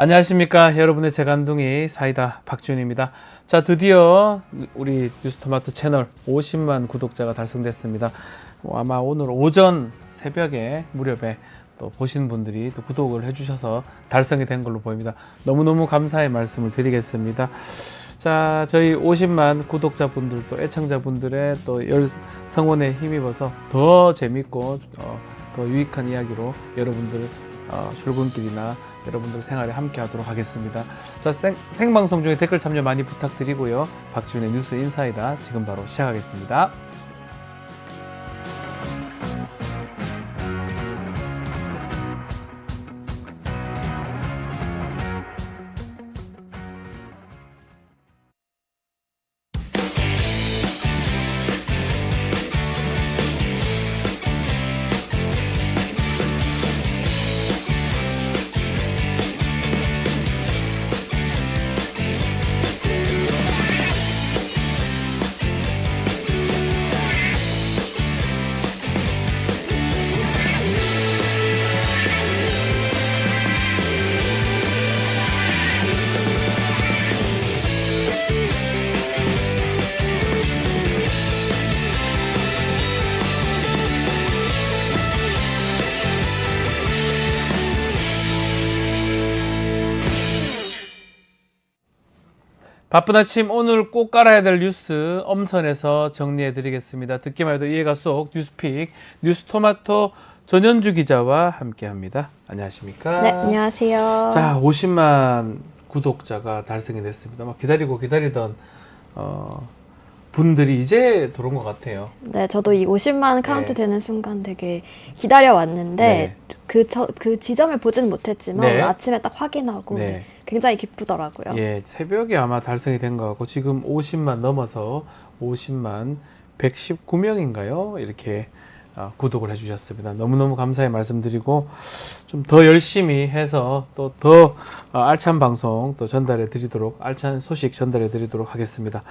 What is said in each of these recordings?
안녕하십니까 여러분의 재간둥이 사이다 박지훈입니다. 자, 드디어 우리 뉴스토마토 채널 50만 구독자가 달성됐습니다. 아마 오늘 오전 새벽에 무렵에 또 보시는 분들이 또 구독을 해주셔서 달성이 된 걸로 보입니다. 너무너무 감사의 말씀을 드리겠습니다. 자, 저희 50만 구독자분들 또 애청자분들의 또 성원에 힘입어서 더 재밌고 더 유익한 이야기로 여러분들 출근길이나 여러분들 생활에 함께 하도록 하겠습니다. 자, 생방송 중에 댓글 참여 많이 부탁드리고요. 박지훈의 뉴스 인사이다 지금 바로 시작하겠습니다. 바쁜 아침 오늘 꼭 깔아야 될 뉴스 엄선해서 정리해 드리겠습니다. 듣기만 해도 이해가 쏙 뉴스픽 뉴스토마토 전현주 기자와 함께 합니다. 안녕하십니까? 네, 안녕하세요. 자, 50만 구독자가 달성이 됐습니다. 막 기다리던 분들이 이제 들어온 것 같아요. 네, 저도 이 50만 카운트 되는 순간 되게 기다려왔는데 그 지점을 보지는 못했지만 오늘 아침에 딱 확인하고 굉장히 기쁘더라고요. 예, 새벽에 아마 달성이 된 것 같고 지금 50만 넘어서 50만 119명인가요? 이렇게 구독을 해주셨습니다. 너무너무 감사의 말씀드리고 좀 더 열심히 해서 또 더 알찬 방송 또 전달해 드리도록 알찬 소식 전달해 드리도록 하겠습니다.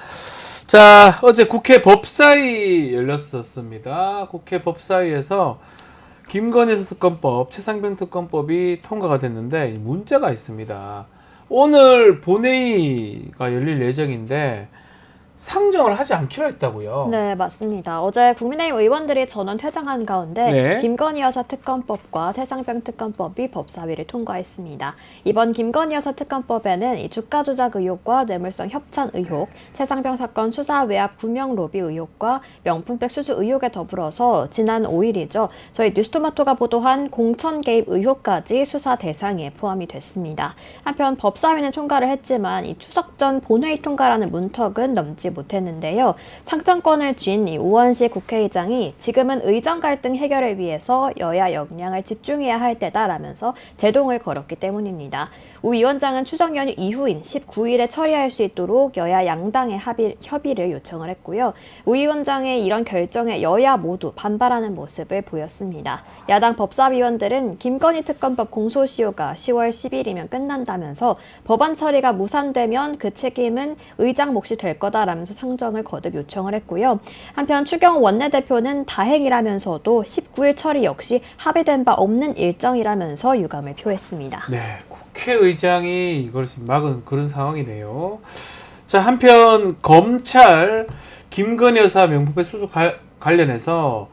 자, 어제 국회 법사위 열렸었습니다. 국회 법사위에서 김건희 특검법, 최상병 특검법이 통과가 됐는데 문제가 있습니다. 오늘 본회의가 열릴 예정인데 상정을 하지 않기로 했다고요? 네, 맞습니다. 어제 국민의힘 의원들이 전원 퇴장한 가운데 김건희 여사 특검법과 최상병 특검법이 법사위를 통과했습니다. 이번 김건희 여사 특검법에는 이 주가 조작 의혹과 뇌물성 협찬 의혹, 최상병 사건 수사 외압 구명 로비 의혹과 명품백 수수 의혹에 더불어서 지난 5일이죠. 저희 뉴스토마토가 보도한 공천 개입 의혹까지 수사 대상에 포함이 됐습니다. 한편 법사위는 통과를 했지만 이 추석 전 본회의 통과라는 문턱은 넘지 못했는데요. 상정권을 쥔 이 우원식 국회의장이 지금은 의정 갈등 해결을 위해서 여야 역량을 집중해야 할 때다라면서 제동을 걸었기 때문입니다. 우 위원장은 추석 연휴 이후인 19일에 처리할 수 있도록 여야 양당의 협의를 요청을 했고요. 우 위원장의 이런 결정에 여야 모두 반발하는 모습을 보였습니다. 야당 법사위원들은 김건희 특검법 공소시효가 10월 10일이면 끝난다면서 법안 처리가 무산되면 그 책임은 의장 몫이 될 거다라면서 상정을 거듭 요청을 했고요. 한편 추경호 원내대표는 다행이라면서도 19일 처리 역시 합의된 바 없는 일정이라면서 유감을 표했습니다. 네, 국회의장이 이걸 막은 그런 상황이네요. 자, 한편 검찰 김건희 여사 명품백 수수 관련해서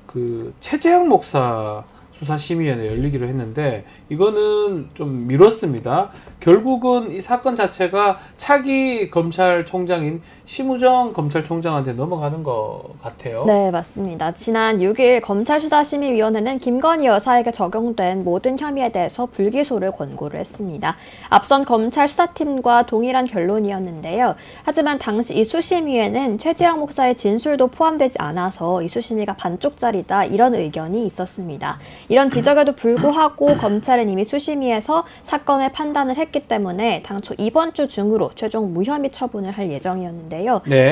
그 최재형 목사 수사심의위원회 열리기로 했는데 이거는 좀 미뤘습니다. 결국은 이 사건 자체가 차기 검찰총장인 심우정 검찰총장한테 넘어가는 것 같아요. 네, 맞습니다. 지난 6일 검찰수사심의위원회는 김건희 여사에게 적용된 모든 혐의에 대해서 불기소를 권고를 했습니다. 앞선 검찰 수사팀과 동일한 결론이었는데요. 하지만 당시 이 수심위에는 최재형 목사의 진술도 포함되지 않아서 이 수심위가 반쪽짜리다 이런 의견이 있었습니다. 이런 지적에도 불구하고 검찰은 이미 수심위에서 사건을 판단을 했기 때문에 당초 이번 주 중으로 최종 무혐의 처분을 할 예정이었는데요.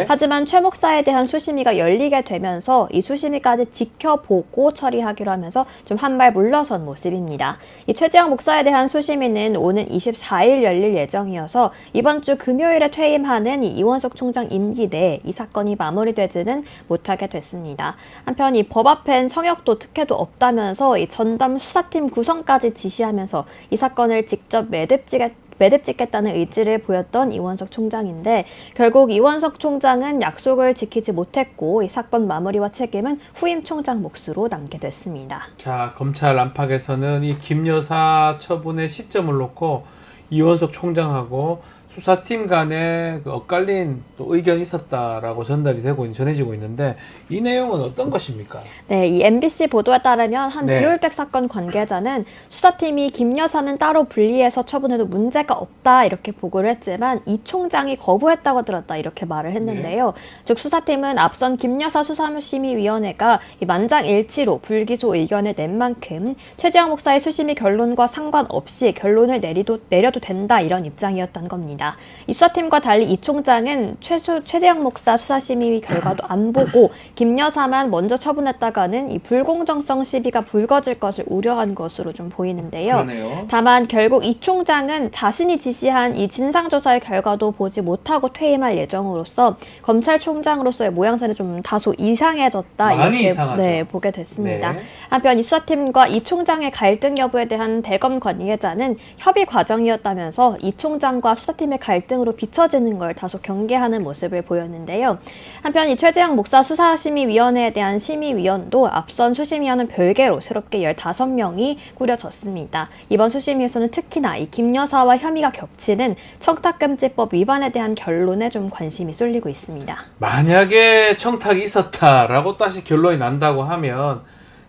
하지만 최 목사에 대한 수심위가 열리게 되면서 이 수심위까지 지켜보고 처리하기로 하면서 좀 한 발 물러선 모습입니다. 이 최재형 목사에 대한 수심위는 오는 24일 열릴 예정이어서 이번 주 금요일에 퇴임하는 이원석 총장 임기 내에 이 사건이 마무리되지는 못하게 됐습니다. 한편 이 법 앞엔 성역도 특혜도 없다면서 이 전담 수사팀 구성까지 지시하면서 이 사건을 직접 매듭지게 매듭 짓겠다는 의지를 보였던 이원석 총장인데 결국 이원석 총장은 약속을 지키지 못했고 이 사건 마무리와 책임은 후임 총장 몫으로 남게 됐습니다. 자, 검찰 안팎에서는 이 김 여사 처분의 시점을 놓고 이원석 총장하고 수사팀 간에 그 엇갈린 또 의견이 있었다라고 전해지고 있는데 이 내용은 어떤 것입니까? 네, 이 MBC 보도에 따르면 한 네. 비올백 사건 관계자는 수사팀이 김 여사는 따로 분리해서 처분해도 문제가 없다 이렇게 보고를 했지만 이 총장이 거부했다고 들었다 이렇게 말을 했는데요. 즉 수사팀은 앞선 김 여사 수사심의위원회가 이 만장일치로 불기소 의견을 낸 만큼 최재형 목사의 수심의 결론과 상관없이 결론을 내려도 된다 이런 입장이었던 겁니다. 이 수사팀과 달리 이 총장은 최재형 목사 수사심의 결과도 안 보고 김 여사만 먼저 처분했다가는 이 불공정성 시비가 불거질 것을 우려한 것으로 좀 보이는데요. 그러네요. 다만 결국 이 총장은 자신이 지시한 이 진상조사의 결과도 보지 못하고 퇴임할 예정으로서 검찰총장으로서의 모양새는 좀 다소 이상해졌다 많이 이렇게 이상하죠. 보게 됐습니다. 네. 한편 이 수사팀과 이 총장의 갈등 여부에 대한 대검 관계자는 협의 과정이었다면서 이 총장과 수사팀의 갈등으로 비춰지는 걸 다소 경계하는 모습을 보였는데요. 한편 이 최재형 목사 수사심의위원회에 대한 심의위원도 앞선 수심위원은 별개로 새롭게 15명이 꾸려졌습니다. 이번 수심위에서는 특히나 이 김 여사와 혐의가 겹치는 청탁금지법 위반에 대한 결론에 좀 관심이 쏠리고 있습니다. 만약에 청탁이 있었다라고 다시 결론이 난다고 하면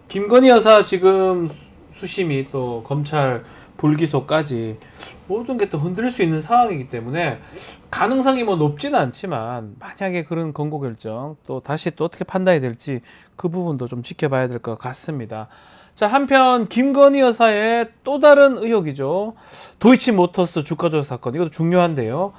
김건희 여사 지금 수심이 또 검찰 불기소까지 모든 게 또 흔들릴 수 있는 상황이기 때문에 가능성이 뭐 높지는 않지만 만약에 그런 권고 결정 또 다시 또 어떻게 판단이 될지 그 부분도 좀 지켜봐야 될 것 같습니다. 자, 한편 김건희 여사의 또 다른 의혹이죠. 도이치모터스 주가 조작 사건, 이것도 중요한데요.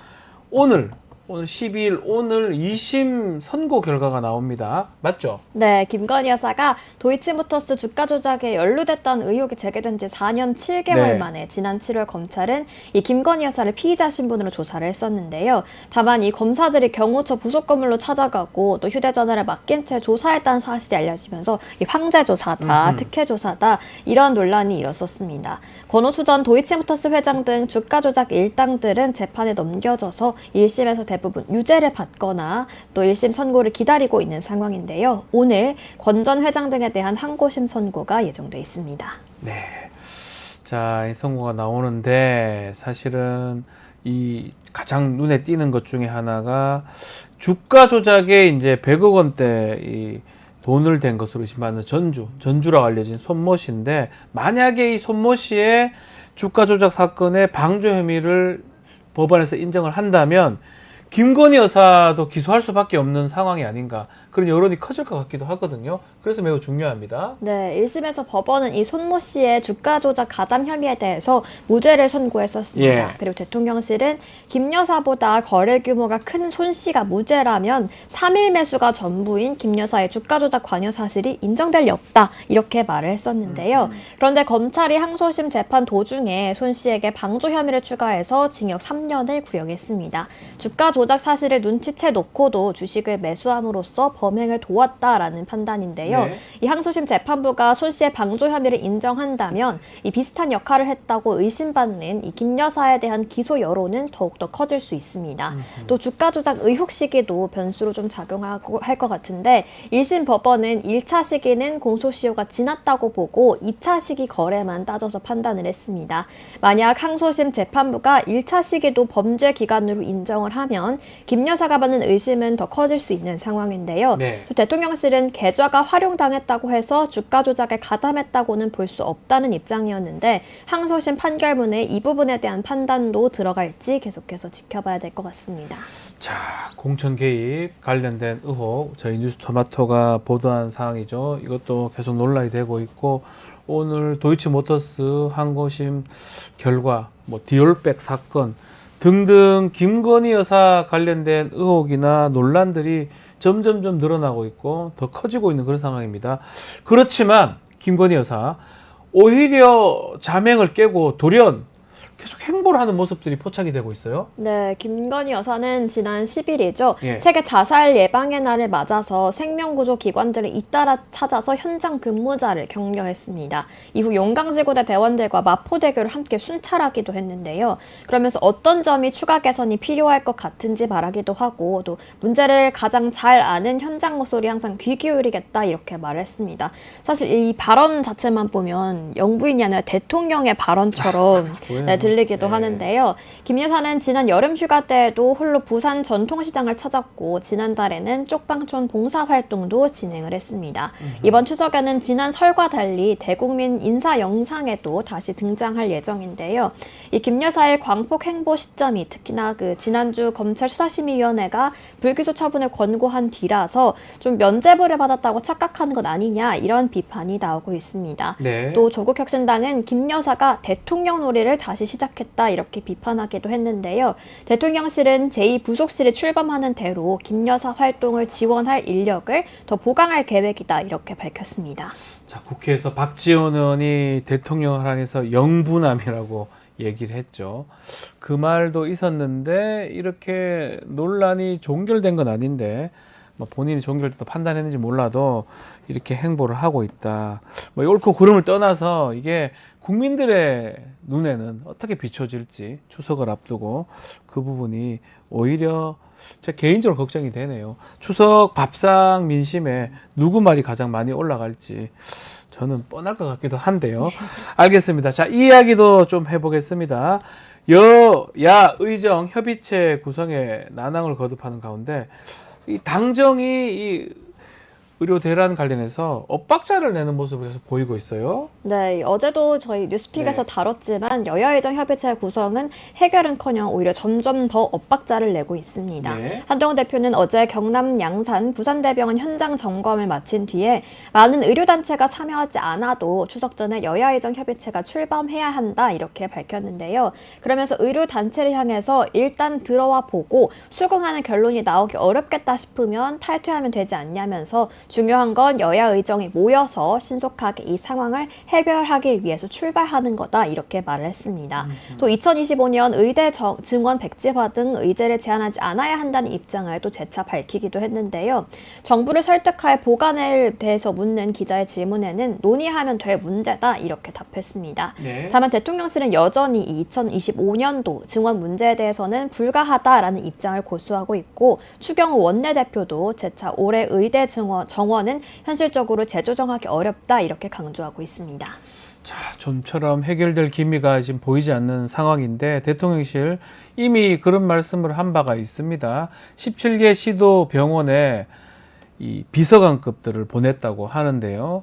오늘 12일 오늘 2심 선고 결과가 나옵니다. 맞죠? 네, 김건희 여사가 도이치모터스 주가 조작에 연루됐던 의혹이 제기된 지 4년 7개월 네. 만에 지난 7월 검찰은 이 김건희 여사를 피의자 신분으로 조사를 했었는데요. 다만 이 검사들이 경호처 부속 건물로 찾아가고 또 휴대전화를 맡긴 채 조사했다는 사실이 알려지면서 이 황제 조사다, 특혜 조사다 이런 논란이 일었었습니다. 권오수 전 도이치모터스 회장 등 주가 조작 일당들은 재판에 넘겨져서 1심에서 대부분 유죄를 받거나 또 1심 선고를 기다리고 있는 상황인데요. 오늘 권 전 회장 등에 대한 항고심 선고가 예정돼 있습니다. 네. 자, 이 선고가 나오는데 사실은 이 가장 눈에 띄는 것 중에 하나가 주가 조작에 이제 100억 원대 이 돈을 댄 것으로 의심받는 전주라고 알려진 손모 씨인데 만약에 이 손모 씨의 주가 조작 사건의 방조 혐의를 법원에서 인정을 한다면 김건희 여사도 기소할 수밖에 없는 상황이 아닌가 그런 여론이 커질 것 같기도 하거든요. 그래서 매우 중요합니다. 네, 1심에서 법원은 이 손모 씨의 주가 조작 가담 혐의에 대해서 무죄를 선고했었습니다. 예. 그리고 대통령실은 김 여사보다 거래 규모가 큰 손 씨가 무죄라면 3일 매수가 전부인 김 여사의 주가 조작 관여 사실이 인정될 리 없다 이렇게 말을 했었는데요. 그런데 검찰이 항소심 재판 도중에 손 씨에게 방조 혐의를 추가해서 징역 3년을 구형했습니다. 주가 조작 사실을 눈치채 놓고도 주식을 매수함으로써 범행을 도왔다라는 판단인데요. 네. 이 항소심 재판부가 손 씨의 방조 혐의를 인정한다면 이 비슷한 역할을 했다고 의심받는 이 김 여사에 대한 기소 여론은 더욱더 커질 수 있습니다. 또 주가 조작 의혹 시기도 변수로 좀 작용하고 할 것 같은데 1심 법원은 1차 시기는 공소시효가 지났다고 보고 2차 시기 거래만 따져서 판단을 했습니다. 만약 항소심 재판부가 1차 시기도 범죄 기간으로 인정을 하면 김 여사가 받는 의심은 더 커질 수 있는 상황인데요. 네. 또 대통령실은 계좌가 활용당했다고 해서 주가 조작에 가담했다고는 볼 수 없다는 입장이었는데 항소심 판결문에 이 부분에 대한 판단도 들어갈지 계속해서 지켜봐야 될 것 같습니다. 자, 공천 개입 관련된 의혹 저희 뉴스토마토가 보도한 사항이죠. 이것도 계속 논란이 되고 있고 오늘 도이치모터스 항고심 결과 뭐 디올백 사건 등등 김건희 여사 관련된 의혹이나 논란들이 점점점 늘어나고 있고 더 커지고 있는 그런 상황입니다. 그렇지만 김건희 여사 오히려 자맹을 깨고 돌연 계속 행보를 하는 모습들이 포착이 되고 있어요. 네, 김건희 여사는 지난 10일이죠. 예. 세계 자살 예방의 날을 맞아서 생명구조 기관들을 잇따라 찾아서 현장 근무자를 격려했습니다. 이후 용강지구대 대원들과 마포대교를 함께 순찰하기도 했는데요. 그러면서 어떤 점이 추가 개선이 필요할 것 같은지 말하기도 하고 또 문제를 가장 잘 아는 현장 목소리 항상 귀 기울이겠다 이렇게 말을 했습니다. 사실 이 발언 자체만 보면 영부인이 아니라 대통령의 발언처럼 네, 들리기도 하는데요. 김 여사는 지난 여름 휴가 때에도 홀로 부산 전통시장을 찾았고 지난달에는 쪽방촌 봉사활동도 진행을 했습니다. 이번 추석에는 지난 설과 달리 대국민 인사 영상에도 다시 등장할 예정인데요. 이 김 여사의 광폭 행보 시점이 특히나 그 지난주 검찰 수사심의위원회가 불기소 처분을 권고한 뒤라서 좀 면죄부를 받았다고 착각하는 것 아니냐 이런 비판이 나오고 있습니다. 네. 또 조국혁신당은 김 여사가 대통령 놀이를 다시 시작했다 이렇게 비판하기도 했는데요. 대통령실은 제2부속실이 출범하는 대로 김 여사 활동을 지원할 인력을 더 보강할 계획이다 이렇게 밝혔습니다. 자, 국회에서 박지원 의원이 대통령을 향해서 영부남이라고 얘기를 했죠. 그 말도 있었는데 이렇게 논란이 종결된 건 아닌데 뭐 본인이 종결돼서 판단했는지 몰라도 이렇게 행보를 하고 있다. 뭐 옳고 그름을 떠나서 이게 국민들의 눈에는 어떻게 비춰질지 추석을 앞두고 그 부분이 오히려 제 개인적으로 걱정이 되네요. 추석 밥상 민심에 누구 말이 가장 많이 올라갈지 저는 뻔할 것 같기도 한데요. 알겠습니다. 자, 이 이야기도 좀 해보겠습니다. 여야 의정 협의체 구성에 난항을 거듭하는 가운데 이 당정이 이 의료 대란 관련해서 엇박자를 내는 모습을 계속 보이고 있어요. 네, 어제도 저희 뉴스픽에서 다뤘지만 여야의정 협의체 구성은 해결은커녕 오히려 점점 더 엇박자를 내고 있습니다. 네. 한동훈 대표는 어제 경남 양산 부산대병원 현장 점검을 마친 뒤에 많은 의료단체가 참여하지 않아도 추석 전에 여야의정 협의체가 출범해야 한다 이렇게 밝혔는데요. 그러면서 의료단체를 향해서 일단 들어와 보고 수긍하는 결론이 나오기 어렵겠다 싶으면 탈퇴하면 되지 않냐면서 중요한 건 여야 의정이 모여서 신속하게 이 상황을 해결하기 위해서 출발하는 거다 이렇게 말을 했습니다. 또 2025년 의대 증원 백지화 등 의제를 제한하지 않아야 한다는 입장을 또 재차 밝히기도 했는데요. 정부를 설득할 보관에 대해서 묻는 기자의 질문에는 논의하면 될 문제다 이렇게 답했습니다. 네. 다만 대통령실은 여전히 2025년도 증원 문제에 대해서는 불가하다라는 입장을 고수하고 있고 추경호 원내대표도 재차 올해 의대 정원은 현실적으로 재조정하기 어렵다 이렇게 강조하고 있습니다. 자, 좀처럼 해결될 기미가 지금 보이지 않는 상황인데 대통령실 이미 그런 말씀을 한 바가 있습니다. 17개 시도 병원에 이 비서관급들을 보냈다고 하는데요.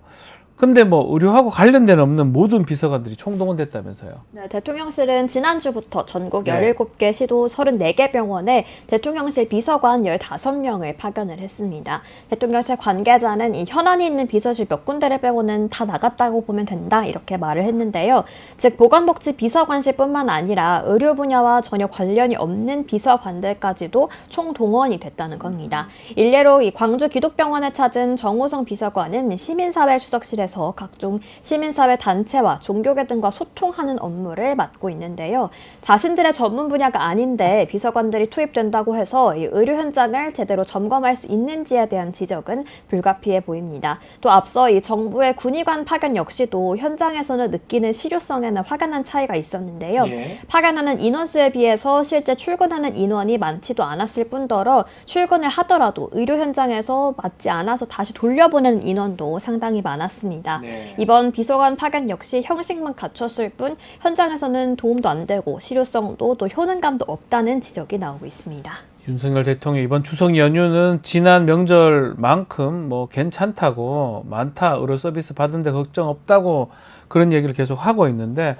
근데 뭐 의료하고 관련된 없는 모든 비서관들이 총동원됐다면서요. 네, 대통령실은 지난주부터 전국 17개 시도 34개 병원에 대통령실 비서관 15명을 파견을 했습니다. 대통령실 관계자는 이 현안이 있는 비서실 몇 군데를 빼고는 다 나갔다고 보면 된다 이렇게 말을 했는데요. 즉 보건복지 비서관실뿐만 아니라 의료 분야와 전혀 관련이 없는 비서관들까지도 총동원이 됐다는 겁니다. 일례로 이 광주 기독병원에 찾은 정호성 비서관은 시민사회 수석실에 각종 시민사회 단체와 종교계 등과 소통하는 업무를 맡고 있는데요. 자신들의 전문 분야가 아닌데 비서관들이 투입된다고 해서 이 의료 현장을 제대로 점검할 수 있는지에 대한 지적은 불가피해 보입니다. 또 앞서 이 정부의 군의관 파견 역시도 현장에서는 느끼는 실효성에는 확연한 차이가 있었는데요. 파견하는 인원수에 비해서 실제 출근하는 인원이 많지도 않았을 뿐더러 출근을 하더라도 의료 현장에서 맞지 않아서 다시 돌려보내는 인원도 상당히 많았습니다. 네. 이번 비서관 파견 역시 형식만 갖췄을 뿐 현장에서는 도움도 안 되고 실효성도 또 효능감도 없다는 지적이 나오고 있습니다. 윤석열 대통령 이번 추석 연휴는 지난 명절만큼 뭐 괜찮다고 많다 의료 서비스 받은데 걱정 없다고 그런 얘기를 계속 하고 있는데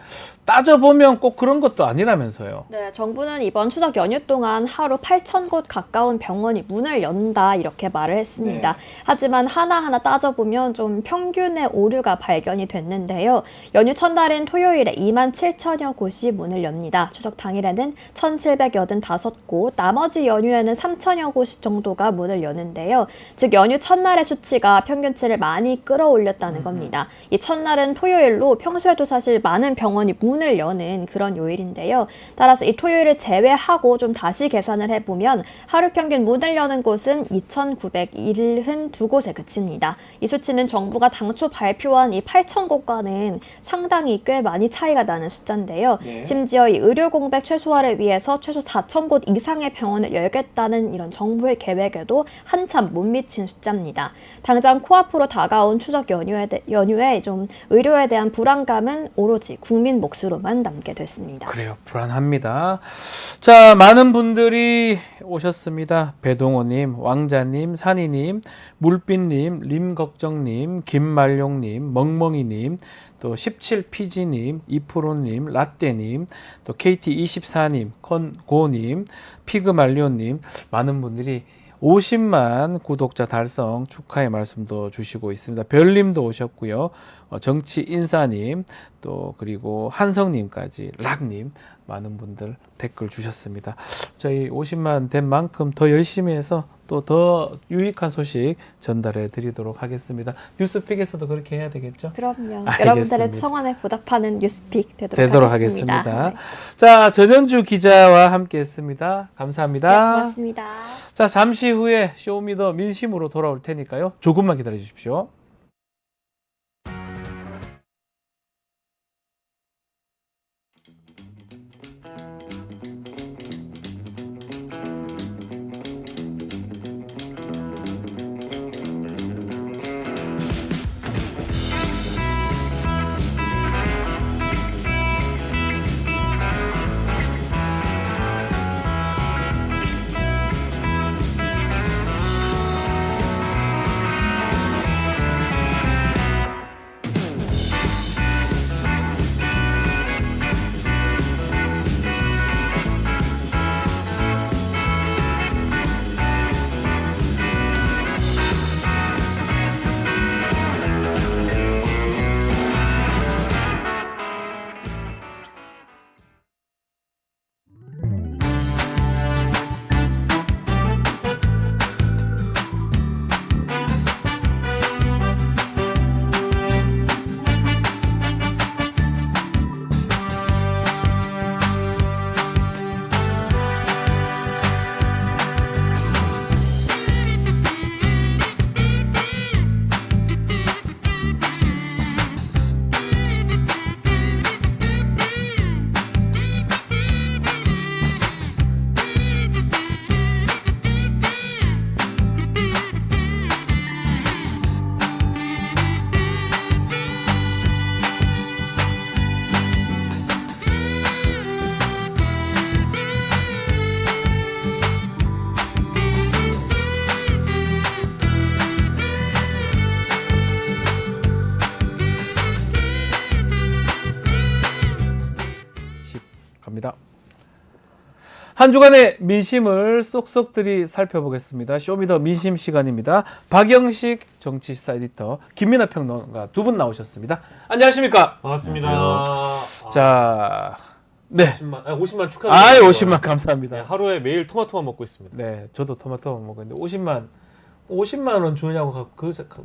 따져보면 꼭 그런 것도 아니라면서요. 네, 정부는 이번 추석 연휴 동안 하루 8,000곳 가까운 병원이 문을 연다 이렇게 말을 했습니다. 네. 하지만 하나하나 따져보면 좀 평균의 오류가 발견이 됐는데요. 연휴 첫날인 토요일에 27,000여 곳이 문을 엽니다. 추석 당일에는 1,785곳, 나머지 연휴에는 3,000여 곳 정도가 문을 여는데요. 즉 연휴 첫날의 수치가 평균치를 많이 끌어올렸다는 겁니다. 이 첫날은 토요일로 요일로 평소에도 사실 많은 병원이 문을 여는 그런 요일인데요. 따라서 이 토요일을 제외하고 좀 다시 계산을 해보면 하루 평균 문을 여는 곳은 2,972곳에 그칩니다. 이 수치는 정부가 당초 발표한 이 8,000곳과는 상당히 꽤 많이 차이가 나는 숫자인데요. 네. 심지어 이 의료 공백 최소화를 위해서 최소 4,000곳 이상의 병원을 열겠다는 이런 정부의 계획에도 한참 못 미친 숫자입니다. 당장 코앞으로 다가온 추석 연휴에 좀 의료에 대한 불안감은 오로지 국민 몫으로만 남게 됐습니다. 그래요. 불안합니다. 자, 많은 분들이 오셨습니다. 배동호님, 왕자님, 산이님, 물빛님, 림걱정님, 김말용님, 멍멍이님, 또 17PG님, 이프로님, 라떼님, 또 KT24님, 건고님, 피그말리오님, 많은 분들이 50만 구독자 달성 축하의 말씀도 주시고 있습니다. 별님도 오셨고요. 정치인사님, 또 그리고 한성님까지, 락님, 많은 분들 댓글 주셨습니다. 저희 50만 된 만큼 더 열심히 해서 또 더 유익한 소식 전달해 드리도록 하겠습니다. 뉴스픽에서도 그렇게 해야 되겠죠? 그럼요. 알겠습니다. 여러분들의 성원에 보답하는 뉴스픽 되도록 하겠습니다. 네. 자, 전현주 기자와 함께 했습니다. 감사합니다. 네, 고맙습니다. 자, 잠시 후에 쇼미더 민심으로 돌아올 테니까요. 조금만 기다려 주십시오. 갑니다. 한 주간의 민심을 쏙쏙들이 살펴보겠습니다. 쇼미더 민심 시간입니다. 박영식 정치시사 에디터, 김민하 평론가 두 분 나오셨습니다. 안녕하십니까? 반갑습니다. 자, 네. 50만 축하드립니다. 50만 감사합니다. 네, 하루에 매일 토마토만 먹고 있습니다. 네, 저도 토마토 먹었는데 50만 원 주냐고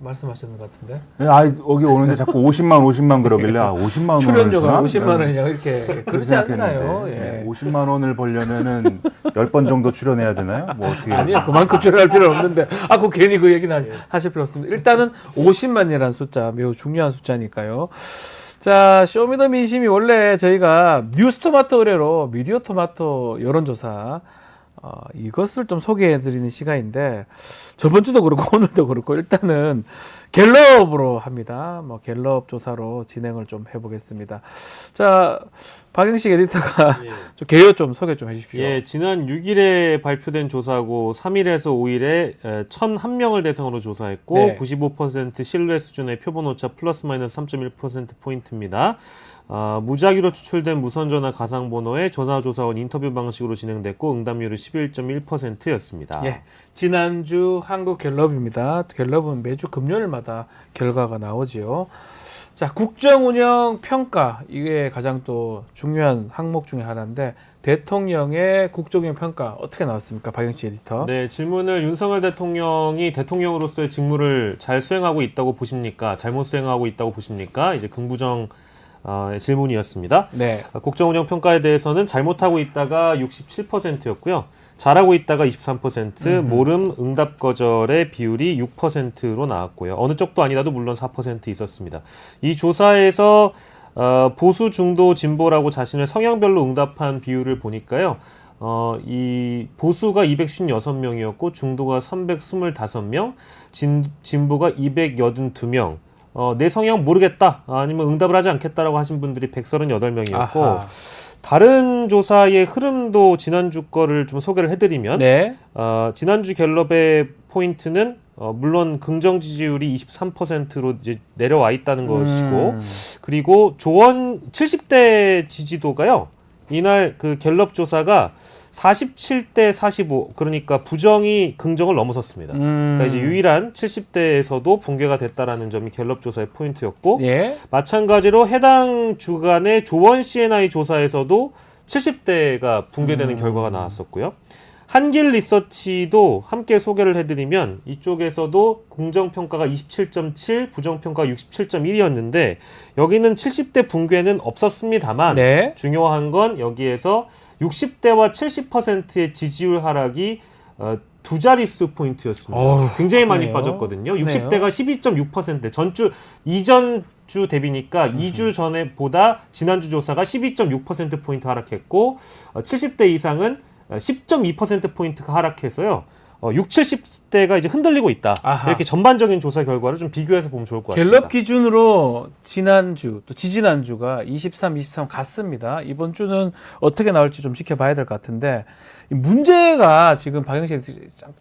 말씀하셨는 것 같은데. 여기 오는데 자꾸 50만 그러길래 50만 원을 출연료가 주나? 50만 원이냐 이렇게 그렇지 않나요? 예. 예. 50만 원을 벌려면은 10번 정도 출연해야 되나요? 뭐 어떻게? 아니요, 그만큼 출연할 필요는 없는데, 그 괜히 그 얘기는 하실 필요 없습니다. 일단은 50만이라는 숫자, 매우 중요한 숫자니까요. 자, 쇼미더 민심이 원래 저희가 뉴스토마토 의뢰로 미디어토마토 여론조사, 이것을 좀 소개해드리는 시간인데, 저번 주도 그렇고 오늘도 그렇고 일단은 갤럽으로 합니다. 갤럽 조사로 진행을 좀 해보겠습니다. 자, 박영식 에디터가 좀 개요 좀 소개 좀 해주십시오. 예, 지난 6일에 발표된 조사고 3일에서 5일에 1,001명을 대상으로 조사했고 네. 95% 신뢰 수준의 표본 오차 플러스 마이너스 3.1%포인트입니다. 무작위로 추출된 무선전화 가상번호에 조사원 인터뷰 방식으로 진행됐고 응답률은 11.1%였습니다. 예, 지난주 한국 갤럽입니다. 갤럽은 매주 금요일마다 결과가 나오지요. 자, 국정운영 평가, 이게 가장 또 중요한 항목 중에 하나인데 대통령의 국정운영 평가 어떻게 나왔습니까? 박영치 에디터. 네, 질문을 윤석열 대통령이 대통령으로서의 직무를 잘 수행하고 있다고 보십니까? 잘못 수행하고 있다고 보십니까? 이제 긍부정 질문이었습니다. 네. 국정운영 평가에 대해서는 잘못하고 있다가 67%였고요. 잘하고 있다가 23%, 모름, 응답 거절의 비율이 6%로 나왔고요. 어느 쪽도 아니라도 물론 4% 있었습니다. 이 조사에서 보수, 중도, 진보라고 자신을 성향별로 응답한 비율을 보니까요. 이 보수가 256명이었고 중도가 325명, 진보가 282명. 내 성향 모르겠다. 아니면 응답을 하지 않겠다라고 하신 분들이 138명이었고 아하. 다른 조사의 흐름도 지난주 거를 좀 소개를 해드리면 네. 지난주 갤럽의 포인트는 물론 긍정 지지율이 23%로 이제 내려와 있다는 것이고 그리고 조원 70대 지지도가요. 이날 그 갤럽 조사가 47대 45 그러니까 부정이 긍정을 넘어섰습니다. 그러니까 이제 유일한 70대에서도 붕괴가 됐다라는 점이 갤럽 조사의 포인트였고 예. 마찬가지로 해당 주간의 조원 CNI 조사에서도 70대가 붕괴되는 결과가 나왔었고요. 한길 리서치도 함께 소개를 해드리면 이쪽에서도 긍정평가가 27.7, 부정평가가 67.1이었는데 여기는 70대 붕괴는 없었습니다만 네. 중요한 건 여기에서 60대와 70%의 지지율 하락이 두 자릿수 포인트였습니다. 어휴, 굉장히 많이 그래요? 빠졌거든요. 그래요? 60대가 12.6%, 이전 주 대비니까 2주 전에 보다 지난주 조사가 12.6%포인트 하락했고 70대 이상은 10.2%포인트가 하락해서요. 60, 70대가 이제 흔들리고 있다. 아하. 이렇게 전반적인 조사 결과를 좀 비교해서 보면 좋을 것 같습니다. 갤럽 기준으로 지난주 또 지지난주가 23 같습니다. 이번 주는 어떻게 나올지 좀 지켜봐야 될 것 같은데 이 문제가 지금 박영식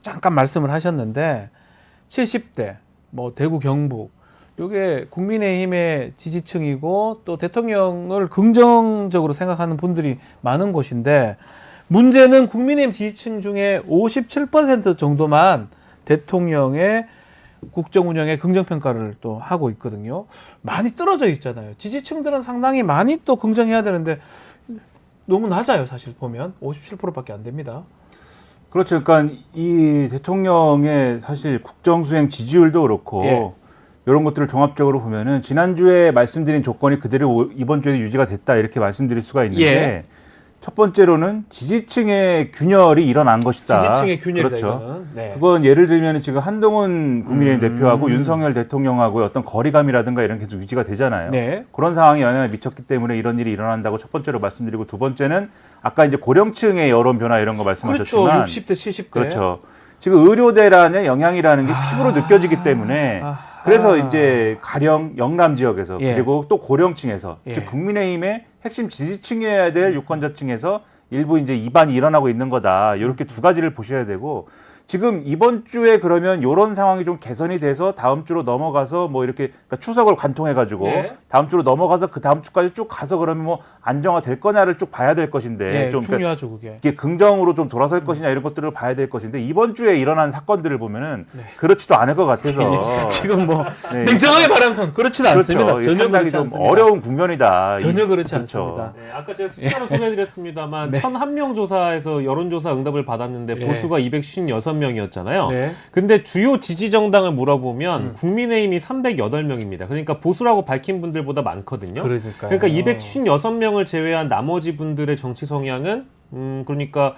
잠깐 말씀을 하셨는데 70대 뭐 대구 경북 이게 국민의힘의 지지층이고 또 대통령을 긍정적으로 생각하는 분들이 많은 곳인데 문제는 국민의힘 지지층 중에 57% 정도만 대통령의 국정운영에 긍정평가를 또 하고 있거든요. 많이 떨어져 있잖아요. 지지층들은 상당히 많이 또 긍정해야 되는데 너무 낮아요. 사실 보면 57%밖에 안 됩니다. 그렇죠. 그러니까 이 대통령의 사실 국정수행 지지율도 그렇고 예. 이런 것들을 종합적으로 보면은 지난주에 말씀드린 조건이 그대로 이번 주에 유지가 됐다 이렇게 말씀드릴 수가 있는데 예. 첫 번째로는 지지층의 균열이 일어난 것이다. 지지층의 균열이다. 그렇죠. 이거는. 네. 그건 예를 들면 지금 한동훈 국민의힘 대표하고 윤석열 대통령하고 어떤 거리감이라든가 이런 게 계속 유지가 되잖아요. 네. 그런 상황에 영향을 미쳤기 때문에 이런 일이 일어난다고 첫 번째로 말씀드리고 두 번째는 아까 이제 고령층의 여론 변화 이런 거 말씀하셨지만 그렇죠. 60대, 70대. 그렇죠. 지금 의료대란의 영향이라는 게 피부로 느껴지기 때문에 그래서 이제 가령 영남 지역에서 예. 그리고 또 고령층에서 예. 즉 국민의힘의 핵심 지지층이어야 될 유권자층에서 일부 이제 이반이 일어나고 있는 거다. 이렇게 두 가지를 보셔야 되고 지금 이번 주에 그러면 이런 상황이 좀 개선이 돼서 다음 주로 넘어가서 뭐 이렇게 그러니까 추석을 관통해가지고 예. 다음 주로 넘어가서 그 다음 주까지 쭉 가서 그러면 뭐 안정화될 거냐를 쭉 봐야 될 것인데 예, 좀 그러니까 중요하죠, 그게. 이게 긍정으로 좀 돌아설 것이냐 이런 것들을 봐야 될 것인데 이번 주에 일어난 사건들을 보면은 그렇지도 않을 것 같아서 지금 뭐 네. 냉정하게 말하면 그렇지는 않습니다. 그렇죠. 전혀 상당히 그렇지 좀 않습니다. 어려운 국면이다. 전혀 그렇지 그렇죠. 않습니다. 네, 아까 제가 숫자로 소개해드렸습니다만 네. 1,001명 조사에서 여론조사 응답을 받았는데 네. 보수가 256명이었잖아요. 네. 근데 주요 지지정당을 물어보면 국민의힘이 308명입니다. 그러니까 보수라고 밝힌 분들보다 많거든요. 그러니까요. 그러니까 256명을 제외한 나머지 분들의 정치 성향은 그러니까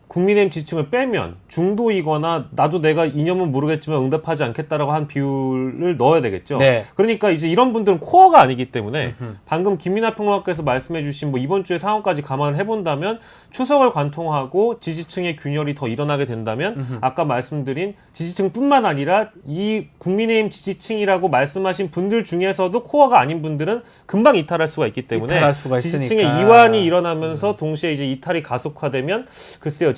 국민의힘 지지층을 빼면 중도이거나 나도 내가 이념은 모르겠지만 응답하지 않겠다라고 한 비율을 넣어야 되겠죠. 네. 그러니까 이제 이런 분들은 코어가 아니기 때문에 방금 김민하 평론가께서 말씀해 주신 뭐 이번 주의 상황까지 감안을 해본다면 추석을 관통하고 지지층의 균열이 더 일어나게 된다면 아까 말씀드린 지지층뿐만 아니라 이 국민의힘 지지층이라고 말씀하신 분들 중에서도 코어가 아닌 분들은 금방 이탈할 수가 있기 때문에 이탈할 수가 지지층의 있으니까. 이완이 일어나면서 동시에 이제 이탈이 가속화되면 글쎄요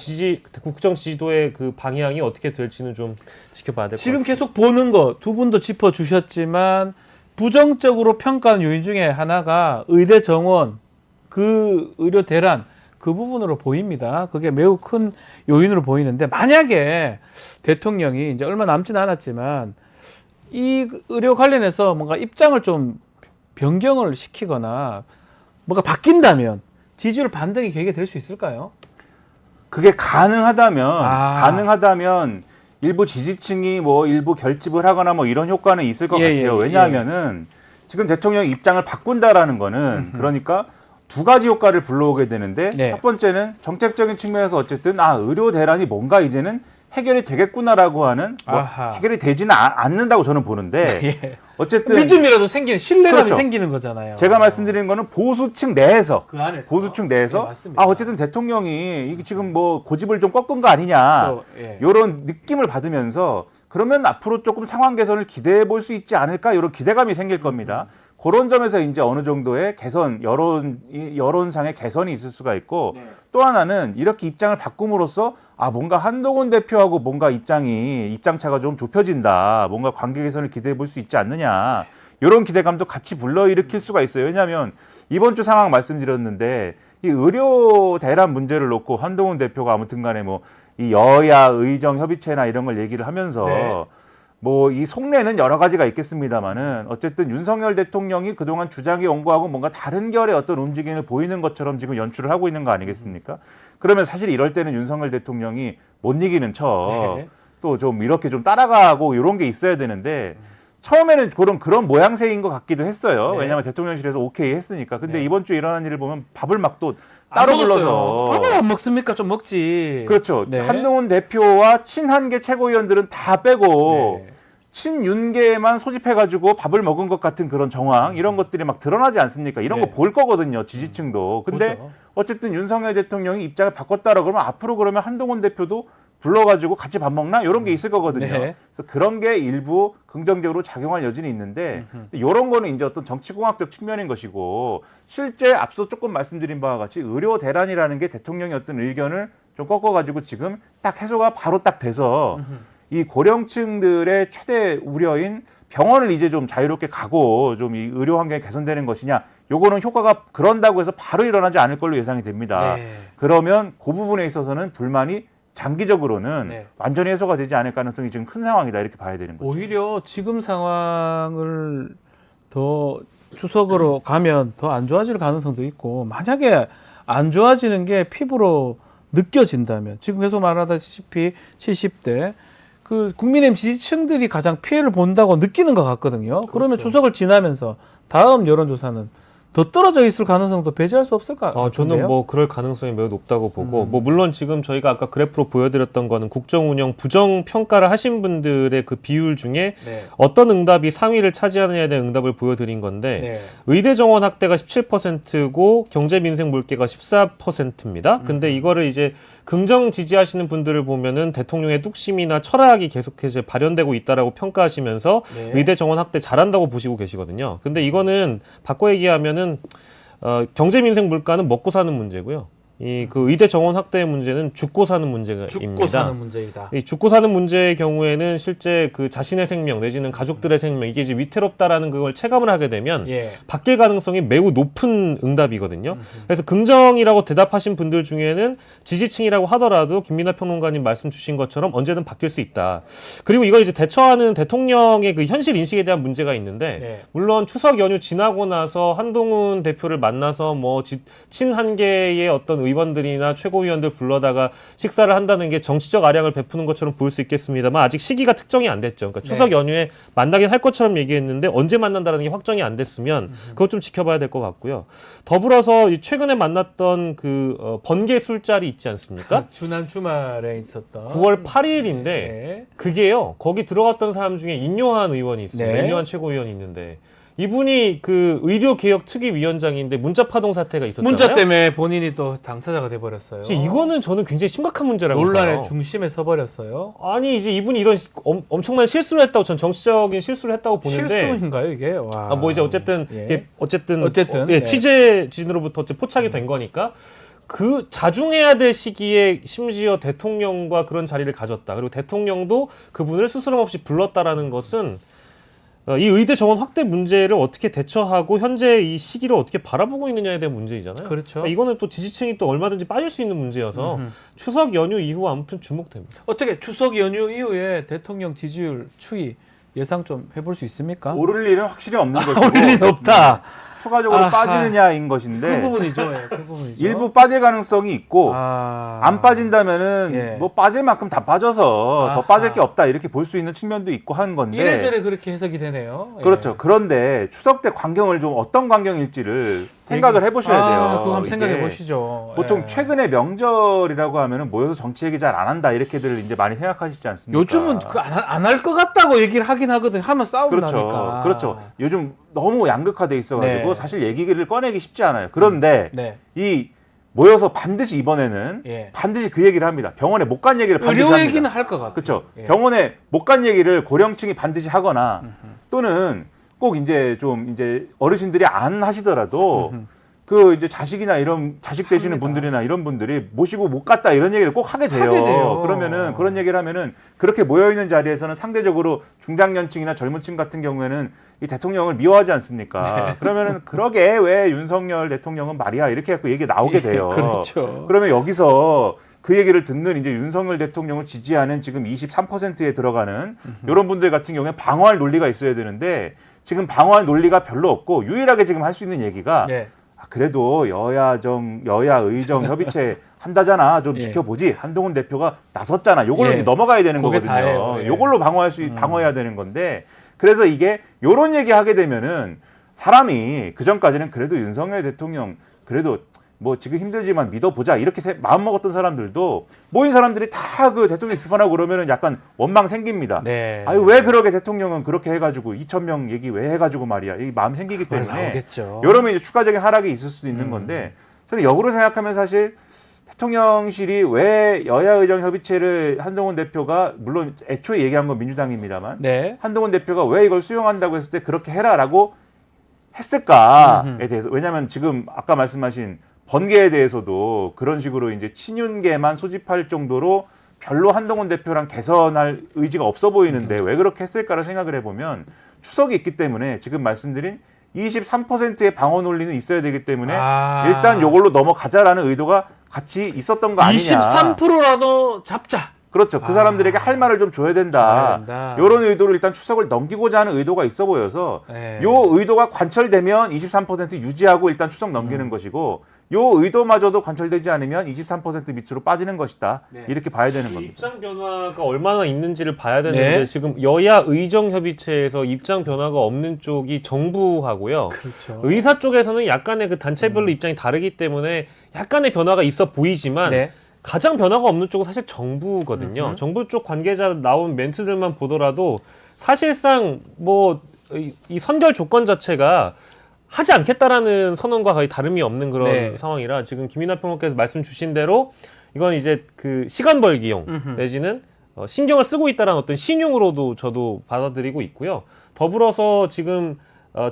국정 지지도의 그 방향이 어떻게 될지는 좀 지켜봐야 될 것 같습니다. 지금 계속 보는 거 두 분도 짚어주셨지만 부정적으로 평가하는 요인 중에 하나가 의대 정원, 그 의료 대란 그 부분으로 보입니다. 그게 매우 큰 요인으로 보이는데 만약에 대통령이 이제 얼마 남지는 않았지만 이 의료 관련해서 뭔가 입장을 좀 변경을 시키거나 뭐가 바뀐다면 지지율 반등의 계기가 될 수 있을까요? 그게 가능하다면 일부 지지층이 뭐 일부 결집을 하거나 뭐 이런 효과는 있을 것 같아요. 왜냐하면은 지금 대통령 입장을 바꾼다라는 거는 그러니까 두 가지 효과를 불러오게 되는데 첫 번째는 정책적인 측면에서 어쨌든 의료 대란이 뭔가 이제는 해결이 되겠구나라고 하는 해결이 되지는 않는다고 저는 보는데 어쨌든 믿음이라도 생기는 신뢰감이 그렇죠. 생기는 거잖아요. 제가 말씀드리는 거는 보수층 내에서 그 안에서 보수층 내에서 어쨌든 대통령이 이게 지금 뭐 고집을 좀 꺾은 거 아니냐 이런 느낌을 받으면서 그러면 앞으로 조금 상황 개선을 기대해 볼 수 있지 않을까 이런 기대감이 생길 겁니다. 그런 점에서 이제 어느 정도의 개선 여론상의 개선이 있을 수가 있고 또 하나는 이렇게 입장을 바꿈으로써 뭔가 한동훈 대표하고 뭔가 입장차가 좀 좁혀진다. 뭔가 관계 개선을 기대해 볼 수 있지 않느냐. 이런 기대감도 같이 불러일으킬 수가 있어요. 왜냐하면 이번 주 상황 말씀드렸는데 이 의료 대란 문제를 놓고 한동훈 대표가 아무튼 간에 뭐 이 여야 의정 협의체나 이런 걸 얘기를 하면서 뭐 이 속내는 여러 가지가 있겠습니다만은 어쨌든 윤석열 대통령이 그동안 주장이 온거하고 뭔가 다른 결의 어떤 움직임을 보이는 것처럼 지금 연출을 하고 있는 거 아니겠습니까? 그러면 사실 이럴 때는 윤석열 대통령이 못 이기는 척 또 좀 이렇게 좀 따라가고 이런 게 있어야 되는데 처음에는 그런 모양새인 것 같기도 했어요. 왜냐하면 대통령실에서 오케이 했으니까. 근데 이번 주에 일어난 일을 보면 밥을 막 또 따로 불러서 밥을 안 먹습니까? 좀 먹지. 그렇죠. 한동훈 대표와 친한계 최고위원들은 다 빼고 친윤계만 소집해가지고 밥을 먹은 것 같은 그런 정황 이런 것들이 막 드러나지 않습니까? 이런 거 볼 거거든요. 지지층도. 근데 어쨌든 윤석열 대통령이 입장을 바꿨다라고 그러면 앞으로 그러면 한동훈 대표도 불러가지고 같이 밥 먹나? 이런 게 있을 거거든요. 그래서 그런 게 일부 긍정적으로 작용할 여지는 있는데 이런 거는 이제 어떤 정치공학적 측면인 것이고 실제 앞서 조금 말씀드린 바와 같이 의료 대란이라는 게 대통령의 어떤 의견을 좀 꺾어가지고 지금 딱 해소가 바로 딱 돼서 이 고령층들의 최대 우려인 병원을 이제 좀 자유롭게 가고 좀 이 의료 환경이 개선되는 것이냐 요거는 효과가 그런다고 해서 바로 일어나지 않을 걸로 예상이 됩니다. 그러면 그 부분에 있어서는 불만이 장기적으로는 완전히 해소가 되지 않을 가능성이 지금 큰 상황이다 이렇게 봐야 되는 거죠. 오히려 지금 상황을 더 추석으로 가면 더 안 좋아질 가능성도 있고 만약에 안 좋아지는 게 피부로 느껴진다면 지금 계속 말하다시피 70대 그 국민의힘 지지층들이 가장 피해를 본다고 느끼는 것 같거든요. 그러면 추석을 지나면서 다음 여론조사는 더 떨어져 있을 가능성도 배제할 수 없을까? 저는 뭐 그럴 가능성이 매우 높다고 보고 뭐 물론 지금 저희가 아까 그래프로 보여드렸던 거는 국정운영 부정 평가를 하신 분들의 그 비율 중에 어떤 응답이 상위를 차지하느냐에 대한 응답을 보여드린 건데 의대 정원 확대가 17%고 경제 민생 물개가 14%입니다. 근데 이거를 이제 긍정 지지하시는 분들을 보면은 대통령의 뚝심이나 철학이 계속해서 발현되고 있다라고 평가하시면서 의대 정원 확대 잘한다고 보시고 계시거든요. 근데 이거는 바꿔 얘기하면은 경제 민생 물가는 먹고 사는 문제고요. 그 의대 정원 확대의 문제는 죽고 사는 문제입니다. 죽고 사는 문제이다. 이 죽고 사는 문제의 경우에는 실제 그 자신의 생명 내지는 가족들의 생명 이게 이제 위태롭다라는 그걸 체감을 하게 되면 바뀔 가능성이 매우 높은 응답이거든요. 그래서 긍정이라고 대답하신 분들 중에는 지지층이라고 하더라도 김민하 평론가님 말씀 주신 것처럼 언제든 바뀔 수 있다. 그리고 이걸 이제 대처하는 대통령의 그 현실 인식에 대한 문제가 있는데 물론 추석 연휴 지나고 나서 한동훈 대표를 만나서 뭐 친한계의 어떤 의원들이나 최고위원들 불러다가 식사를 한다는 게 정치적 아량을 베푸는 것처럼 보일 수 있겠습니다만 아직 시기가 특정이 안 됐죠. 그러니까 추석 연휴에 만나긴 할 것처럼 얘기했는데 언제 만난다는 게 확정이 안 됐으면 그것 좀 지켜봐야 될 것 같고요. 더불어서 최근에 만났던 그 번개 술자리 있지 않습니까? 지난 주말에 있었던 9월 8일인데 그게요. 거기 들어갔던 사람 중에 인요한 의원이 있습니다. 인요한 최고위원이 있는데 이분이 그 의료개혁특위위원장인데 문자 파동 사태가 있었잖아요. 문자 때문에 본인이 또 당사자가 돼버렸어요. 이거는 저는 굉장히 심각한 문제라고 봐요. 논란의 중심에 서버렸어요. 아니 이제 이분이 이런 엄청난 실수를 했다고 전 정치적인 실수를 했다고 보는데 실수인가요 이게? 와. 뭐 이제 어쨌든 어쨌든 취재진으로부터 포착이 된 거니까 그 자중해야 될 시기에 심지어 대통령과 그런 자리를 가졌다. 그리고 대통령도 그분을 스스럼 없이 불렀다라는 것은 이 의대 정원 확대 문제를 어떻게 대처하고 현재 이 시기를 어떻게 바라보고 있느냐에 대한 문제이잖아요. 그렇죠. 그러니까 이거는 또 지지층이 또 얼마든지 빠질 수 있는 문제여서 추석 연휴 이후 아무튼 주목됩니다. 어떻게 추석 연휴 이후에 대통령 지지율 추이 예상 좀 해볼 수 있습니까? 오를 일은 확실히 없는 것이고 오를 일 없다. 추가적으로 아하. 빠지느냐인 그 것인데 부분이죠. 예, 그 부분이죠. 일부 빠질 가능성이 있고 아. 안 빠진다면은 예. 뭐 빠질 만큼 다 빠져서 아하. 더 빠질 게 없다 이렇게 볼 수 있는 측면도 있고 한 건데 이래저래 그렇게 해석이 되네요. 예. 그렇죠. 그런데 추석 때 광경을 좀 어떤 광경일지를 생각을 해보셔야 돼요. 그거 한번 이게 생각해 보시죠. 보통 예. 최근에 명절이라고 하면은 모여서 정치 얘기 잘 안 한다 이렇게들 이제 많이 생각하시지 않습니까? 요즘은 안 할 것 같다고 얘기를 하긴 하거든. 하면 싸우고 그렇죠. 나니까. 그렇죠. 요즘 너무 양극화돼 있어가지고 네. 사실 얘기를 꺼내기 쉽지 않아요. 그런데 네. 이 모여서 반드시 이번에는 예. 반드시 그 얘기를 합니다. 병원에 못 간 얘기를 반드시 의료 합니다. 얘기는 할 것 같아요. 그렇죠. 예. 병원에 못 간 얘기를 고령층이 반드시 하거나 또는 꼭 이제 좀 이제 어르신들이 안 하시더라도 그 이제 자식이나 이런 자식 되시는 합니다. 분들이나 이런 분들이 모시고 못 갔다 이런 얘기를 꼭 하게 돼요. 하게 돼요. 그러면은 그런 얘기를 하면은 그렇게 모여 있는 자리에서는 상대적으로 중장년층이나 젊은층 같은 경우에는 이 대통령을 미워하지 않습니까? 네. 그러면은 그러게 왜 윤석열 대통령은 말이야 이렇게 해서 얘기 나오게 돼요. 그렇죠. 그러면 여기서 그 얘기를 듣는 이제 윤석열 대통령을 지지하는 지금 23%에 들어가는 이런 분들 같은 경우에 방어할 논리가 있어야 되는데 지금 방어할 논리가 별로 없고 유일하게 지금 할 수 있는 얘기가 예. 그래도 여야 의정 협의체 한다잖아. 좀 예. 지켜보지. 한동훈 대표가 나섰잖아. 요걸로 예. 이제 넘어가야 되는 그게 거거든요. 다예요. 예. 요걸로 방어해야 되는 건데 그래서 이게 요런 얘기 하게 되면은 사람이 그 전까지는 그래도 윤석열 대통령 그래도 뭐 지금 힘들지만 믿어보자 이렇게 마음 먹었던 사람들도 모인 사람들이 다 그 대통령 비판하고 그러면은 약간 원망 생깁니다. 네. 아유 왜 그러게 대통령은 그렇게 해가지고 2,000명 얘기 왜 해가지고 말이야 이 마음 생기기 그걸 때문에 나오겠죠. 여러분 이제 추가적인 하락이 있을 수도 있는 건데 저는 역으로 생각하면 사실 대통령실이 왜 여야 의정 협의체를 한동훈 대표가 물론 애초에 얘기한 건 민주당입니다만 네. 한동훈 대표가 왜 이걸 수용한다고 했을 때 그렇게 해라라고 했을까에 대해서 왜냐하면 지금 아까 말씀하신 번개에 대해서도 그런 식으로 이제 친윤계만 소집할 정도로 별로 한동훈 대표랑 개선할 의지가 없어 보이는데 왜 그렇게 했을까를 생각을 해보면 추석이 있기 때문에 지금 말씀드린 23%의 방어 논리는 있어야 되기 때문에 일단 요걸로 넘어가자라는 의도가 같이 있었던 거 아니냐. 23%라도 잡자. 그렇죠. 그 사람들에게 할 말을 좀 줘야 된다. 이런 의도를 일단 추석을 넘기고자 하는 의도가 있어 보여서 네. 요 의도가 관철되면 23% 유지하고 일단 추석 넘기는 것이고 요 의도마저도 관철되지 않으면 23% 밑으로 빠지는 것이다. 네. 이렇게 봐야 되는 겁니다. 입장 변화가 얼마나 있는지를 봐야 되는데 네. 지금 여야 의정 협의체에서 입장 변화가 없는 쪽이 정부하고요. 그렇죠. 의사 쪽에서는 약간의 그 단체별로 입장이 다르기 때문에 약간의 변화가 있어 보이지만 네. 가장 변화가 없는 쪽은 사실 정부거든요. 정부 쪽 관계자 나온 멘트들만 보더라도 사실상 뭐 이 선결 조건 자체가 하지 않겠다라는 선언과 거의 다름이 없는 그런 네. 상황이라 지금 김이나 평론가께서 말씀 주신 대로 이건 이제 그 시간 벌기용 내지는 신경을 쓰고 있다라는 어떤 신용으로도 저도 받아들이고 있고요. 더불어서 지금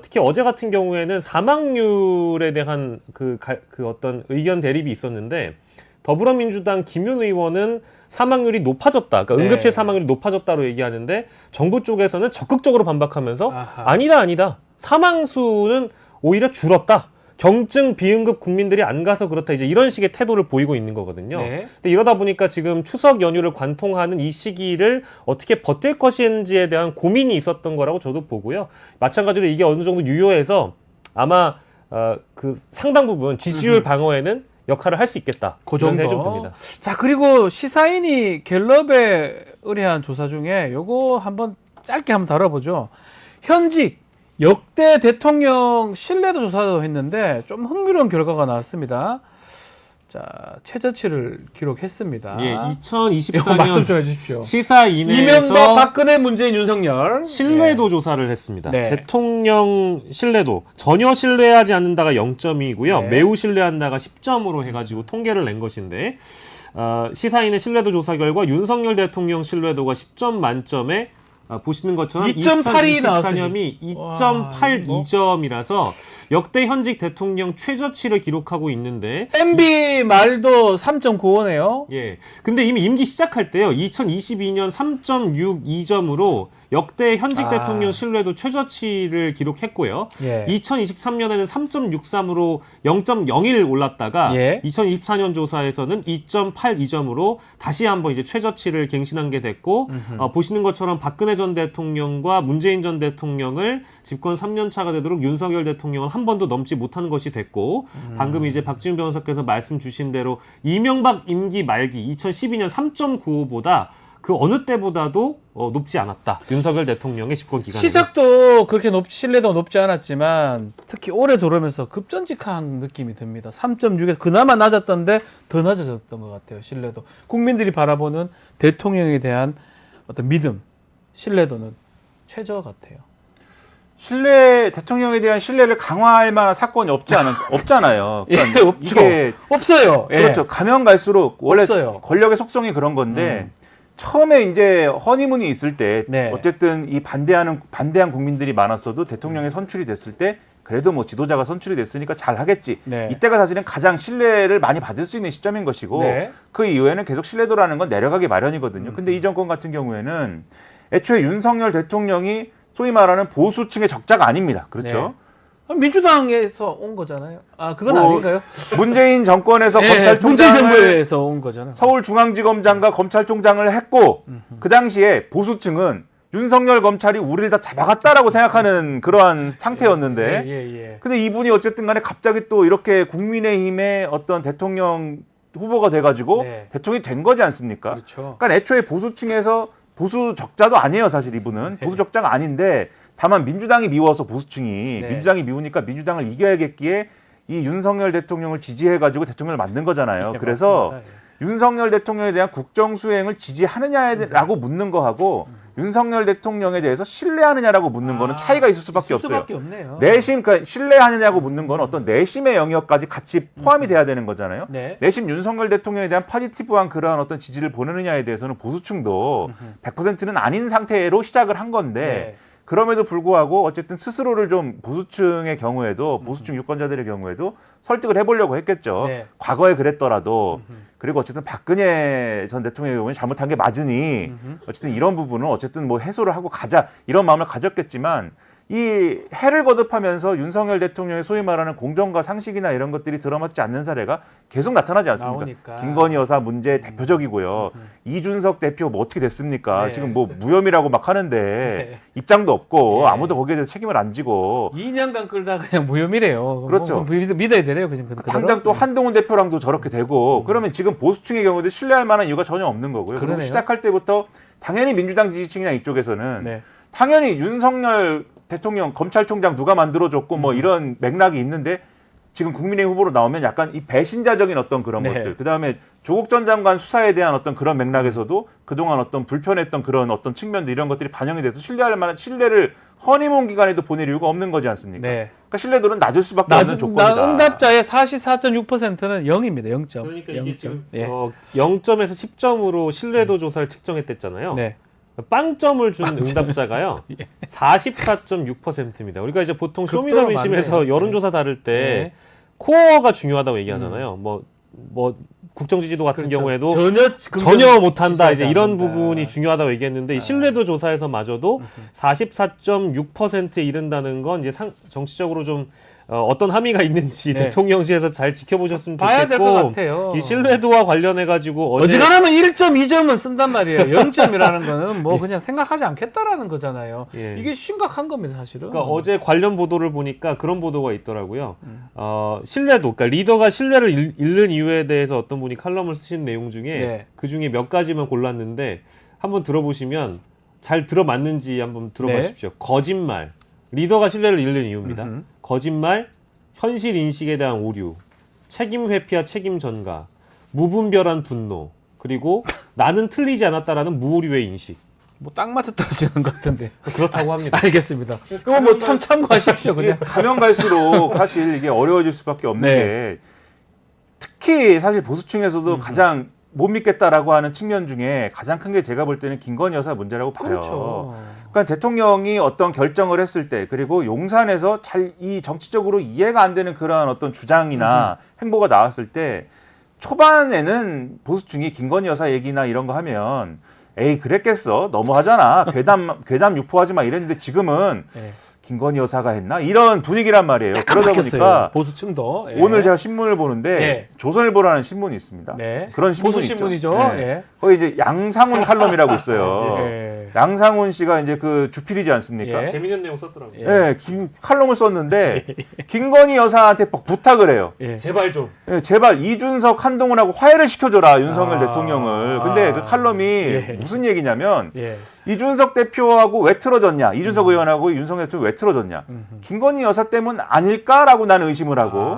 특히 어제 같은 경우에는 사망률에 대한 그 어떤 의견 대립이 있었는데 더불어민주당 김윤 의원은 사망률이 높아졌다. 그러니까 네. 응급실 사망률이 높아졌다로 얘기하는데 정부 쪽에서는 적극적으로 반박하면서 아하. 아니다. 사망수는 오히려 줄었다. 경증 비응급 국민들이 안 가서 그렇다. 이제 이런 식의 태도를 보이고 있는 거거든요. 네. 근데 이러다 보니까 지금 추석 연휴를 관통하는 이 시기를 어떻게 버틸 것인지에 대한 고민이 있었던 거라고 저도 보고요. 마찬가지로 이게 어느 정도 유효해서 아마 그 상당 부분 지지율 방어에는 역할을 할 수 있겠다. 그 이런 정도. 생각이 좀 듭니다. 자, 그리고 시사인이 갤럽에 의뢰한 조사 중에 요거 한번 짧게 한번 다뤄보죠. 현직 역대 대통령 신뢰도 조사도 했는데 좀 흥미로운 결과가 나왔습니다. 자, 최저치를 기록했습니다. 예, 이거 말씀 2024년 좀 해주십시오. 시사인에서 이명박, 박근혜, 문재인, 윤석열 신뢰도 조사를 했습니다. 네. 대통령 신뢰도 전혀 신뢰하지 않는다가 0점이고요. 네. 매우 신뢰한다가 10점으로 해가지고 통계를 낸 것인데 시사인의 신뢰도 조사 결과 윤석열 대통령 신뢰도가 10점 만점에 보시는 것처럼 2.8이 2024년이 2.82점이라서 역대 현직 대통령 최저치를 기록하고 있는데 MB 말도 3.95네요. 예. 근데 이미 임기 시작할 때요. 2022년 3.62점으로 역대 현직 대통령 신뢰도 최저치를 기록했고요. 예. 2023년에는 3.63으로 0.01 올랐다가 예. 2024년 조사에서는 2.82점으로 다시 한번 이제 최저치를 갱신한 게 됐고 보시는 것처럼 박근혜 박근혜 전 대통령과 문재인 전 대통령을 집권 3년 차가 되도록 윤석열 대통령은 한 번도 넘지 못하는 것이 됐고 방금 이제 박지훈 변호사께서 말씀 주신 대로 이명박 임기 말기 2012년 3.95보다 그 어느 때보다도 높지 않았다. 윤석열 대통령의 집권 기간에. 시작도 그렇게 신뢰도가 높지 않았지만 특히 올해 들어오면서 급전직한 느낌이 듭니다. 3.6에서 그나마 낮았던데 더 낮아졌던 것 같아요. 신뢰도. 국민들이 바라보는 대통령에 대한 어떤 믿음, 신뢰도는 최저 같아요. 대통령에 대한 신뢰를 강화할 만한 사건이 없잖아요. 그러니까 예, 없죠. 이게 없어요. 예. 그렇죠. 가면 갈수록 원래 없어요. 권력의 속성이 그런 건데 처음에 이제 허니문이 있을 때 네. 어쨌든 이 반대한 국민들이 많았어도 대통령이 선출이 됐을 때 그래도 뭐 지도자가 선출이 됐으니까 잘 하겠지. 네. 이때가 사실은 가장 신뢰를 많이 받을 수 있는 시점인 것이고 네. 그 이후에는 계속 신뢰도라는 건 내려가기 마련이거든요. 근데 이 정권 같은 경우에는 애초에 윤석열 대통령이 소위 말하는 보수층의 적자가 아닙니다. 그렇죠? 네. 민주당에서 온 거잖아요. 아, 그건 뭐, 아닌가요? 문재인 정권에서 네, 검찰총장을 문재인 정부에서 온 거잖아요. 서울중앙지검장과 검찰총장을 했고 그 당시에 보수층은 윤석열 검찰이 우리를 다 잡아갔다라고 생각하는 그러한 상태였는데 예. 근데 이분이 어쨌든 간에 갑자기 또 이렇게 국민의힘의 어떤 대통령 후보가 돼가지고 네. 대통령이 된 거지 않습니까? 그렇죠. 그러니까 애초에 보수층에서 보수 적자도 아니에요. 사실 이분은 보수 적자가 아닌데 다만 민주당이 미워서 보수층이 네. 민주당이 미우니까 민주당을 이겨야겠기에 이 윤석열 대통령을 지지해가지고 대통령을 만든 거잖아요. 네, 그래서 맞습니다. 윤석열 대통령에 대한 국정 수행을 지지하느냐라고 묻는 거하고 윤석열 대통령에 대해서 신뢰하느냐라고 묻는 거는 차이가 있을 수밖에 없어요. 없네요. 내심, 그러니까 신뢰하느냐고 묻는 건 어떤 내심의 영역까지 같이 포함이 돼야 되는 거잖아요. 네. 내심 윤석열 대통령에 대한 포지티브한 그러한 어떤 지지를 보내느냐에 대해서는 보수층도 100%는 아닌 상태로 시작을 한 건데 네. 그럼에도 불구하고 어쨌든 스스로를 좀 보수층의 경우에도 보수층 유권자들의 경우에도 설득을 해보려고 했겠죠. 네. 과거에 그랬더라도 그리고 어쨌든 박근혜 전 대통령의 경우는 잘못한 게 맞으니 어쨌든 이런 부분은 어쨌든 뭐 해소를 하고 가자 이런 마음을 가졌겠지만 이 해를 거듭하면서 윤석열 대통령의 소위 말하는 공정과 상식이나 이런 것들이 들어맞지 않는 사례가 계속 나타나지 않습니까? 나오니까. 김건희 여사 문제 대표적이고요. 이준석 대표 뭐 어떻게 됐습니까? 네. 지금 뭐 무혐의라고 막 하는데 네. 입장도 없고 네. 아무도 거기에 대해서 책임을 안 지고 2년간 끌다가 그냥 무혐의래요. 그렇죠. 뭐 믿어야 되네요. 그냥 당장 또 한동훈 대표랑도 저렇게 되고 그러면 지금 보수층의 경우도 신뢰할 만한 이유가 전혀 없는 거고요. 그리고 그러네요. 시작할 때부터 당연히 민주당 지지층이나 이쪽에서는 네. 당연히 윤석열 대통령 검찰총장 누가 만들어줬고 뭐 이런 맥락이 있는데 지금 국민의힘 후보로 나오면 약간 이 배신자적인 어떤 그런 네. 것들 그다음에 조국 전 장관 수사에 대한 어떤 그런 맥락에서도 그동안 어떤 불편했던 그런 어떤 측면들 이런 것들이 반영이 돼서 신뢰할 만한 신뢰를 허니문 기간에도 보낼 이유가 없는 거지 않습니까? 네. 그러니까 신뢰도는 낮을 수밖에 없는 조건이다. 응답자의 44.6%는 0입니다. 0점. 그러니까 0점. 이게 지금 예. 0점에서 10점으로 신뢰도 조사를 측정했댔잖아요. 네. 빵점을 준 응답자가요. 44.6%입니다. 우리가 이제 보통 극도로 쇼미더민심에서 많네요. 여론조사 다룰 때 네. 코어가 중요하다고 얘기하잖아요. 뭐 국정 지지도 같은 그렇죠. 경우에도 전혀 못한다. 이제 이런 않는다. 부분이 중요하다고 얘기했는데 이 신뢰도 조사에서마저도 44.6%에 이른다는 건 이제 정치적으로 좀 어떤 함의가 있는지 네. 대통령실에서 잘 지켜보셨으면 봐야 될 것 좋겠고 같아요. 이 신뢰도와 관련해 가지고 어지간하면 1.2점은 쓴단 말이에요. 0점이라는 거는 뭐 그냥 생각하지 않겠다라는 거잖아요. 예. 이게 심각한 겁니다, 사실은. 그러니까 어제 관련 보도를 보니까 그런 보도가 있더라고요. 신뢰도, 그러니까 리더가 신뢰를 잃는 이유에 대해서 어떤 분이 칼럼을 쓰신 내용 중에 네. 그 중에 몇 가지만 골랐는데 한번 들어보시면 잘 들어맞는지 한번 들어보십시오. 거짓말, 리더가 신뢰를 잃는 이유입니다. 거짓말, 현실 인식에 대한 오류, 책임 회피와 책임 전가, 무분별한 분노, 그리고 나는 틀리지 않았다라는 무오류의 인식. 뭐 딱 맞아 떨어지는 것 같은데. 그렇다고 합니다. 알겠습니다. 이거 뭐 참고하십시오, 그냥. 가면 갈수록 사실 이게 어려워질 수밖에 없는 네. 게 특히 사실 보수층에서도 가장 못 믿겠다라고 하는 측면 중에 가장 큰 게 제가 볼 때는 김건희 여사 문제라고 봐요. 그렇죠. 그러니까 대통령이 어떤 결정을 했을 때 그리고 용산에서 잘 이 정치적으로 이해가 안 되는 그런 어떤 주장이나 행보가 나왔을 때 초반에는 보수층이 김건희 여사 얘기나 이런 거 하면 에이 그랬겠어 너무하잖아 괴담 유포하지 마 이랬는데 지금은 네. 김건희 여사가 했나 이런 분위기란 말이에요. 그러다 바뀌었어요. 보니까 보수층도. 예. 오늘 제가 신문을 보는데 네. 조선일보라는 신문이 있습니다. 네. 그런 신문이 보수 있죠. 신문이죠. 네. 예. 거기 이제 양상훈 칼럼이라고 있어요. 예. 양상훈 씨가 이제 그 주필이지 않습니까? 예. 재밌는 내용 썼더라고요. 예, 칼럼을 썼는데 김건희 여사한테 막 부탁을 해요. 예. 제발 좀. 예, 제발 이준석, 한동훈하고 화해를 시켜줘라 윤석열 대통령을. 근데 그 칼럼이 예. 무슨 얘기냐면 예. 이준석 대표하고 왜 틀어졌냐? 이준석 의원하고 윤석열 대통령 왜 틀어졌냐? 김건희 여사 때문 아닐까라고 나는 의심을 하고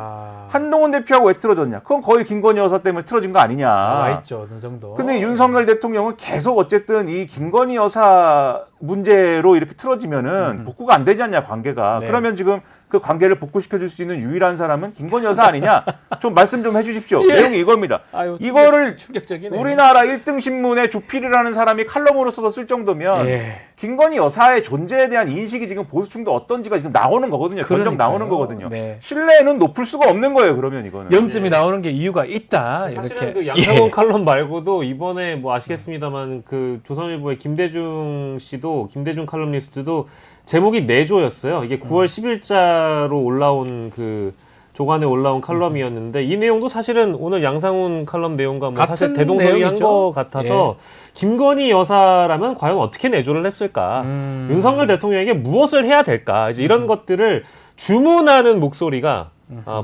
한동훈 대표하고 왜 틀어졌냐? 그건 거의 김건희 여사 때문에 틀어진 거 아니냐? 나와 있죠, 어느 정도. 근데 윤석열 대통령은 계속 어쨌든 이 김건희 여사 문제로 이렇게 틀어지면은 복구가 안 되지 않냐 관계가. 네. 그러면 지금 그 관계를 복구시켜줄 수 있는 유일한 사람은 김건희 여사 아니냐? 좀 말씀 좀 해주십시오. 예. 내용이 이겁니다. 아유, 이거를 충격적이네. 우리나라 1등 신문에 주필이라는 사람이 칼럼으로 써서 쓸 정도면 예. 김건희 여사의 존재에 대한 인식이 지금 보수층도 어떤지가 지금 나오는 거거든요. 견적 그러니까요. 나오는 거거든요. 네. 신뢰는 높을 수가 없는 거예요. 그러면 이거는. 0점이 나오는 게 이유가 있다. 사실은 이렇게. 그 양상훈 칼럼 말고도 이번에 뭐 아시겠습니다만 그 조선일보의 김대중 씨도 김대중 칼럼니스트도 제목이 내조였어요. 이게 9월 10일자로 올라온 그 조간에 올라온 칼럼이었는데 이 내용도 사실은 오늘 양상훈 칼럼 내용과 뭐 사실 같은 대동소이한 내용이죠. 것 같아서 김건희 여사라면 과연 어떻게 내조를 했을까? 윤석열 대통령에게 무엇을 해야 될까? 이제 이런 것들을 주문하는 목소리가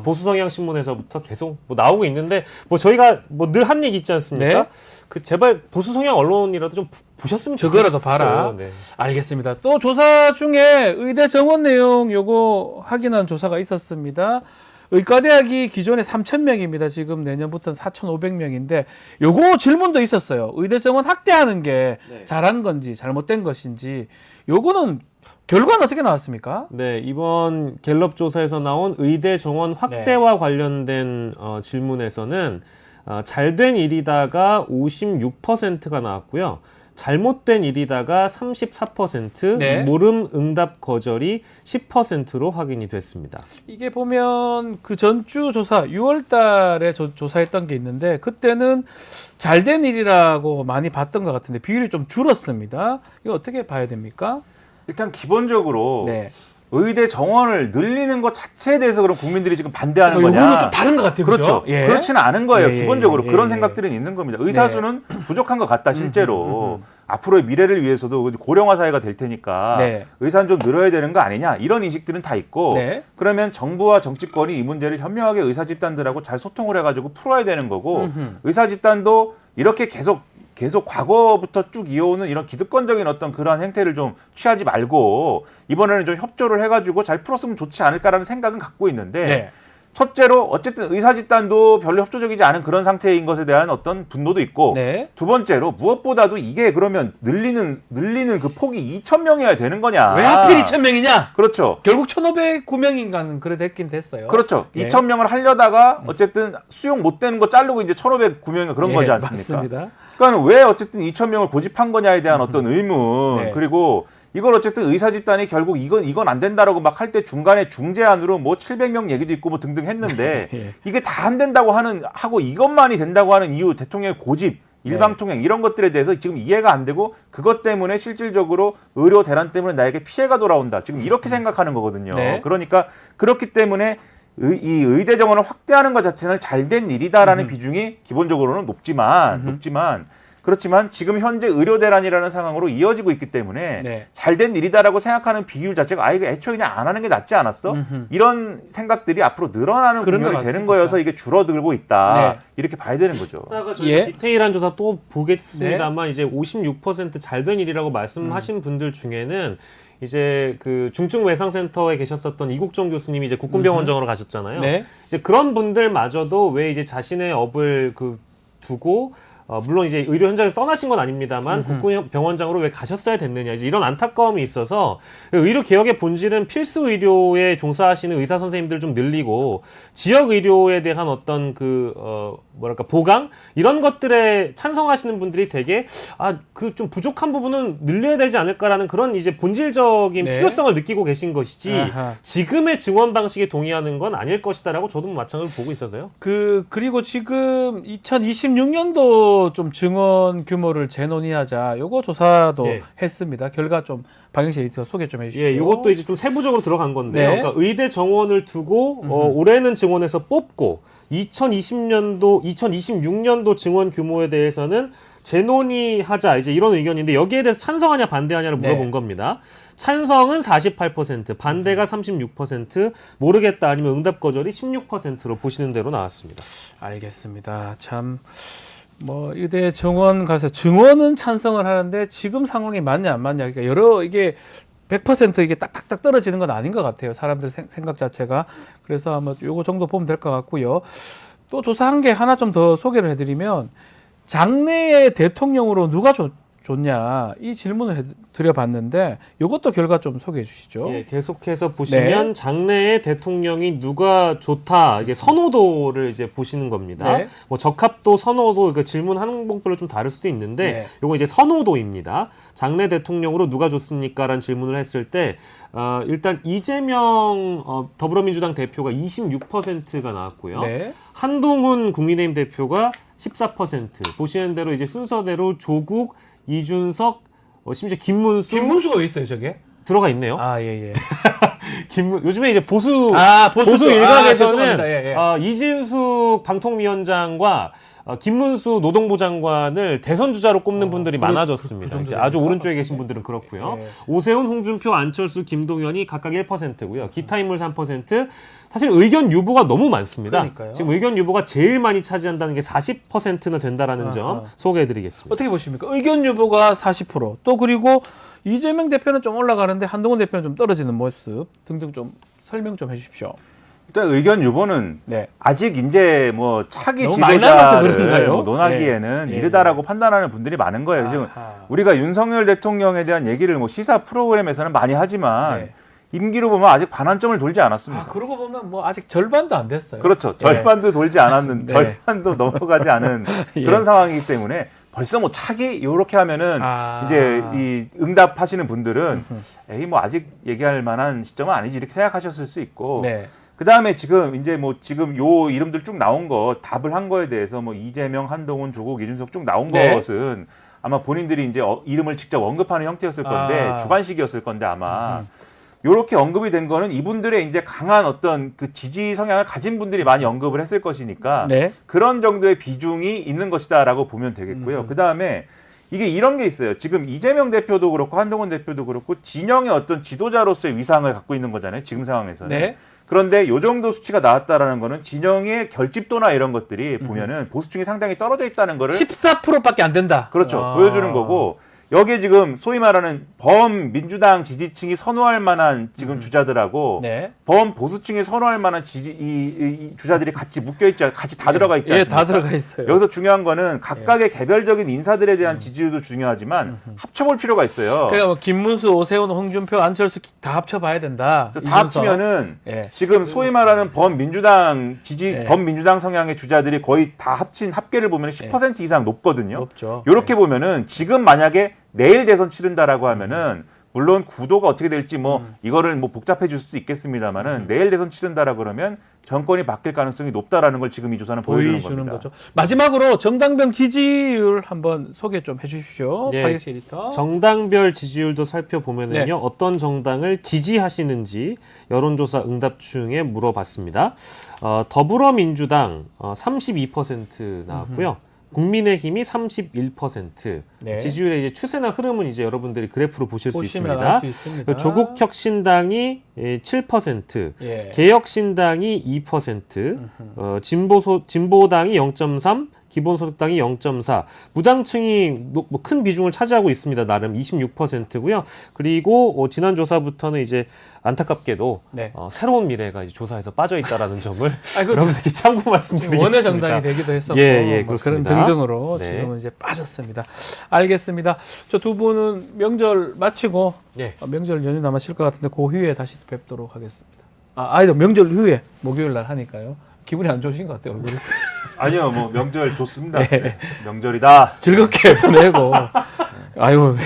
보수 성향 신문에서부터 계속 뭐 나오고 있는데 뭐 저희가 뭐 늘 한 얘기 있지 않습니까? 네. 그 제발 보수 성향 언론이라도 좀 보셨으면 저거라도 좋겠어요. 봐라. 네. 알겠습니다. 또 조사 중에 의대 정원 내용 요거 확인한 조사가 있었습니다. 의과대학이 기존에 3,000명입니다. 지금 내년부터는 4,500명인데 요거 질문도 있었어요. 의대 정원 확대하는 게 네. 잘한 건지 잘못된 것인지 요거는 결과는 어떻게 나왔습니까? 네, 이번 갤럽 조사에서 나온 의대 정원 확대와 관련된 질문에서는 잘된 일이다가 56%가 나왔고요. 잘못된 일이다가 34%, 네. 모름 응답 거절이 10%로 확인이 됐습니다. 이게 보면 그 전주 조사 6월 달에 조사했던 게 있는데 그때는 잘된 일이라고 많이 봤던 것 같은데 비율이 좀 줄었습니다. 이거 어떻게 봐야 됩니까? 일단 기본적으로 네. 의대 정원을 늘리는 것 자체에 대해서 그럼 국민들이 지금 반대하는 거냐? 요거는 좀 다른 것 같아요. 그렇죠. 예. 그렇지는 않은 거예요. 예, 기본적으로 예, 그런 예. 생각들은 있는 겁니다. 의사 수는 부족한 것 같다 실제로. 앞으로의 미래를 위해서도 고령화 사회가 될 테니까 네. 의사는 좀 늘어야 되는 거 아니냐 이런 인식들은 다 있고 네. 그러면 정부와 정치권이 이 문제를 현명하게 의사 집단들하고 잘 소통을 해가지고 풀어야 되는 거고 의사 집단도 이렇게 계속 과거부터 쭉 이어오는 이런 기득권적인 어떤 그러한 행태를 좀 취하지 말고 이번에는 좀 협조를 해가지고 잘 풀었으면 좋지 않을까라는 생각은 갖고 있는데 네. 첫째로 어쨌든 의사 집단도 별로 협조적이지 않은 그런 상태인 것에 대한 어떤 분노도 있고 네. 두 번째로 무엇보다도 이게 그러면 늘리는 그 폭이 2,000명이어야 되는 거냐? 왜 하필 2,000명이냐? 그렇죠. 결국 1,509명인가는 그래 됐긴 됐어요. 그렇죠. 예. 2,000명을 하려다가 어쨌든 수용 못 되는 거 자르고 이제 1,509명이 그런 예, 거지 않습니까? 맞습니다. 그러니까 왜 어쨌든 2,000명을 고집한 거냐에 대한 어떤 의문 네. 그리고 이걸 어쨌든 의사 집단이 결국 이건 안 된다라고 막 할 때 중간에 중재안으로 뭐 700명 얘기도 있고 뭐 등등 했는데 예. 이게 다 안 된다고 하고 이것만이 된다고 하는 이유 대통령의 고집 일방통행 이런 것들에 대해서 지금 이해가 안 되고 그것 때문에 실질적으로 의료 대란 때문에 나에게 피해가 돌아온다. 지금 이렇게 생각하는 거거든요. 네. 그러니까 그렇기 때문에 이 의대 정원을 확대하는 것 자체는 잘된 일이다라는 비중이 기본적으로는 높지만 그렇지만 지금 현재 의료 대란이라는 상황으로 이어지고 있기 때문에 네. 잘된 일이다라고 생각하는 비율 자체가 이거 애초에 그냥 안 하는 게 낫지 않았어? 이런 생각들이 앞으로 늘어나는 그런 것 국면이 되는 같습니다. 거여서 이게 줄어들고 있다. 네. 이렇게 봐야 되는 거죠. 이따가 저희 예. 디테일한 조사 또 보겠습니다만 이제 56% 잘된 일이라고 말씀하신 분들 중에는 이제 그 중증 외상센터에 계셨었던 이국종 교수님이 이제 국군병원정으로 가셨잖아요. 네. 이제 그런 분들마저도 왜 이제 자신의 업을 두고 물론 이제 의료 현장에서 떠나신 건 아닙니다만 국군병원장으로 왜 가셨어야 됐느냐 이제 이런 안타까움이 있어서 의료 개혁의 본질은 필수 의료에 종사하시는 의사 선생님들 좀 늘리고 지역 의료에 대한 어떤 보강 이런 것들에 찬성하시는 분들이 되게 그 좀 부족한 부분은 늘려야 되지 않을까라는 그런 이제 본질적인 네. 필요성을 느끼고 계신 것이지 아하. 지금의 증원 방식에 동의하는 건 아닐 것이다라고 저도 마찬가지로 보고 있어서요. 그리고 지금 2026년도 좀 증원 규모를 재논의하자. 요거 조사도 예. 했습니다. 결과 좀 방영실에 있어서 소개 좀 해주십시오. 예, 이것도 이제 좀 세부적으로 들어간 건데요. 네. 그러니까 의대 정원을 두고 올해는 증원에서 뽑고 2026년도 증원 규모에 대해서는 재논의하자 이제 이런 의견인데 여기에 대해서 찬성하냐 반대하냐를 물어본 네. 겁니다. 찬성은 48%, 반대가 36%, 모르겠다 아니면 응답 거절이 16%로 보시는 대로 나왔습니다. 알겠습니다. 참, 뭐, 이대 정원 가서 증원은 찬성을 하는데 지금 상황이 맞냐 안 맞냐. 그러니까 이게 100% 이게 딱딱딱 떨어지는 건 아닌 것 같아요. 사람들 생각 자체가. 그래서 아마 요거 정도 보면 될 것 같고요. 또 조사한 게 하나 좀 더 소개를 해드리면 장래의 대통령으로 누가 좋냐 이 질문을 드려봤는데 이것도 결과 좀 소개해 주시죠. 예, 계속해서 보시면 네. 장래의 대통령이 누가 좋다 이제 선호도를 이제 보시는 겁니다. 네. 뭐 적합도, 선호도 그러니까 질문 항목별로 좀 다를 수도 있는데 네. 요거 이제 선호도입니다. 장래 대통령으로 누가 좋습니까라는 질문을 했을 때 일단 이재명 더불어민주당 대표가 26%가 나왔고요. 네. 한동훈 국민의힘 대표가 14%. 보시는 대로 이제 순서대로 조국, 이준석, 심지어 김문수 김문수가 있어요, 저게? 들어가 있네요. 아, 예, 예. 요즘에 이제 보수 보수 일각에서는 죄송합니다. 예, 예. 이진숙 방통위원장과 김문수 노동부 장관을 대선 주자로 꼽는 분들이 많아졌습니다. 이제 아주 오른쪽에 계신 분들은 그렇고요. 예. 오세훈, 홍준표, 안철수, 김동연이 각각 1%고요. 기타 인물 3%. 사실 의견 유보가 너무 많습니다. 그러니까요. 지금 의견 유보가 제일 많이 차지한다는 게 40%나 된다라는 점 소개해드리겠습니다. 어떻게 보십니까? 의견 유보가 40%. 또 그리고 이재명 대표는 좀 올라가는데 한동훈 대표는 좀 떨어지는 모습 등등 좀 설명 좀 해주십시오. 일단 의견 유보는 네. 아직 이제 뭐 차기 너무 많이 남아서 지도자를 그런가요? 뭐 논하기에는 예. 이르다라고 판단하는 분들이 많은 거예요. 지금 아하. 우리가 윤석열 대통령에 대한 얘기를 뭐 시사 프로그램에서는 많이 하지만 네. 임기로 보면 아직 반환점을 돌지 않았습니다. 그러고 보면 뭐 아직 절반도 안 됐어요. 그렇죠. 예. 절반도 돌지 않았는, 네. 절반도 넘어가지 않은 예. 그런 상황이기 때문에 벌써 뭐 차기 요렇게 하면은 이제 이 응답하시는 분들은 에이 뭐 아직 얘기할 만한 시점은 아니지 이렇게 생각하셨을 수 있고 네. 그 다음에 지금 이제 뭐 지금 요 이름들 쭉 나온 거 답을 한 거에 대해서 뭐 이재명, 한동훈, 조국, 이준석 쭉 나온 네. 것은 아마 본인들이 이제 이름을 직접 언급하는 형태였을 건데 주관식이었을 건데 아마 요렇게 언급이 된 거는 이분들의 이제 강한 어떤 그 지지 성향을 가진 분들이 많이 언급을 했을 것이니까 네. 그런 정도의 비중이 있는 것이다라고 보면 되겠고요. 그 다음에 이게 이런 게 있어요. 지금 이재명 대표도 그렇고 한동훈 대표도 그렇고 진영의 어떤 지도자로서의 위상을 갖고 있는 거잖아요. 지금 상황에서는. 네. 그런데 요 정도 수치가 나왔다라는 거는 진영의 결집도나 이런 것들이 보면은 보수층이 상당히 떨어져 있다는 거를 14%밖에 안 된다. 그렇죠. 보여주는 거고 여기에 지금 소위 말하는 범민주당 지지층이 선호할 만한 지금 주자들하고 네. 범보수층이 선호할 만한 이 주자들이 같이 묶여있지 같이 다 들어가 있지 않습니까? 다 들어가 있어요. 여기서 중요한 거는 각각의 개별적인 인사들에 대한 지지율도 중요하지만 합쳐볼 필요가 있어요. 그러니까 뭐 김문수, 오세훈, 홍준표, 안철수 다 합쳐봐야 된다. 다 이준석. 합치면은 예. 지금 소위 말하는 범민주당 예. 범민주당 성향의 주자들이 거의 다 합친 합계를 보면 10% 이상 높거든요. 높죠. 이렇게 보면은 지금 만약에 내일 대선 치른다라고 하면은 물론 구도가 어떻게 될지 뭐 이거를 뭐 복잡해 줄 수도 있겠습니다만은 내일 대선 치른다라 그러면 정권이 바뀔 가능성이 높다라는 걸 지금 이 조사는 보여주는 겁니다. 거죠. 마지막으로 정당별 지지율 한번 소개 좀 해주십시오. 예. 박익수 에디터. 정당별 지지율도 살펴보면은요 네. 어떤 정당을 지지하시는지 여론조사 응답충에 물어봤습니다. 더불어민주당 32% 나왔고요. 국민의힘이 31%. 네. 지지율의 이제 추세나 흐름은 이제 여러분들이 그래프로 보실 수 보시면 있습니다. 알 수 있습니다. 조국혁신당이 7%, 예. 개혁신당이 2%, 진보당이 0.3, 기본소득당이 0.4, 무당층이 큰 비중을 차지하고 있습니다. 나름 26%고요. 그리고 지난 조사부터는 이제 안타깝게도 네. 새로운 미래가 이제 조사에서 빠져 있다라는 점을 아이고, 여러분들께 참고 말씀드리겠습니다. 원외 정당이 되기도 했었고 예, 뭐 그런 그렇습니다. 등등으로 네. 지금은 이제 빠졌습니다. 알겠습니다. 저 두 분은 명절 마치고 예. 명절 연휴 남으실 것 같은데 그 후에 다시 뵙도록 하겠습니다. 아이도 명절 후에 목요일 날 하니까요. 기분이 안 좋으신 것 같아요. 얼굴이. 아니요, 뭐 명절 좋습니다. 네. 명절이다. 즐겁게 보내고 아유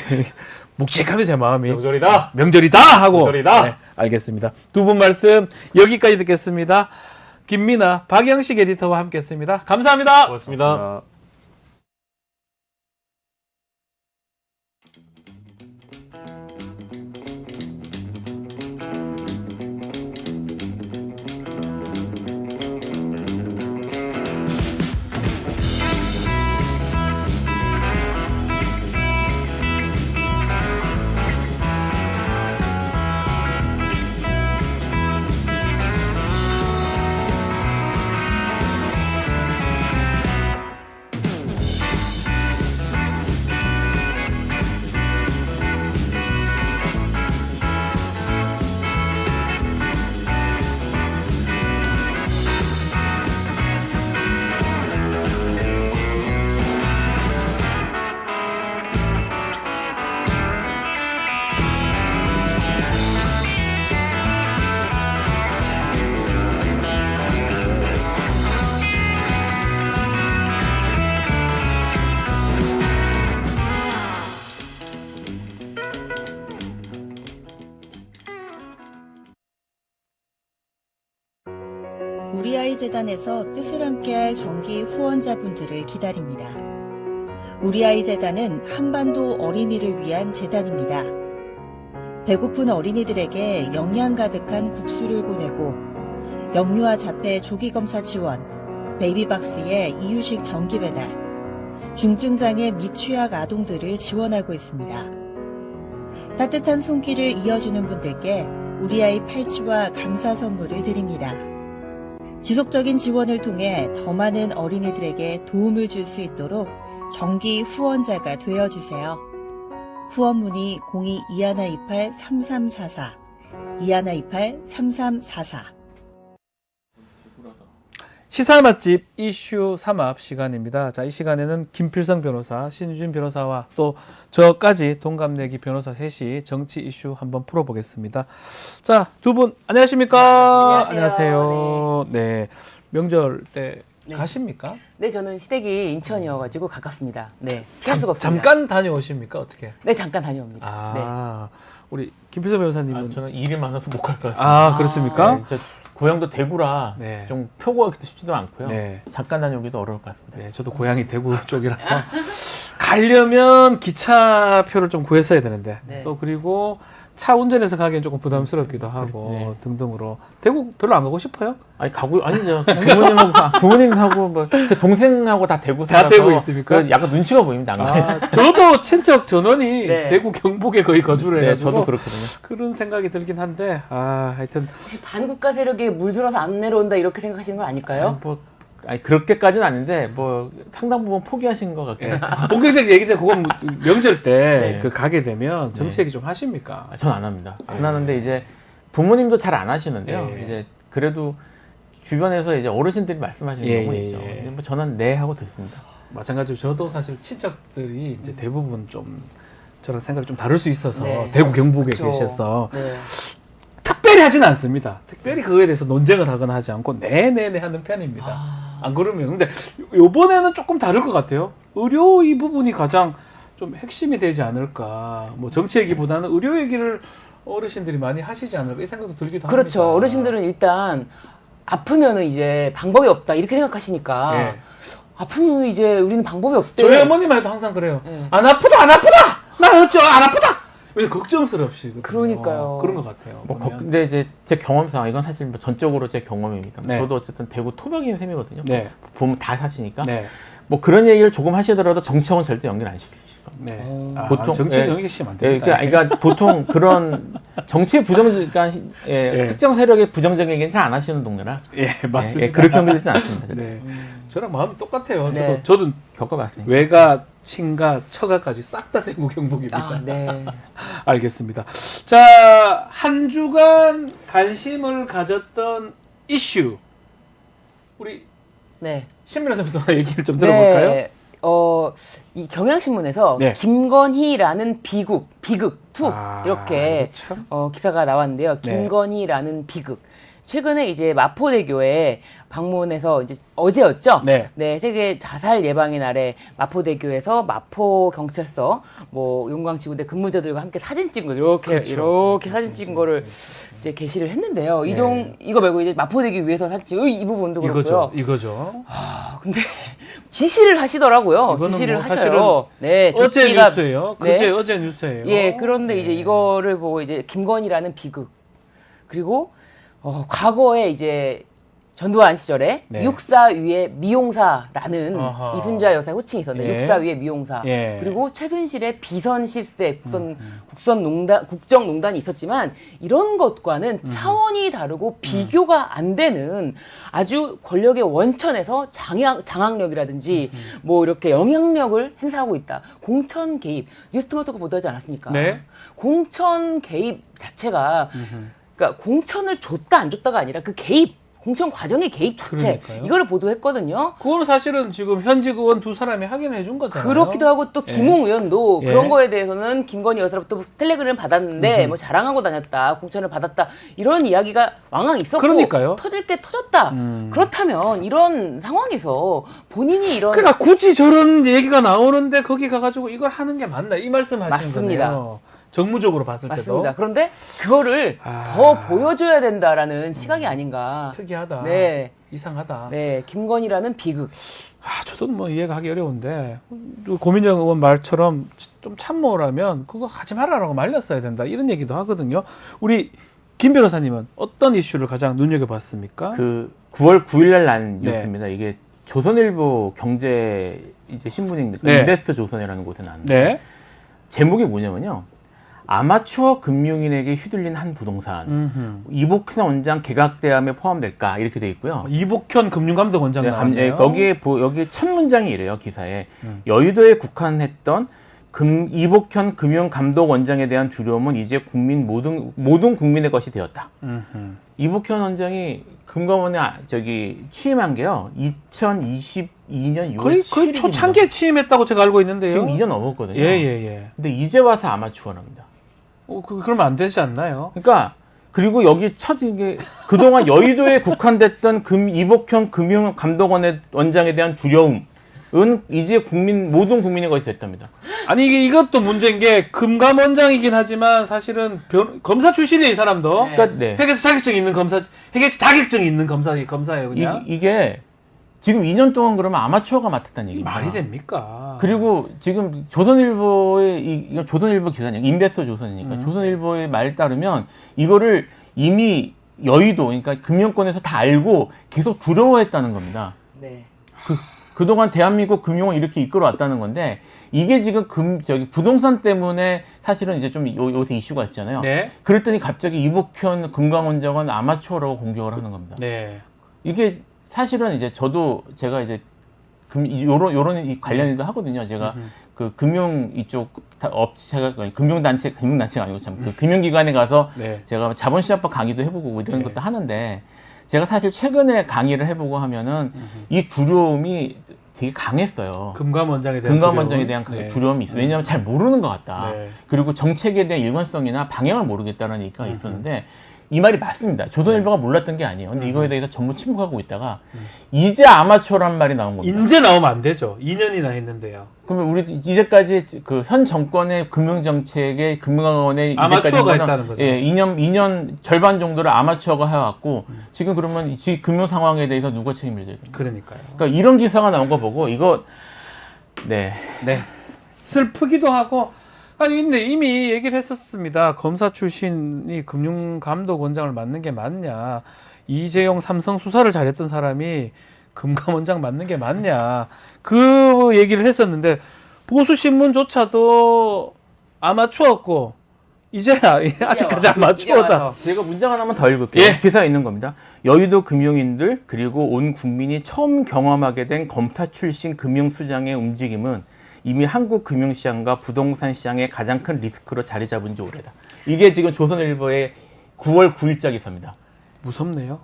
묵직하면 제 마음이 명절이다 하고 명절이다. 네, 알겠습니다. 두 분 말씀 여기까지 듣겠습니다. 김민아, 박영식 에디터와 함께했습니다. 감사합니다. 고맙습니다. 재단에서 뜻을 함께할 정기 후원자분들을 기다립니다. 우리 아이 재단은 한반도 어린이를 위한 재단입니다. 배고픈 어린이들에게 영양 가득한 국수를 보내고 영유아 자폐 조기검사 지원, 베이비박스의 이유식 정기 배달, 중증장애 및 취약 아동들을 지원하고 있습니다. 따뜻한 손길을 이어주는 분들께 우리 아이 팔찌와 감사 선물을 드립니다. 지속적인 지원을 통해 더 많은 어린이들에게 도움을 줄 수 있도록 정기 후원자가 되어주세요. 후원 문의 02-2128-3344, 2128-3344. 시사 맛집 이슈 삼합 시간입니다. 자, 이 시간에는 김필성 변호사, 신유진 변호사와 또 저까지 동갑내기 변호사 셋이 정치 이슈 한번 풀어보겠습니다. 자, 두 분 안녕하십니까? 네, 안녕하세요. 안녕하세요. 네. 명절 때 네. 가십니까? 네, 저는 시댁이 인천이어가지고 가깝습니다. 네, 피할 수가 없습니다. 잠깐 다녀오십니까? 어떻게? 네, 잠깐 다녀옵니다. 아, 우리 김필성 변호사님은 저는 일이 많아서 못 갈 것 같습니다. 아, 그렇습니까? 네, 저 고향도 대구라 네. 좀 표고하기도 쉽지도 않고요. 네. 잠깐 다녀오기도 어려울 것 같습니다. 네, 저도 고향이 대구 쪽이라서 가려면 기차표를 좀 구했어야 되는데 네. 또 그리고 차 운전해서 가기엔 조금 부담스럽기도 하고 네. 등등으로 대구 별로 안 가고 싶어요? 아니 아니죠. 부모님하고 뭐 제 동생하고 다 대구 다 살아서 대구 있습니까? 그 약간 눈치가 보입니다. 안 가요. 아, 저도 친척 전원이 네. 대구 경북에 거의 거주를 네, 해가지고 저도 그렇거든요. 그런 생각이 들긴 한데 하여튼 혹시 반국가 세력에 물들어서 안 내려온다 이렇게 생각하시는 건 아닐까요? 아니 그렇게까지는 아닌데 뭐 상당 부분 포기하신 것 같긴 해요. 본격적 얘기죠. 그건 명절 때 네. 그 가게 되면 정치 네. 얘기 좀 하십니까? 전 안 합니다. 안 하는데 이제 부모님도 잘 안 하시는데요. 예. 이제 그래도 주변에서 이제 어르신들이 말씀하시는 예, 경우는 예, 있죠. 예. 근데 뭐 저는 네 하고 듣습니다. 마찬가지로 저도 사실 친척들이 이제 대부분 좀 저랑 생각이 좀 다를 수 있어서 네. 대구 경북에 그쵸. 계셔서 네. 특별히 하진 않습니다. 특별히 그거에 대해서 논쟁을 하거나 하지 않고 네네네 하는 편입니다. 안 그러면 근데 요번에는 조금 다를 것 같아요. 의료 이 부분이 가장 좀 핵심이 되지 않을까. 뭐 정치 얘기보다는 의료 얘기를 어르신들이 많이 하시지 않을까 이 생각도 들기도 그렇죠. 합니다. 어르신들은 일단 아프면은 이제 방법이 없다 이렇게 생각하시니까 예. 아프면 이제 우리는 방법이 없대. 저희 어머니만 해도 항상 그래요. 네. 안 아프다 안 아프다 나 어쩌 안 아프다. 왜 걱정스럽시. 그러니까요. 그런 것 같아요. 뭐 보면. 근데 이제 제 경험상 이건 사실 뭐 전적으로 제 경험입니다. 네. 저도 어쨌든 대구 토박이인 셈이거든요. 네. 보면 다 하시니까 네. 뭐 그런 얘기를 조금 하시더라도 정치하고는 절대 연결 안 시키실 겁니다. 네. 아, 보통- 정치 예. 정의시면 안 예, 됩니다. 그러니까 보통 그런 정치의 부정적, 그러니까 예. 특정 세력의 부정적인 얘기는 잘 안 하시는 동네라 예, 맞습니다. 예, 그렇게 연결되진 않습니다. 네. 저랑 마음이 똑같아요. 네. 저도 겪어봤으니까. 외가, 친가, 처가까지 싹 다 대구 경북입니다. 아, 네. 알겠습니다. 자, 한 주간 관심을 가졌던 이슈. 우리 네. 신민아선부터 얘기를 좀 들어볼까요? 네. 이 경향신문에서 네. 김건희라는 비극 2 아, 이렇게 이거 참. 기사가 나왔는데요. 네. 김건희라는 비극. 최근에 이제 마포대교에 방문해서 이제 어제였죠. 네. 세계 자살 예방의 날에 마포대교에서 마포 경찰서 뭐 용광지구대 근무자들과 함께 사진 찍은 거 이렇게 그렇죠. 이렇게 사진 찍은 거를 이제 게시를 했는데요. 네. 이거 말고 이제 마포대교 위에서 사진 찍은 이 부분도 그렇고요. 이거죠. 근데 지시를 하시더라고요. 이거는 지시를 뭐 하셔요. 네, 어제 조치가 뉴스예요. 네. 어제 뉴스예요. 예, 그런데 네. 이제 이거를 보고 이제 김건희라는 비극 그리고 과거에 이제 전두환 시절에 네. 육사위의 미용사라는 아하. 이순자 여사의 호칭이 있었는데 예. 육사위의 미용사 예. 그리고 최순실의 비선 실세 국정농단이 있었지만 이런 것과는 차원이 다르고 비교가 안 되는 아주 권력의 원천에서 장악력이라든지 뭐 이렇게 영향력을 행사하고 있다. 공천 개입 뉴스토마토가 보도하지 않았습니까? 네. 공천 개입 자체가 그러니까 공천을 줬다 안 줬다가 아니라 그 개입, 공천 과정의 개입 자체 그러니까요. 이거를 보도했거든요. 그거는 사실은 지금 현직 의원 두 사람이 확인해 준 거잖아요. 그렇기도 하고 또 김웅 의원도 예. 그런 거에 대해서는 김건희 여사로부터 텔레그램을 받았는데 뭐 자랑하고 다녔다, 공천을 받았다 이런 이야기가 왕왕 있었고 그러니까요. 터질 게 터졌다. 그렇다면 이런 상황에서 본인이 이런 그러니까 굳이 저런 얘기가 나오는데 거기 가가지고 이걸 하는 게 맞나 이 말씀하시는 맞습니다. 거네요. 정무적으로 봤을 맞습니다. 때도 그런데 그거를 아. 더 보여줘야 된다라는 시각이 아닌가. 특이하다. 네. 이상하다. 네, 김건희라는 비극. 저도 뭐 이해가 하기 어려운데 고민정 의원 말처럼 좀 참모라면 그거 하지 말아라고 말렸어야 된다 이런 얘기도 하거든요. 우리 김 변호사님은 어떤 이슈를 가장 눈여겨봤습니까? 그 9월 9일 날 네. 뉴스입니다. 이게 조선일보 경제 이제 신문인데 네. 인베스트 조선이라는 곳에 나왔는데 네. 제목이 뭐냐면요. 아마추어 금융인에게 휘둘린 한 부동산. 이복현 원장 개각대함에 포함될까 이렇게 돼 있고요. 이복현 금융감독원장 나왔네요. 거기에 여기 첫 문장이 이래요. 기사에 여의도에 국한했던 이복현 금융감독원장에 대한 두려움은 이제 모든 국민의 것이 되었다. 이복현 원장이 금감원에 취임한 게요. 2022년 6월 거의 7일입니다. 초창기에 취임했다고 제가 알고 있는데요. 지금 2년 넘었거든요. 예. 근데 이제 와서 아마추어랍니다. 그러면 안 되지 않나요? 그러니까 그리고 여기 이게 그동안 여의도에 국한됐던 이복현 금융감독원의 원장에 대한 두려움은 이제 모든 국민의 것이 됐답니다. 아니 이것도 문제인 게 금감원장이긴 하지만 사실은 검사 출신이에요 이 사람도. 네. 그러니까 네. 회계사 자격증 있는 검사, 회계사 자격증 있는 검사예요 그냥. 이게 지금 2년 동안 그러면 아마추어가 맡았다는 얘기입니다. 말이 됩니까? 그리고 지금 조선일보의 이건 조선일보 기사니까 인베스터 조선이니까 조선일보의 말 따르면 이거를 이미 여의도 그러니까 금융권에서 다 알고 계속 두려워했다는 겁니다. 네. 그동안 대한민국 금융을 이렇게 이끌어왔다는 건데 이게 지금 부동산 때문에 사실은 이제 좀 요새 이슈가 있잖아요. 네. 그랬더니 갑자기 이복현 금감원장은 아마추어라고 공격을 하는 겁니다. 네. 이게 사실은 이제 제가 이제 요런 관련 일도 하거든요. 제가 그 금융 이쪽 업체가 금융단체가 아니고 참 그 금융기관에 가서 네. 제가 자본시장법 강의도 해보고 이런 것도 하는데 제가 사실 최근에 강의를 해보고 하면은 이 두려움이 되게 강했어요. 금감원장에 대한 금감원장에 두려움. 대한 네. 두려움이 있어요. 왜냐하면 잘 모르는 것 같다. 네. 그리고 정책에 대한 일관성이나 방향을 모르겠다는 얘기가 있었는데 이 말이 맞습니다. 조선일보가 몰랐던 게 아니에요. 근데 이거에 대해서 전부 침묵하고 있다가 이제 아마추어라는 말이 나온 겁니다. 인제 나오면 안 되죠. 2년이나 했는데요. 그러면 우리 이제까지 그 현 정권의 금융정책에 금융원의 아마추어가 있다는 거죠. 예, 2년 절반 정도를 아마추어가 해왔고 지금 그러면 이 금융 상황에 대해서 누가 책임을 져야 됩니까? 그러니까요. 그러니까 이런 기사가 나온 거 보고 이거 네. 슬프기도 하고 아니 근데 이미 얘기를 했었습니다. 검사 출신이 금융감독원장을 맡는 게 맞냐? 이재용 삼성 수사를 잘했던 사람이 금감원장 맡는 게 맞냐? 그 얘기를 했었는데 보수 신문조차도 아마추어였고 이제야 아직까지 아마추어다. 제가 문장 하나만 더 읽을게요. 예. 기사에 있는 겁니다. 여의도 금융인들 그리고 온 국민이 처음 경험하게 된 검사 출신 금융수장의 움직임은 이미 한국 금융시장과 부동산 시장의 가장 큰 리스크로 자리 잡은 지 오래다. 이게 지금 조선일보의 9월 9일자 기사입니다. 무섭네요.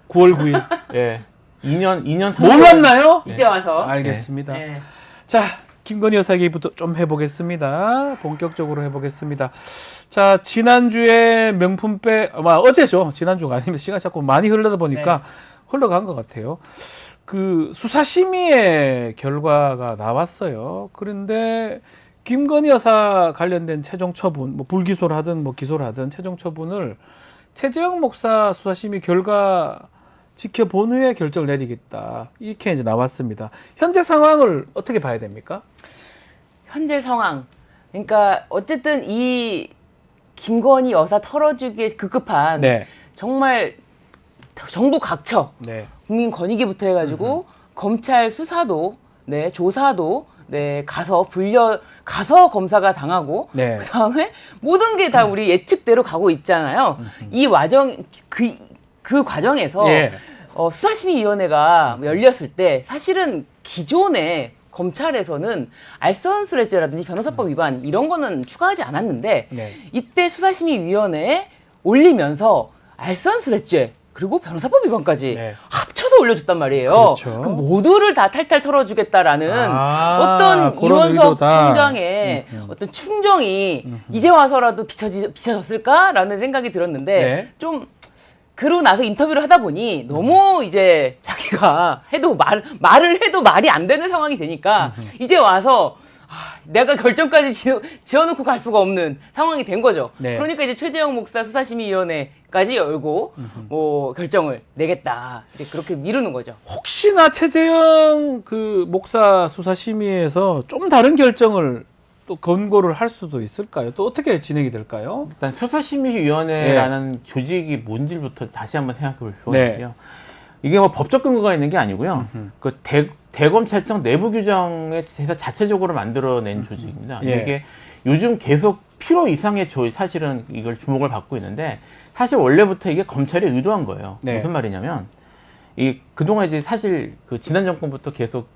9월 9일. 예. 2년 3개월. 몰랐나요? 이제 와서. 알겠습니다. 네. 자, 김건희 여사 얘기부터 좀 해보겠습니다. 본격적으로 해보겠습니다. 자, 지난주에 명품백, 어제죠. 지난주가 아니면 시간 자꾸 많이 흘러다 보니까 흘러간 것 같아요. 그 수사심의의 결과가 나왔어요. 그런데 김건희 여사 관련된 최종 처분, 뭐 불기소를 하든 뭐 기소를 하든 최종 처분을 최재형 목사 수사심의 결과 지켜본 후에 결정을 내리겠다. 이렇게 이제 나왔습니다. 현재 상황을 어떻게 봐야 됩니까? 현재 상황. 그러니까 어쨌든 이 김건희 여사 털어주기에 급급한 정말 정부 각처 국민 권익위부터 해가지고 검찰 수사도 조사도 가서 검사가 당하고 그다음에 모든 게 다 우리 예측대로 가고 있잖아요. 이 그 과정에서 수사심의위원회가 열렸을 때 사실은 기존에 검찰에서는 알선술래죄라든지 변호사법 위반 이런 거는 추가하지 않았는데 이때 수사심의위원회에 올리면서 알선술래죄 그리고 변호사법 위반까지 합쳐서 올려줬단 말이에요. 그렇죠. 그 모두를 다 탈탈 털어주겠다라는 어떤 이원석 총장의 어떤 충정이 이제 와서라도 비춰졌을까라는 생각이 들었는데 좀 그러고 나서 인터뷰를 하다 보니 너무 이제 자기가 말을 해도 말이 안 되는 상황이 되니까 이제 와서 내가 결정까지 지어놓고 갈 수가 없는 상황이 된 거죠. 네. 그러니까 이제 최재형 목사 수사심의위원회까지 열고 뭐 결정을 내겠다. 이제 그렇게 미루는 거죠. 혹시나 최재형 그 목사 수사심의에서 좀 다른 결정을 또 권고를 할 수도 있을까요? 또 어떻게 진행이 될까요? 일단 수사심의위원회라는 조직이 뭔지부터 다시 한번 생각해 볼 필요가 네. 있고요. 이게 뭐 법적 근거가 있는 게 아니고요. 그 대검찰청 내부 규정에서 자체적으로 만들어낸 조직입니다. 예. 이게 요즘 계속 필요 이상의 사실은 이걸 주목을 받고 있는데 사실 원래부터 이게 검찰이 의도한 거예요. 네. 무슨 말이냐면 이 그동안 이제 사실 그 지난 정권부터 계속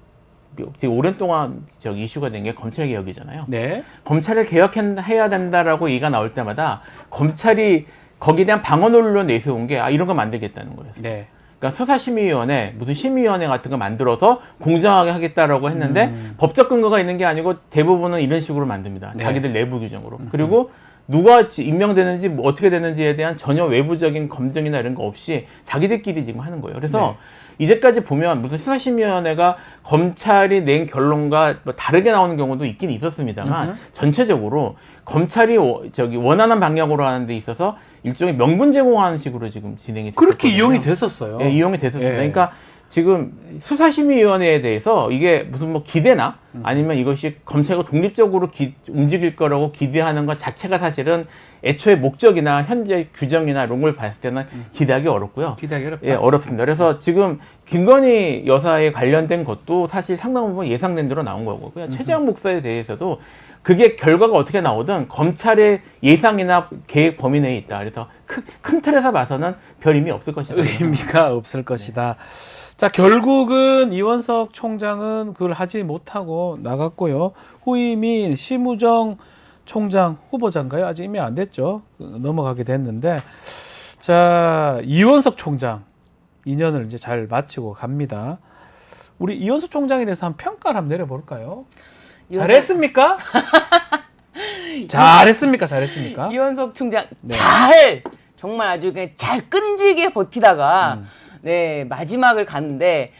되게 오랜 동안 이슈가 된 게 검찰 개혁이잖아요. 네. 검찰을 개혁해야 된다라고 얘기가 나올 때마다 검찰이 거기에 대한 방어론을 내세운 게 이런 거 만들겠다는 거예요. 네. 그러니까 수사심의위원회, 무슨 심의위원회 같은 거 만들어서 공정하게 하겠다라고 했는데 법적 근거가 있는 게 아니고 대부분은 이런 식으로 만듭니다. 네. 자기들 내부 규정으로. 그리고 누가 임명되는지 뭐 어떻게 되는지에 대한 전혀 외부적인 검증이나 이런 거 없이 자기들끼리 지금 하는 거예요. 그래서 이제까지 보면 무슨 수사심의위원회가 검찰이 낸 결론과 뭐 다르게 나오는 경우도 있긴 있었습니다만 전체적으로 검찰이 원하는 방향으로 하는 데 있어서 일종의 명분 제공하는 식으로 지금 진행이 됐거든요. 그렇게 이용이 됐었어요. 예, 이용이 됐었습니다. 예. 그러니까 지금 수사심의위원회에 대해서 이게 무슨 뭐 기대나 아니면 이것이 검찰가 독립적으로 움직일 거라고 기대하는 것 자체가 사실은 애초에 목적이나 현재 규정이나 이런 걸 봤을 때는 기대하기 어렵고요. 기대하기 어렵다. 예, 어렵습니다. 그래서 지금 김건희 여사에 관련된 것도 사실 상당 부분 예상된 대로 나온 거고요. 최재형 목사에 대해서도 그게 결과가 어떻게 나오든 검찰의 예상이나 계획 범위 내에 있다. 그래서 큰 틀에서 봐서는 별 의미 없을 것이다. 의미가 없을 것이다. 자, 결국은 이원석 총장은 그걸 하지 못하고 나갔고요. 후임인 심우정 총장 후보자인가요? 아직 임명 안 됐죠. 넘어가게 됐는데, 자, 이원석 총장 2년을 이제 잘 마치고 갑니다. 우리 이원석 총장에 대해서 한 평가를 한번 내려볼까요? 잘했습니까? 잘했습니까? 잘했습니까? 이원석 총장 네. 정말 아주 그냥 잘 끈질게 버티다가 네 마지막을 갔는데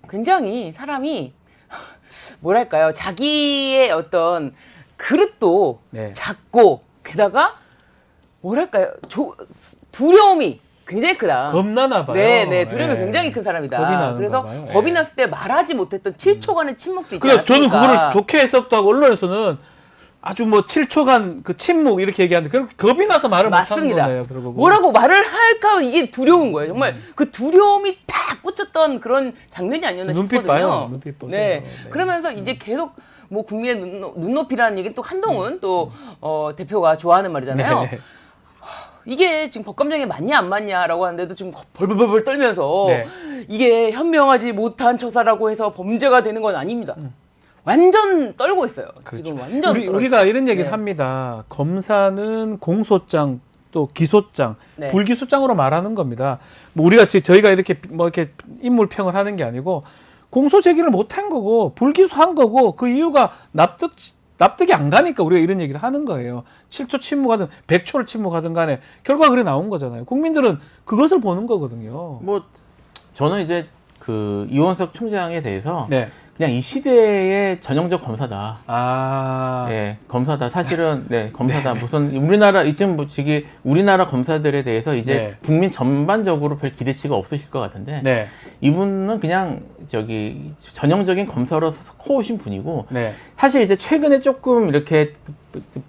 굉장히 사람이 뭐랄까요 자기의 어떤 그릇도 네. 작고 게다가 뭐랄까요 두려움이 굉장히 크다. 겁나나 봐요. 네, 두려움이 네. 굉장히 큰 사람이다. 겁이 나는가 그래서 봐요. 겁이 네. 났을 때 말하지 못했던 7초간의 침묵도 있지 그래, 않습니까? 저는 그거를 좋게 해석도 하고 언론에서는 아주 뭐 7초간 그 침묵 이렇게 얘기하는데 그럼 겁이 나서 말을 못하는 맞습니다. 거네요. 결국은. 뭐라고 말을 할까 이게 두려운 거예요. 정말 그 두려움이 딱 꽂혔던 그런 장면이 아니었나 눈빛 싶거든요. 봐요. 눈빛 보세요. 네. 네. 그러면서 이제 계속 뭐 국민의 눈높이라는 얘기 또 한동훈 또 대표가 좋아하는 말이잖아요. 네. 이게 지금 법감정에 맞냐 안 맞냐라고 하는데도 지금 벌벌벌 떨면서 네. 이게 현명하지 못한 처사라고 해서 범죄가 되는 건 아닙니다. 완전 떨고 있어요. 그렇죠. 지금 완전 우리가 이런 얘기를 네. 합니다. 검사는 공소장 또 기소장, 네. 불기소장으로 말하는 겁니다. 뭐 우리가 저희가 이렇게 뭐 이렇게 인물 평을 하는 게 아니고 공소 제기를 못한 거고 불기소한 거고 그 이유가 납득이 안 가니까 우리가 이런 얘기를 하는 거예요. 7초 침묵하든 100초를 침묵하든 간에 결과가 그래 나온 거잖아요. 국민들은 그것을 보는 거거든요. 뭐 저는 이제 그 이원석 총장에 대해서 네. 그냥 이 시대의 전형적 검사다. 아. 네, 검사다. 사실은 네, 검사다. 무슨 우리나라 이쯤 우리나라 검사들에 대해서 이제 네. 국민 전반적으로 별 기대치가 없으실 것 같은데 네. 이분은 그냥 전형적인 검사로 커오신 분이고 네. 사실 이제 최근에 조금 이렇게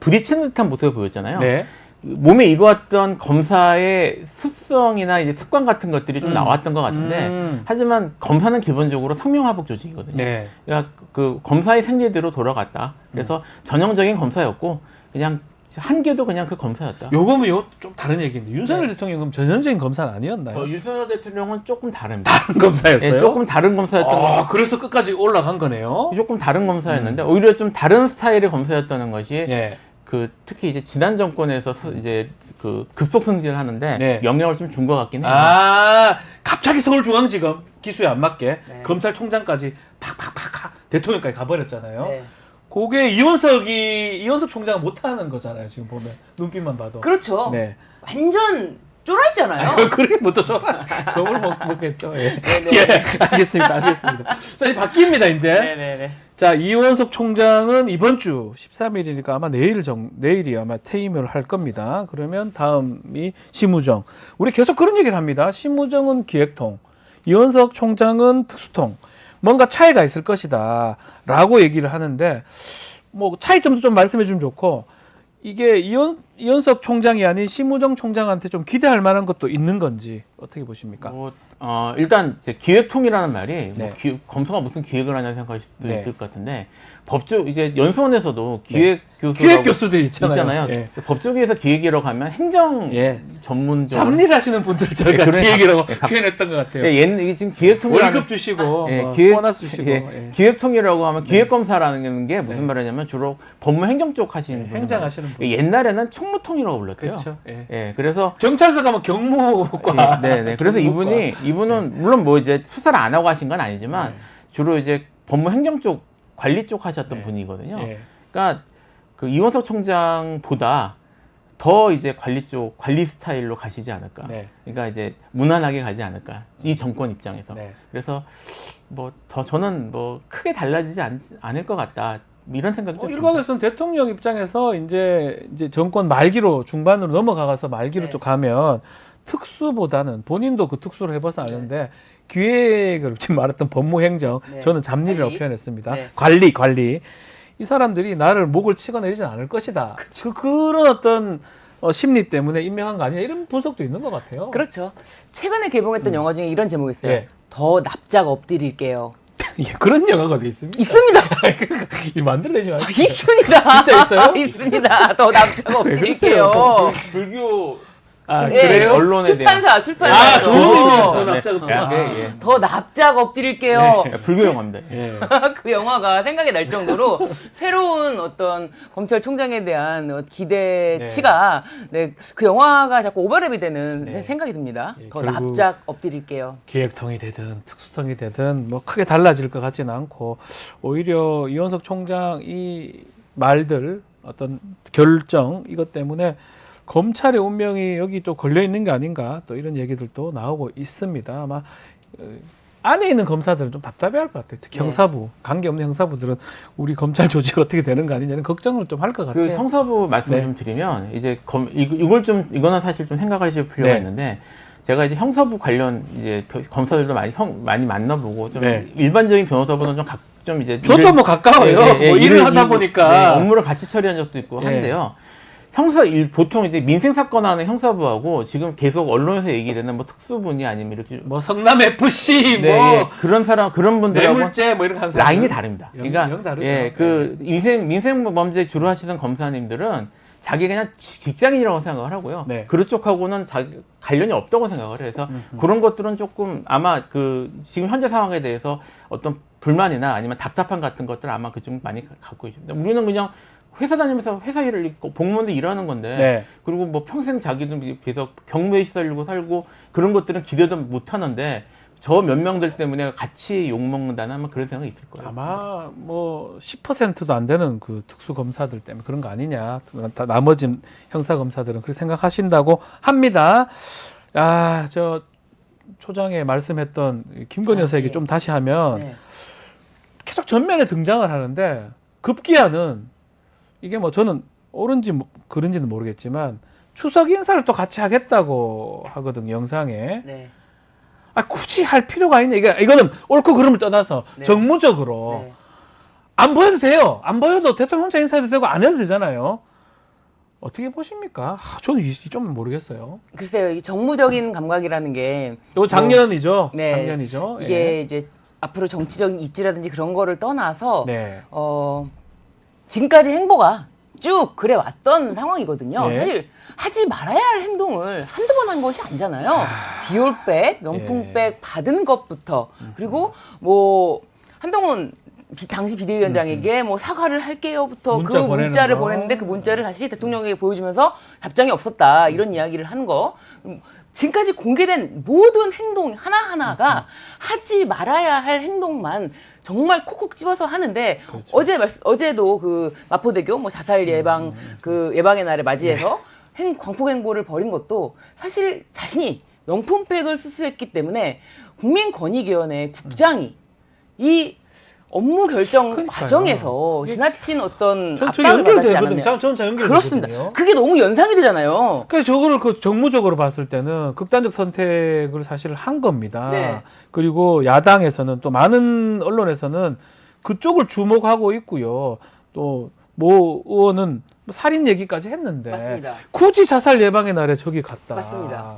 부딪히는 듯한 모습을 보였잖아요. 네. 몸에 익어왔던 검사의 습성이나 이제 습관 같은 것들이 좀 나왔던 것 같은데 하지만 검사는 기본적으로 상명하복 조직이거든요. 네. 그러니까 그 검사의 생리대로 돌아갔다. 그래서 전형적인 검사였고 그냥 한계도 그냥 그 검사였다. 요거는 좀 다른 얘기인데 윤석열 대통령은 전형적인 검사는 아니었나요? 윤석열 대통령은 조금 다릅니다. 다른 검사였어요? 네, 조금 다른 검사였던 거. 그래서 끝까지 올라간 거네요. 조금 다른 검사였는데 오히려 좀 다른 스타일의 검사였다는 것이 예. 그 특히 이제 지난 정권에서 이제 그 급속 승진을 하는데 네. 영향을 좀 준 것 같긴 해요. 갑자기 서울중앙지검 기수에 안 맞게 네. 검찰총장까지 팍팍팍 대통령까지 가버렸잖아요. 네. 그게 이원석 총장은 못하는 거잖아요. 지금 보면 눈빛만 봐도. 그렇죠. 네. 완전 쫄아있잖아요. 그렇게 못도 좋아. 그걸 먹겠죠. 예. 네네. 예. 알겠습니다. 자, 이제 바뀝니다. 이제. 네네네. 자, 이원석 총장은 이번 주 13일이니까 아마 내일이 아마 퇴임을 할 겁니다. 그러면 다음이 심우정. 우리 계속 그런 얘기를 합니다. 심우정은 기획통, 이원석 총장은 특수통. 뭔가 차이가 있을 것이다 라고 얘기를 하는데, 뭐 차이점도 좀 말씀해 주면 좋고, 이게 이원석 총장이 아닌 심우정 총장한테 좀 기대할 만한 것도 있는 건지 어떻게 보십니까? 일단 이제 기획통이라는 말이 네. 뭐 검사가 무슨 기획을 하냐 생각하실 수도 네. 있을 것 같은데, 법조 이제 연수원에서도 기획 기획 교수들 있잖아요. 예. 법조계에서 기획이라고 하면 행정 예. 전문적 잡일하시는 분들 저희가 그러니까, 기획이라고 예, 표현했던 것 같아요. 이게 지금 기획통이라는 월급 주시고 예, 뭐 기획, 보너스 주시고 예. 기획통이라고 하면 기획검사라는 게 무슨 말이냐면 주로 법무행정 쪽 하시는 분들, 행정하시는 분. 옛날에는 총무통이라고 불렀대요. 그렇죠. 예. 예, 그래서 경찰서 가면 경무과. 네. 그래서 이분은 물론 뭐 이제 수사를 안 하고 하신 건 아니지만 주로 이제 법무행정 쪽 관리 쪽 하셨던 네. 분이거든요. 예. 그러니까 그 이원석 총장보다 더 이제 관리 스타일로 가시지 않을까. 네. 그러니까 이제 무난하게 가지 않을까. 이 정권 입장에서. 네. 그래서 뭐 더 저는 뭐 크게 달라지지 않을 것 같다. 이런 생각이 좀 듭니다. 일각에서는 대통령 입장에서 이제 정권 말기로 중반으로 넘어가서 말기로 네. 또 가면 특수보다는 본인도 그 특수를 해봐서 아는데 기획을 지금 말했던 법무행정 네. 저는 잡일이라고 관리. 표현했습니다. 네. 관리 이 사람들이 나를 목을 치거나 이러진 않을 것이다. 그런 어떤 심리 때문에 임명한 거 아니냐 이런 분석도 있는 것 같아요. 그렇죠. 최근에 개봉했던 영화 중에 이런 제목이 있어요. 예. 더 납작 엎드릴게요. 예, 그런 영화가 어디 있습니까? 있습니다. 이 만들어내지 마세요. 있습니다. 진짜 있어요? 있습니다. 더 납작 엎드릴게요. 불교 아, 예, 그래요? 언론에 출판사. 아, 좋은 어. 의미였어, 납작은. 예. 더 납작 엎드릴게요. 불교 영화입니다. 예. 그 영화가 생각이 날 정도로 새로운 어떤 검찰총장에 대한 기대치가 그 영화가 자꾸 오버랩이 되는 네. 생각이 듭니다. 예, 더 결국 납작 엎드릴게요. 기획통이 되든 특수통이 되든 뭐 크게 달라질 것 같지는 않고 오히려 이원석 총장 이 말들 어떤 결정 이것 때문에 검찰의 운명이 여기 또 걸려 있는 게 아닌가 또 이런 얘기들도 나오고 있습니다. 아마 안에 있는 검사들은 좀 답답해할 것 같아요. 특히 네. 형사부 관계 없는 형사부들은 우리 검찰 조직 어떻게 되는 거 아니냐는 걱정을 좀 할 것 같아요. 그 형사부 말씀을 네. 좀 드리면 이제 이거는 사실 좀 생각하실 필요가 네. 있는데, 제가 이제 형사부 관련 이제 검사들도 많이 만나보고 좀 네. 일반적인 변호사보다는 좀 이제 저도 뭐 가까워요. 뭐 일을 하다 보니까 업무를 같이 처리한 적도 있고 예. 한데요. 보통 이제 민생 사건 하는 형사부하고 지금 계속 언론에서 얘기되는 뭐 특수분이 아니면 이렇게 뭐 성남 FC 네, 뭐 예. 그런 분들하고 뇌물죄 뭐 이런 거 하는 사람들. 라인이 다릅니다. 그러니까 영 다르죠. 예, 그 민생 범죄 주로 하시는 검사님들은 자기 그냥 직장인이라고 생각을 하고요. 네. 그런 쪽하고는 관련이 없다고 생각을 해요. 그래서 그런 것들은 조금 아마 그 지금 현재 상황에 대해서 어떤 불만이나 아니면 답답함 같은 것들 아마 그쪽 많이 갖고 있습니다. 우리는 그냥 회사 다니면서 회사 일을 있고 공무원도 일하는 건데, 네. 그리고 뭐 평생 자기도 계속 경무에 시달리고 살고 그런 것들은 기대도 못 하는데 저 몇 명들 때문에 같이 욕먹는다는 아마 그런 생각이 있을 거예요. 아마 뭐 10%도 안 되는 그 특수 검사들 때문에 그런 거 아니냐. 나머지 형사 검사들은 그렇게 생각하신다고 합니다. 아, 저 초장에 말씀했던 김건희 여사 얘기 네. 좀 다시 하면 네. 계속 전면에 등장을 하는데 급기야는 이게 뭐 저는 옳은지 그른지는 모르겠지만 추석 인사를 또 같이 하겠다고 하거든요, 영상에. 네. 아, 굳이 할 필요가 있냐. 이거는 옳고 그름을 떠나서 네. 정무적으로 네. 안 보여도 돼요. 안 보여도 대통령 혼자 인사해도 되고 안 해도 되잖아요. 어떻게 보십니까? 저는 좀 모르겠어요. 글쎄요, 이 정무적인 감각이라는 게 이거 작년이죠. 네. 작년이죠. 이게 예. 이제 앞으로 정치적인 입지라든지 그런 거를 떠나서 네. 지금까지 행보가 쭉 그래 왔던 상황이거든요. 네. 사실 하지 말아야 할 행동을 한두 번 한 것이 아니잖아요. 디올백, 명품백 예. 받은 것부터 그리고 뭐 한동훈 당시 비대위원장에게 뭐 사과를 할게요부터 그 문자 보내는 문자를 거. 보냈는데 그 문자를 다시 대통령에게 보여주면서 답장이 없었다 이런 이야기를 한 거. 지금까지 공개된 모든 행동 하나하나가 하지 말아야 할 행동만 정말 콕콕 집어서 하는데 어제도 그 마포대교 뭐 자살 예방 그 예방의 날을 맞이해서 광폭 행보를 벌인 것도 사실 자신이 명품백을 수수했기 때문에 국민권익위원회 국장이 이 업무 결정 그러니까요. 과정에서 지나친 어떤 저 압박을 받지 연결되거든요. 않았냐. 저는 잘 연결되거든요. 그렇습니다. 그게 너무 연상이 되잖아요. 그래서 저거를 그 정무적으로 봤을 때는 극단적 선택을 사실 한 겁니다. 네. 그리고 야당에서는 또 많은 언론에서는 그쪽을 주목하고 있고요. 또 모 의원은 살인 얘기까지 했는데 맞습니다. 굳이 자살 예방의 날에 저기 갔다. 맞습니다.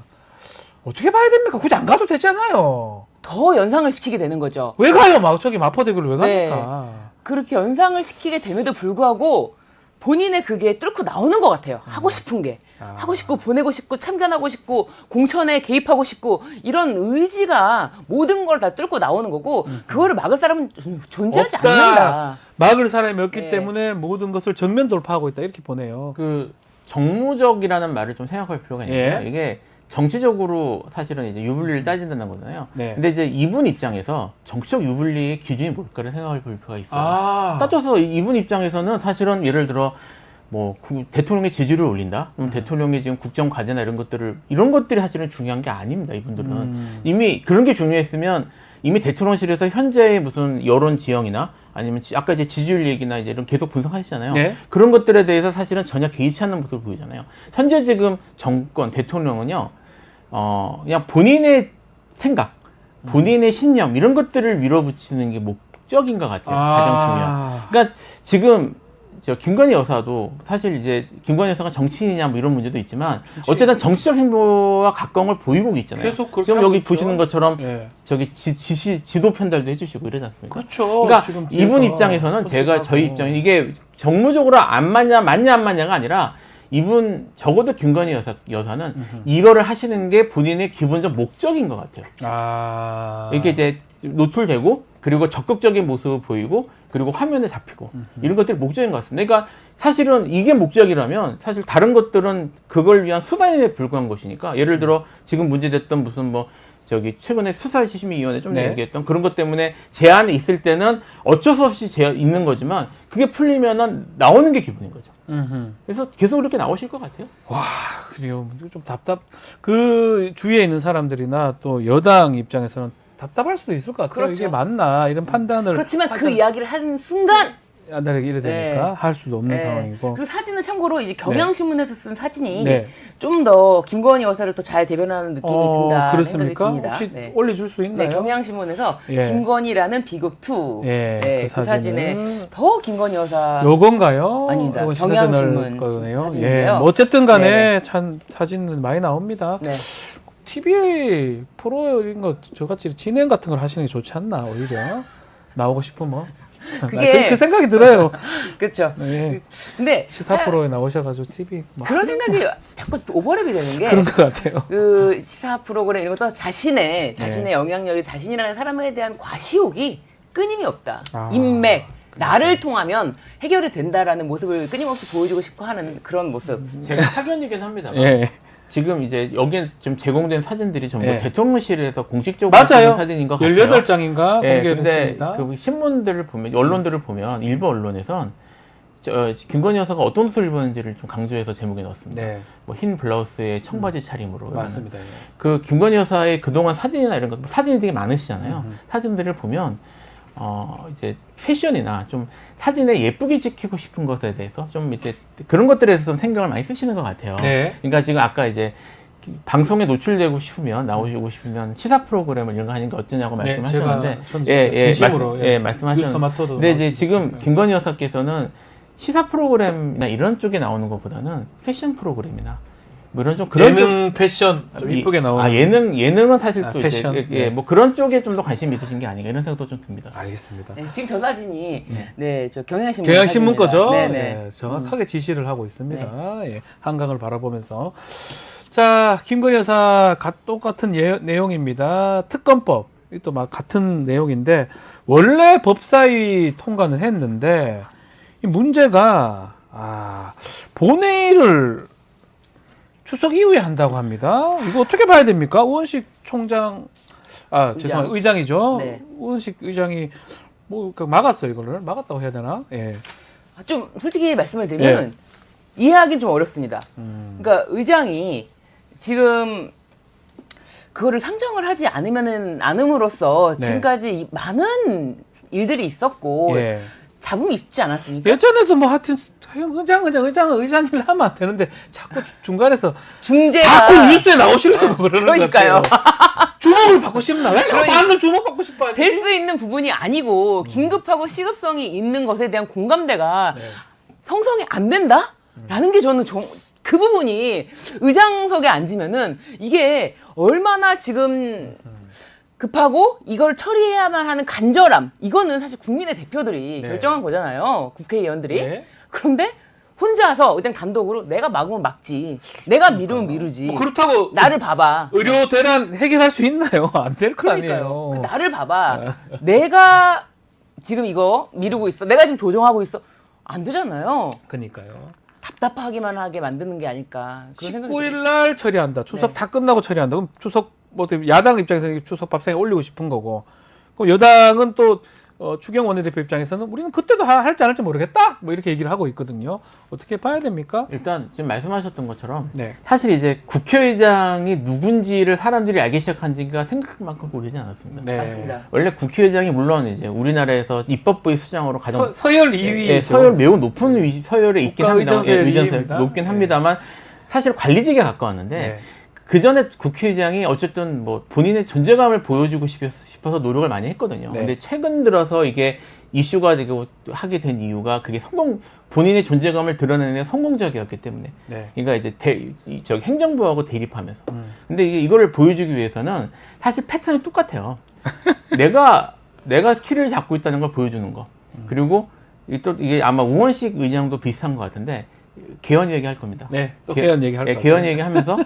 어떻게 봐야 됩니까? 굳이 안 가도 되잖아요. 더 연상을 시키게 되는 거죠. 왜 가요? 막 저기 마포대교를 왜 네. 갑니까? 그렇게 연상을 시키게 됨에도 불구하고 본인의 그게 뚫고 나오는 것 같아요. 하고 싶은 게. 하고 싶고 보내고 싶고 참견하고 싶고 공천에 개입하고 싶고 이런 의지가 모든 걸 다 뚫고 나오는 거고 그거를 막을 사람은 존재하지 없다. 않는다. 막을 사람이 없기 네. 때문에 모든 것을 정면 돌파하고 있다 이렇게 보네요. 그 정무적이라는 말을 좀 생각할 필요가 있는데요. 예. 이게 정치적으로 사실은 이제 유불리를 따진다는 거잖아요. 네. 근데 이제 이분 입장에서 정치적 유불리의 기준이 뭘까를 생각해 볼 필요가 있어요. 아. 따져서 이분 입장에서는 사실은 예를 들어 뭐 대통령의 지지를 올린다. 그럼 대통령의 지금 국정 과제나 이런 것들이 사실은 중요한 게 아닙니다. 이분들은 이미 그런 게 중요했으면 이미 대통령실에서 현재의 무슨 여론 지형이나 아니면 아까 이제 지지율 얘기나 이제 이런 계속 분석하시잖아요. 네. 그런 것들에 대해서 사실은 전혀 개의치 않는 모습을 보이잖아요. 현재 지금 정권 대통령은요, 그냥 본인의 생각, 본인의 신념 이런 것들을 밀어붙이는 게 목적인 것 같아요. 가장 중요한. 그러니까 지금 저 김건희 여사도 사실 이제 김건희 여사가 정치인이냐 뭐 이런 문제도 있지만 어쨌든 정치적 행보와 가까운 걸 보이고 있잖아요. 계속 그렇게 지금 하고 여기 있죠. 보시는 것처럼 예. 저기 지도 편달도 해주시고 이러지 않습니까? 그렇죠. 그러니까 지금 이분 뒤에서 입장에서는 제가 손짓하고. 저희 입장에 이게 정무적으로 안 맞냐 안 맞냐가 아니라 이분 적어도 김건희 여사는 이거를 하시는 게 본인의 기본적 목적인 것 같아요. 아. 이게 이제 노출되고 그리고 적극적인 모습을 보이고 그리고 화면에 잡히고 이런 것들이 목적인 것 같습니다. 그러니까 사실은 이게 목적이라면 사실 다른 것들은 그걸 위한 수단에 불과한 것이니까 예를 들어 지금 문제됐던 무슨 뭐 저기 최근에 수사심의위원회 좀 네. 얘기했던 그런 것 때문에 제한이 있을 때는 어쩔 수 없이 있는 거지만 그게 풀리면은 나오는 게 기본인 거죠. 그래서 계속 이렇게 나오실 것 같아요. 와, 그래요. 좀 그 주위에 있는 사람들이나 또 여당 입장에서는 답답할 수도 있을 것 같아요. 그렇죠. 이게 맞나 이런 판단을 그렇지만 그 이야기를 한 순간 안달하게 이래 되니까 네. 할 수도 없는 네. 상황이고. 그리고 사진은 참고로 이제 경향신문에서 쓴 사진이 네. 좀 더 김건희 여사를 더 잘 대변하는 느낌이 든다 그렇습니까? 생각이 듭니다. 혹시 네. 올려줄 수 있나요? 네, 경향신문에서 예. 김건희라는 비극 2. 예, 네, 그 그 사진에 더 김건희 여사 요건가요? 아닙니다. 이건 경향신문 시사저널 거네요. 사진인데요. 예, 뭐 어쨌든 간에 네. 참 사진은 많이 나옵니다. 네. TV 프로인 거 저같이 진행 같은 걸 하시는 게 좋지 않나 오히려 나오고 싶으면 그게- 그 생각이 들어요. 그렇죠. 네. 근데 시사 프로에 나오셔가지고 TV 막 그런 생각이 자꾸 오버랩이 되는 게 그런 것 같아요. 그 시사 프로그램 이런 것도 자신의 네. 영향력이 자신이라는 사람에 대한 과시욕이 끊임이 없다. 아. 인맥 나를 통하면 해결이 된다라는 모습을 끊임없이 보여주고 싶어 하는 그런 모습. 제가 사견이긴 합니다만 예, 지금 이제 여기에 지금 제공된 사진들이 전부 예. 대통령실에서 공식적으로 맞아요. 찍은 사진인 것 같아요. 18장인가 예, 근데 공개됐습니다. 그 신문들을 보면 언론들을 보면 일부 언론에선 김건희 여사가 어떤 옷을 입었는지를 좀 강조해서 제목에 넣었습니다. 네, 뭐 흰 블라우스에 청바지 차림으로 맞습니다. 예. 그 김건희 여사의 그동안 사진이나 이런 것 사진이 되게 많으시잖아요. 사진들을 보면 이제 패션이나 좀 사진에 예쁘게 찍히고 싶은 것에 대해서 좀 이제 그런 것들에 대해서 좀 생각을 많이 쓰시는 것 같아요. 네. 그러니까 지금 아까 이제 방송에 노출되고 싶으면 나오시고 싶으면 시사 프로그램을 이런 거 하는 게 어쩌냐고 네, 말씀하셨는데 제가 전 진심으로 말씀하셨는데 뉴스토마토도 근데 이제 나오고 지금 김건희 여사께서는 시사 프로그램이나 이런 쪽에 나오는 것보다는 패션 프로그램이나 뭐 이런 좀 그런 예능 패션 좀 이쁘게 나오는 예능은 사실 또 패션. 이제 네. 뭐 그런 쪽에 좀 더 관심이 있으신 게 아닌가 이런 생각도 좀 듭니다. 알겠습니다. 네, 지금 저 사진이 네, 저 경향신문 경향신문 거죠? 네네. 예, 정확하게 지시를 하고 있습니다. 예, 한강을 바라보면서. 자, 김건희 여사 똑같은 내용입니다. 특검법. 또 막 같은 내용인데, 원래 법사위 통과는 했는데, 이 문제가, 본회의를 추석 이후에 한다고 합니다. 이거 어떻게 봐야 됩니까? 우원식 총장, 죄송합니다. 의장이죠. 네. 우원식 의장이 막았어요, 이거를. 막았다고 해야 되나? 예. 좀 솔직히 말씀을 드리면 이해하기는 좀 어렵습니다. 그러니까 의장이 지금 그거를 상정을 하지 않음으로써 네. 지금까지 많은 일들이 있었고 예. 잡음이 있지 않았습니까? 예전에도 뭐 하여튼 의장을 하면 안 되는데 자꾸 중간에서 중재가 자꾸 뉴스에 나오시려고 그러는 그러니까요. 것 같아요. 주목을 받고 싶나? 왜 자꾸 다들 주목 받고 싶어 하지? 될 수 있는 부분이 아니고 긴급하고 시급성이 있는 것에 대한 공감대가 형성이 안 된다라는 게 저는 그 부분이 의장석에 앉으면은 이게 얼마나 지금 급하고 이걸 처리해야만 하는 간절함, 이거는 사실 국민의 대표들이 결정한 거잖아요. 국회의원들이. 네. 그런데 혼자서 그냥 단독으로 내가 막으면 막지, 내가 미루면 미루지. 뭐 그렇다고 나를 봐봐. 의료 대란 해결할 수 있나요? 안 될 거 아니에요. 그러니까요. 그 나를 봐봐. 내가 지금 이거 미루고 있어. 내가 지금 조정하고 있어. 안 되잖아요. 그러니까요. 답답하기만 하게 만드는 게 아닐까. 그런 생각이 19일 날 처리한다. 추석 네. 다 끝나고 처리한다. 그럼 추석 뭐 야당 입장에서는 추석 밥상에 올리고 싶은 거고. 그럼 여당은 또 추경 원내대표 입장에서는 우리는 그때도 할지 안 할지 모르겠다. 뭐 이렇게 얘기를 하고 있거든요. 어떻게 봐야 됩니까? 일단 지금 말씀하셨던 것처럼 네. 사실 이제 국회의장이 누군지를 사람들이 알기 시작한 지가 생각만큼 오래지 않았습니다. 네. 맞습니다. 원래 국회의장이 물론 이제 우리나라에서 입법부의 수장으로 가장 서열 2위. 예, 서열 매우 높은 서열에 있긴 합니다. 국가의전서열 의전서열 2위입니다. 높긴 네. 합니다만 사실 관리직에 가까웠는데 네. 그 전에 국회의장이 어쨌든 뭐 본인의 존재감을 보여주고 싶어서 노력을 많이 했거든요. 네. 근데 최근 들어서 이게 이슈가 되고 하게 된 이유가 그게 본인의 존재감을 드러내는 데 성공적이었기 때문에. 네. 그러니까 이제 저기 행정부하고 대립하면서. 근데 이거를 보여주기 위해서는 사실 패턴이 똑같아요. 내가 키를 잡고 있다는 걸 보여주는 거. 그리고 또 이게 아마 우원식 의장도 비슷한 것 같은데 개헌 얘기할 겁니다. 네. 또 개헌 얘기할 거예요. 개헌 얘기하면서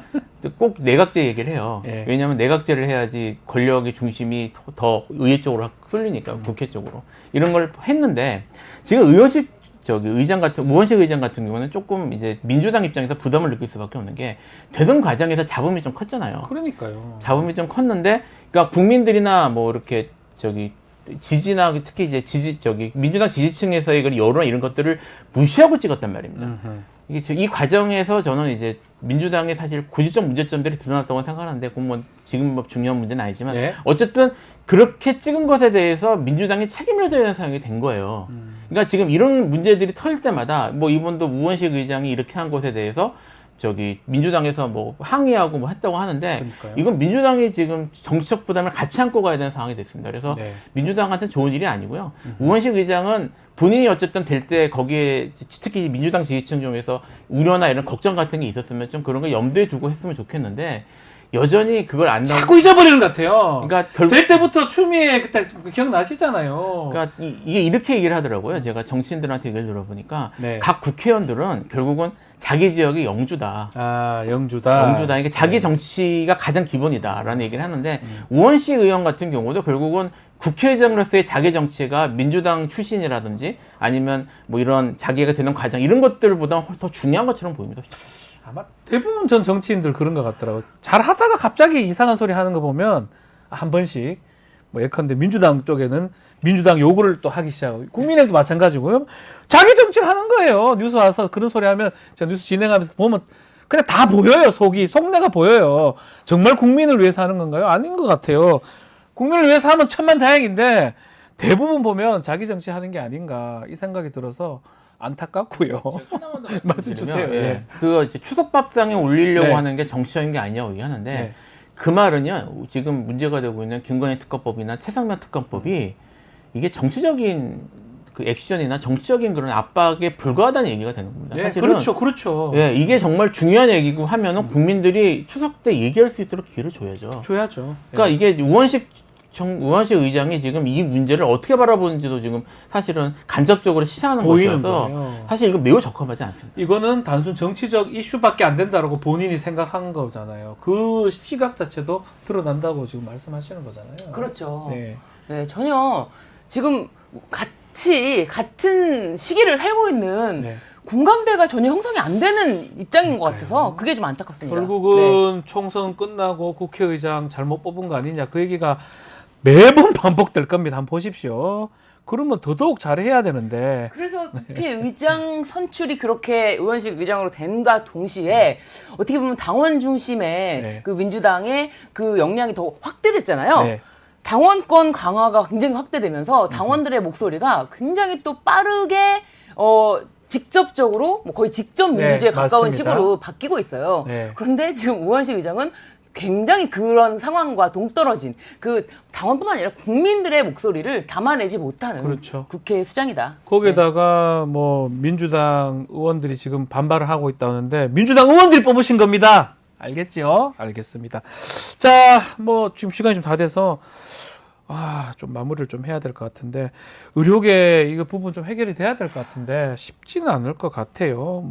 꼭 내각제 얘기를 해요. 예. 왜냐하면 내각제를 해야지 권력의 중심이 더 의회 쪽으로 쏠리니까 국회 쪽으로 이런 걸 했는데 지금 우원식 의장 같은 경우는 조금 이제 민주당 입장에서 부담을 느낄 수밖에 없는 게 되던 과정에서 잡음이 좀 컸잖아요. 그러니까요. 잡음이 좀 컸는데 그러니까 국민들이나 뭐 이렇게 지지나 특히 이제 민주당 지지층에서의 그 여론 이런 것들을 무시하고 찍었단 말입니다. 이게 이 과정에서 저는 이제 민주당의 사실 고질적 문제점들이 드러났다고 생각하는데 그건 뭐 지금 뭐 중요한 문제는 아니지만 네. 어쨌든 그렇게 찍은 것에 대해서 민주당이 책임을 져야 하는 상황이 된 거예요. 그러니까 지금 이런 문제들이 터질 때마다 뭐 이번도 우원식 의장이 이렇게 한 것에 대해서 민주당에서 뭐 항의하고 뭐 했다고 하는데 그러니까요. 이건 민주당이 지금 정치적 부담을 같이 안고 가야 되는 상황이 됐습니다. 그래서 네. 민주당한테는 좋은 일이 아니고요. 우원식 의장은 본인이 어쨌든 될 때 거기에 특히 민주당 지지층 중에서 우려나 이런 걱정 같은 게 있었으면 좀 그런 거 염두에 두고 했으면 좋겠는데 여전히 그걸 안 나오고 자꾸 잊어버리는 것 같아요. 그러니까 될 때부터 추미애 그때 기억나시잖아요. 그러니까 이게 이렇게 얘기를 하더라고요. 제가 정치인들한테 얘기를 들어보니까 네. 각 국회의원들은 결국은 자기 지역이 영주다. 아, 영주다. 그러니까 자기 정치가 가장 기본이다라는 얘기를 하는데 우원식 의원 같은 경우도 결국은 국회의장으로서의 자기 정치가 민주당 출신이라든지 아니면 뭐 이런 자기가 되는 과정 이런 것들보다 더 중요한 것처럼 보입니다. 아마 대부분 전 정치인들 그런 것 같더라고요. 잘 하다가 갑자기 이상한 소리 하는 거 보면 한 번씩 뭐 예컨대 민주당 쪽에는 민주당 요구를 또 하기 시작하고 국민의힘도 마찬가지고요. 자기 정치를 하는 거예요. 뉴스 와서 그런 소리 하면 제가 뉴스 진행하면서 보면 그냥 다 보여요. 속내가 보여요. 정말 국민을 위해서 하는 건가요? 아닌 것 같아요. 국민을 위해서 하면 천만다행인데 대부분 보면 자기 정치 하는 게 아닌가 이 생각이 들어서 안타깝고요. 말씀 주세요. 예. 그거 이제 추석밥상에 올리려고 네. 하는 게 정치적인 게 아니냐고 얘기하는데 네. 그 말은요. 지금 문제가 되고 있는 김건희 특검법이나 최상면 특검법이 이게 정치적인 그 액션이나 정치적인 그런 압박에 불과하다는 얘기가 되는 겁니다. 네, 사실은 그렇죠. 예, 이게 정말 중요한 얘기고 하면은 국민들이 추석 때 얘기할 수 있도록 기회를 줘야죠. 줘야죠. 그러니까 이게 우원식 의장이 지금 이 문제를 어떻게 바라보는지도 지금 사실은 간접적으로 시사하는 보이는 것이어서 거예요. 사실 이거 매우 적합하지 않습니다. 이거는 단순 정치적 이슈밖에 안 된다라고 본인이 생각한 거잖아요. 그 시각 자체도 드러난다고 지금 말씀하시는 거잖아요. 그렇죠. 네. 네, 전혀 지금 같은 시기를 살고 있는 네. 공감대가 전혀 형성이 안 되는 입장인 것 같아서 그게 좀 안타깝습니다. 결국은 총선 끝나고 국회의장 잘못 뽑은 거 아니냐 그 얘기가 매번 반복될 겁니다. 한번 보십시오. 그러면 더더욱 잘해야 되는데 그래서 국회의장 선출이 그렇게 의원식 의장으로 된과 동시에 어떻게 보면 당원 중심의 네. 그 민주당의 그 역량이 더 확대됐잖아요. 네. 당원권 강화가 굉장히 확대되면서 당원들의 목소리가 굉장히 또 빠르게 직접적으로 뭐 거의 직접 민주주의에 가까운 맞습니다. 식으로 바뀌고 있어요. 네. 그런데 지금 우원식 의장은 굉장히 그런 상황과 동떨어진 그 당원뿐만 아니라 국민들의 목소리를 담아내지 못하는 그렇죠. 국회 수장이다. 거기에다가 뭐 민주당 의원들이 지금 반발을 하고 있다는데 민주당 의원들이 뽑으신 겁니다. 알겠지요? 알겠습니다. 자, 뭐 지금 시간이 좀 다 돼서 좀 마무리를 좀 해야 될 것 같은데 의료계 이거 부분 좀 해결이 돼야 될 것 같은데 쉽지는 않을 것 같아요.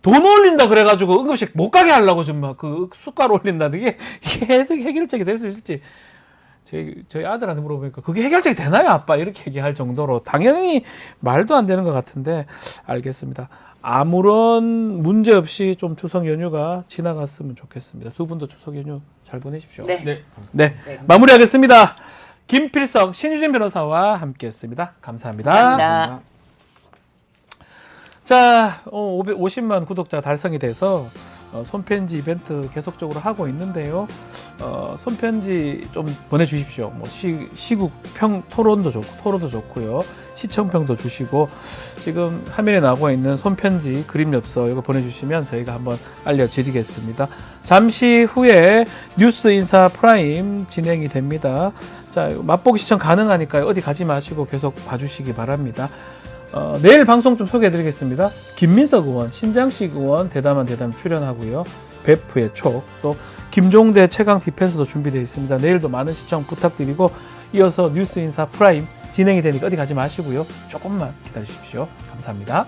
돈 올린다 그래가지고 응급실 못 가게 하려고 좀 그 숟가락 올린다는 게 이게 해결책이 될 수 있을지 저희 아들한테 물어보니까 그게 해결책이 되나요, 아빠? 이렇게 얘기할 정도로 당연히 말도 안 되는 것 같은데 알겠습니다. 아무런 문제 없이 좀 추석 연휴가 지나갔으면 좋겠습니다. 두 분도 추석 연휴 잘 보내십시오. 네. 네. 마무리하겠습니다. 김필성, 신유진 변호사와 함께했습니다. 감사합니다. 감사합니다. 자, 50만 구독자 달성이 돼서 손편지 이벤트 계속적으로 하고 있는데요. 손편지 좀 보내주십시오. 뭐 시국 토론도 좋고요. 시청평도 주시고 지금 화면에 나오고 있는 손편지 그림 엽서 이거 보내주시면 저희가 한번 알려드리겠습니다. 잠시 후에 뉴스 인사 프라임 진행이 됩니다. 자, 맛보기 시청 가능하니까요. 어디 가지 마시고 계속 봐주시기 바랍니다. 내일 방송 좀 소개해드리겠습니다. 김민석 의원, 신장식 의원 대담한 대담 출연하고요. 베프의 촉, 또 김종대 최강 디펜스도 준비되어 있습니다. 내일도 많은 시청 부탁드리고 이어서 뉴스 인사 프라임 진행이 되니까 어디 가지 마시고요. 조금만 기다리십시오. 감사합니다.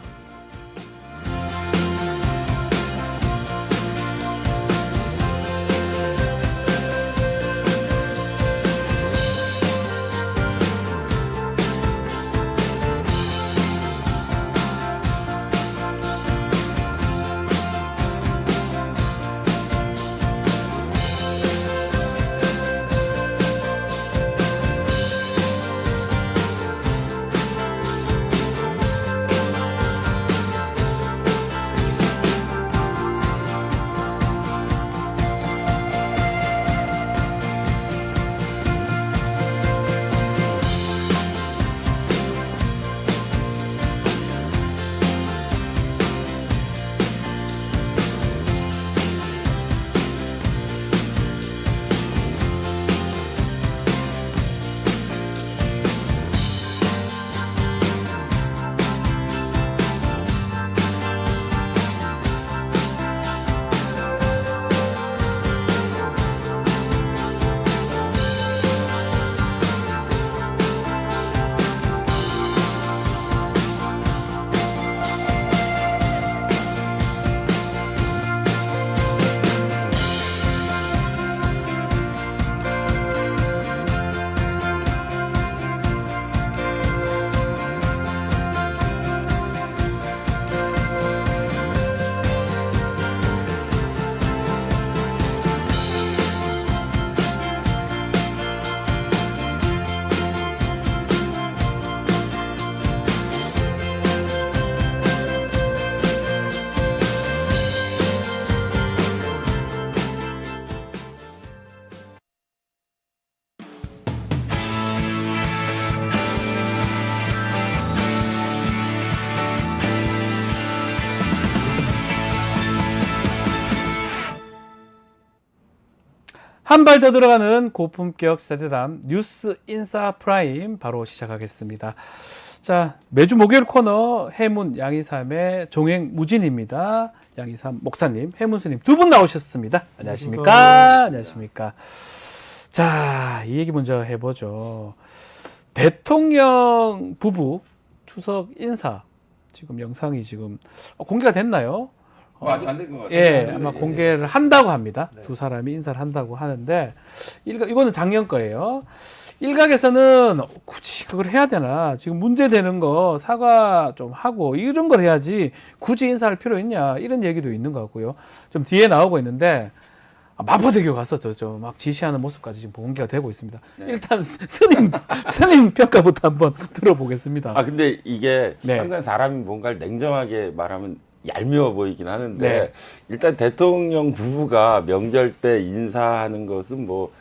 한 발 더 들어가는 고품격 세대담 뉴스 인사 프라임 바로 시작하겠습니다. 자, 매주 목요일 코너 해문 양이삼의 종행 무진입니다. 양이삼 목사님, 해문 스님 두 분 나오셨습니다. 안녕하십니까? 안녕하십니까? 자, 이 얘기 먼저 해보죠. 대통령 부부 추석 인사 지금 영상이 지금 공개가 됐나요? 아직 안 된 것 같아요. 예, 아마 공개를 한다고 합니다. 두 사람이 인사를 한다고 하는데 이거는 작년 거예요. 일각에서는 굳이 그걸 해야 되나? 지금 문제되는 거 사과 좀 하고 이런 걸 해야지 굳이 인사할 필요 있냐? 이런 얘기도 있는 것 같고요. 좀 뒤에 나오고 있는데 마포대교 가서 저 막 지시하는 모습까지 지금 공개가 되고 있습니다. 네. 일단 스님 평가부터 한번 들어보겠습니다. 근데 이게 네. 항상 사람이 뭔가를 냉정하게 말하면 얄미워 보이긴 하는데 일단 대통령 부부가 명절 때 인사하는 것은 뭐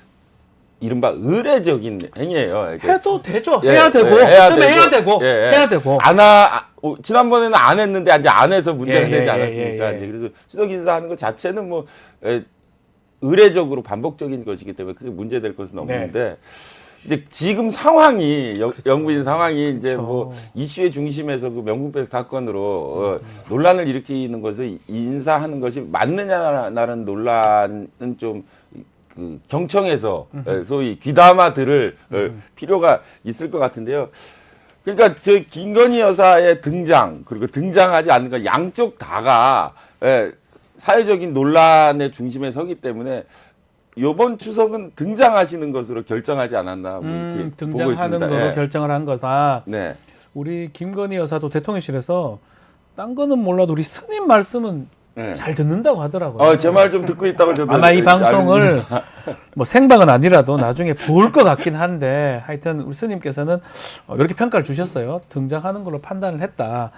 이른바 의례적인 행위예요. 이게. 해도 되죠. 예, 해야 되고, 예, 좀 해야 되고, 예, 예. 해야 되고. 지난번에는 안 했는데 이제 안 해서 문제가 예, 되지 예, 않았습니까? 예, 예. 이제 그래서 추석 인사하는 것 자체는 뭐 의례적으로 반복적인 것이기 때문에 크게 문제될 것은 없는데 이제 지금 상황이 영부인 상황이 이제 뭐 이슈의 중심에서 그 명분백 사건으로 논란을 일으키는 것을 인사하는 것이 맞느냐라는 논란은 좀 그 경청에서 소위 귀담아 들을 필요가 있을 것 같은데요. 그러니까 저 김건희 여사의 등장 그리고 등장하지 않는 것 양쪽 다가 사회적인 논란의 중심에 서기 때문에 이번 추석은 등장하시는 것으로 결정하지 않았나 뭐 이렇게 보고 등장하는 있습니다. 거로 예. 결정을 한 거다. 네. 우리 김건희 여사도 대통령실에서 딴 거는 몰라도 우리 스님 말씀은 네. 잘 듣는다고 하더라고요. 제 말 좀 듣고 있다고 저도 아마 이 방송을 알겠습니다. 뭐 생방은 아니라도 나중에 볼 것 같긴 한데 하여튼 우리 스님께서는 이렇게 평가를 주셨어요. 등장하는 걸로 판단을 했다.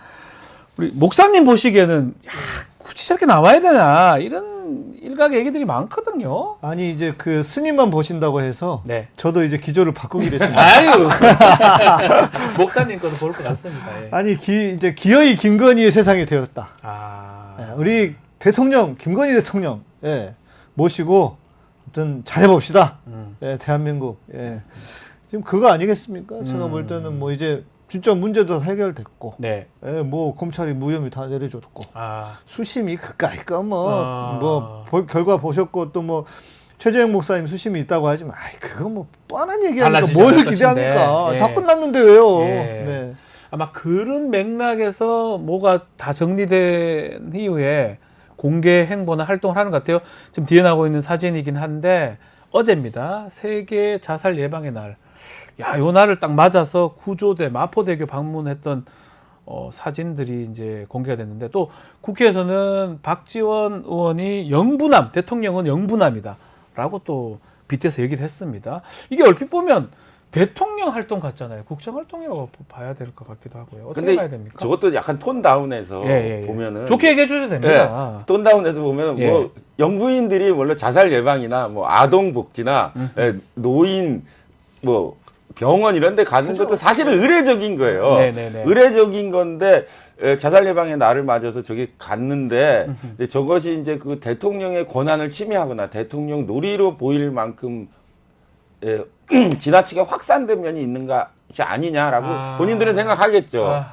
우리 목사님 보시기에는 굳이 저렇게 나와야 되나 이런 일각의 얘기들이 많거든요. 아니 이제 그 스님만 보신다고 해서 네. 저도 이제 기조를 바꾸기로 했습니다. 아유 목사님 것도 볼 것 같습니다. 예. 아니 이제 기어이 김건희의 세상이 되었다. 예, 우리 대통령 김건희 대통령 모시고 아무튼 잘해봅시다. 예, 대한민국. 예. 지금 그거 아니겠습니까? 제가 볼 때는 뭐 이제 진짜 문제도 해결됐고, 네. 예, 뭐 검찰이 무혐의 다 내려줬고, 수심이 그까이 거 결과 보셨고 또 뭐 최재형 목사님 수심이 있다고 하지만, 그거 뭐 뻔한 얘기하니까 뭘 기대합니까? 예. 다 끝났는데 왜요? 예. 네. 아마 그런 맥락에서 뭐가 다 정리된 이후에 공개 행보나 활동을 하는 것 같아요. 지금 뒤에 나오고 있는 사진이긴 한데 어제입니다. 세계 자살 예방의 날. 요 날을 딱 맞아서 구조대 마포대교 방문했던 사진들이 이제 공개가 됐는데 또 국회에서는 박지원 의원이 영부남, 대통령은 영부남이다 라고 또 빗대서 얘기를 했습니다. 이게 얼핏 보면 대통령 활동 같잖아요. 국정 활동이라고 봐야 될 것 같기도 하고요. 어떻게 봐야 됩니까? 저것도 약간 톤 다운해서 보면은 좋게 얘기해 주셔도 됩니다. 톤 다운해서 보면 뭐 영부인들이 원래 자살 예방이나 뭐 아동 복지나 노인 뭐 병원 이런 데 가는 것도 사실은 의례적인 거예요. 의례적인 건데 자살 예방의 날을 맞아서 저기 갔는데 이제 저것이 이제 그 대통령의 권한을 침해하거나 대통령 놀이로 보일 만큼 지나치게 확산된 면이 있는 것이 아니냐라고 본인들은 생각하겠죠.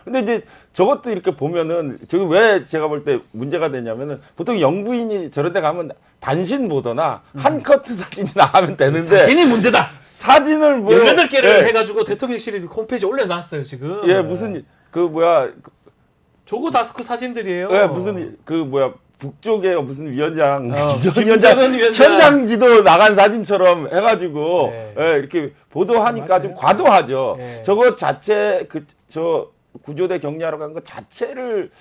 근데 이제 저것도 이렇게 보면은 저기 왜 제가 볼 때 문제가 되냐면은 보통 영부인이 저런 데 가면 단신 보거나 한 커트 사진이 나가면 되는데 사진이 문제다. 사진을 뭐 18개를 해가지고 대통령실이 홈페이지에 올려놨어요 지금. 무슨 그 뭐야 저거 다 그 사진들이에요. 무슨 그 뭐야 북쪽에 무슨 위원장 위원장 현장지도 나간 사진처럼 해가지고 이렇게 보도하니까 좀 과도하죠. 저거 자체 저 구조대 격리하러 간 것 자체를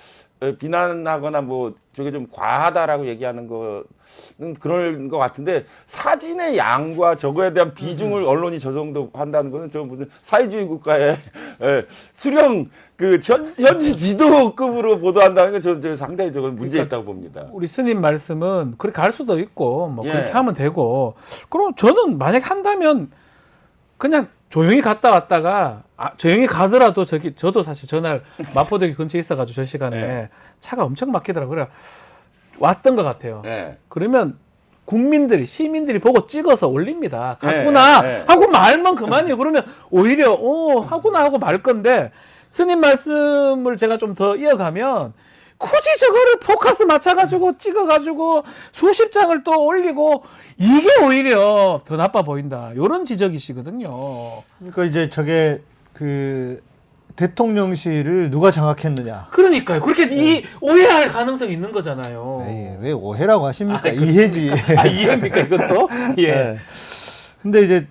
비난하거나 뭐 저게 좀 과하다라고 얘기하는 거는 그럴 것 같은데 사진의 양과 저거에 대한 비중을 언론이 저 정도 한다는 거는 저 무슨 사회주의 국가의 수령 그 현지 지도급으로 보도한다는 건 저 상당히 저건 문제 있다고 봅니다. 우리 스님 말씀은 그렇게 할 수도 있고 뭐 그렇게 하면 되고 그럼 저는 만약 한다면 그냥 조용히 갔다 왔다가 조용히 가더라도 저도 사실 전날 마포대교 근처에 있어가지고 저 시간에 차가 엄청 막히더라고요. 그래 왔던 것 같아요. 그러면 시민들이 보고 찍어서 올립니다. 갔구나 하고 말만 그만이에요. 그러면 오히려 하구나 하고 말 건데 스님 말씀을 제가 좀 더 이어가면 굳이 저거를 포커스 맞춰가지고 찍어가지고 수십 장을 또 올리고 이게 오히려 더 나빠 보인다. 이런 지적이시거든요. 그러니까 이제 저게 그 대통령실을 누가 장악했느냐. 그러니까요. 그렇게 오해할 가능성이 있는 거잖아요. 왜 오해라고 하십니까? 이해지. 이해입니까 이것도? 예. 근데 이제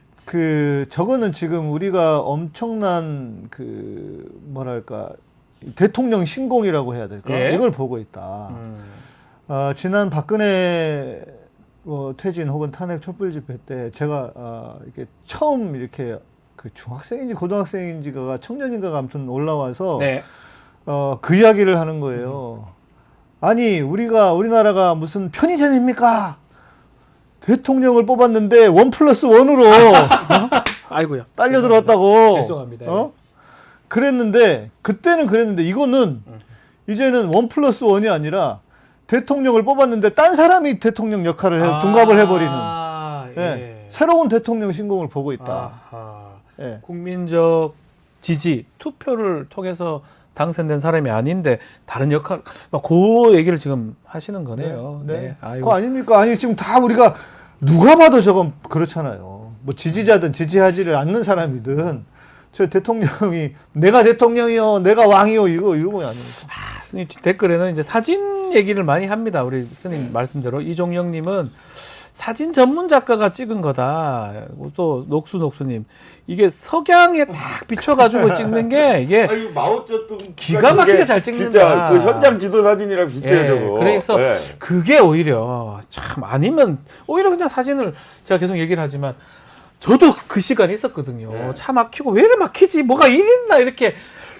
저거는 지금 우리가 엄청난 뭐랄까 대통령 신공이라고 해야 될까? 이걸 보고 있다. 지난 박근혜 퇴진 혹은 탄핵 촛불 집회 때 제가 이렇게 처음 이렇게 그 중학생인지 고등학생인지가 청년인가가 아무튼 올라와서 그 이야기를 하는 거예요. 아니 우리나라가 무슨 편의점입니까? 대통령을 뽑았는데 1+1으로 아이고요. 딸려 들어왔다고. 죄송합니다. 그랬는데 그때는 그랬는데 이거는 이제는 1+1이 아니라 대통령을 뽑았는데 딴 사람이 대통령 역할을 둔갑을 해버리는 예. 새로운 대통령 신공을 보고 있다. 예. 국민적 지지 투표를 통해서 당선된 사람이 아닌데 다른 역할, 그 얘기를 지금 하시는 거네요. 네. 아이고. 그거 아닙니까? 아니 지금 다 우리가 누가 봐도 저건 그렇잖아요. 뭐 지지자든 지지하지를 않는 사람이든 저 대통령이 내가 대통령이요, 내가 왕이요 이런 거 아닙니까? 스님 댓글에는 이제 사진 얘기를 많이 합니다. 우리 스님 말씀대로 이종영님은 사진 전문 작가가 찍은 거다. 또 녹수님 이게 석양에 딱 비춰가지고 찍는 게 이게 아니, 마오쩌둥 기가 막히게 잘 찍는다. 진짜 그 현장 지도 사진이랑 비슷해요, 예, 저거. 그래서 예. 그게 오히려 참 아니면 오히려 그냥 사진을 제가 계속 얘기를 하지만 저도 그 시간이 있었거든요. 네. 차 막히고 왜 이래 막히지? 뭐가 일있나 이렇게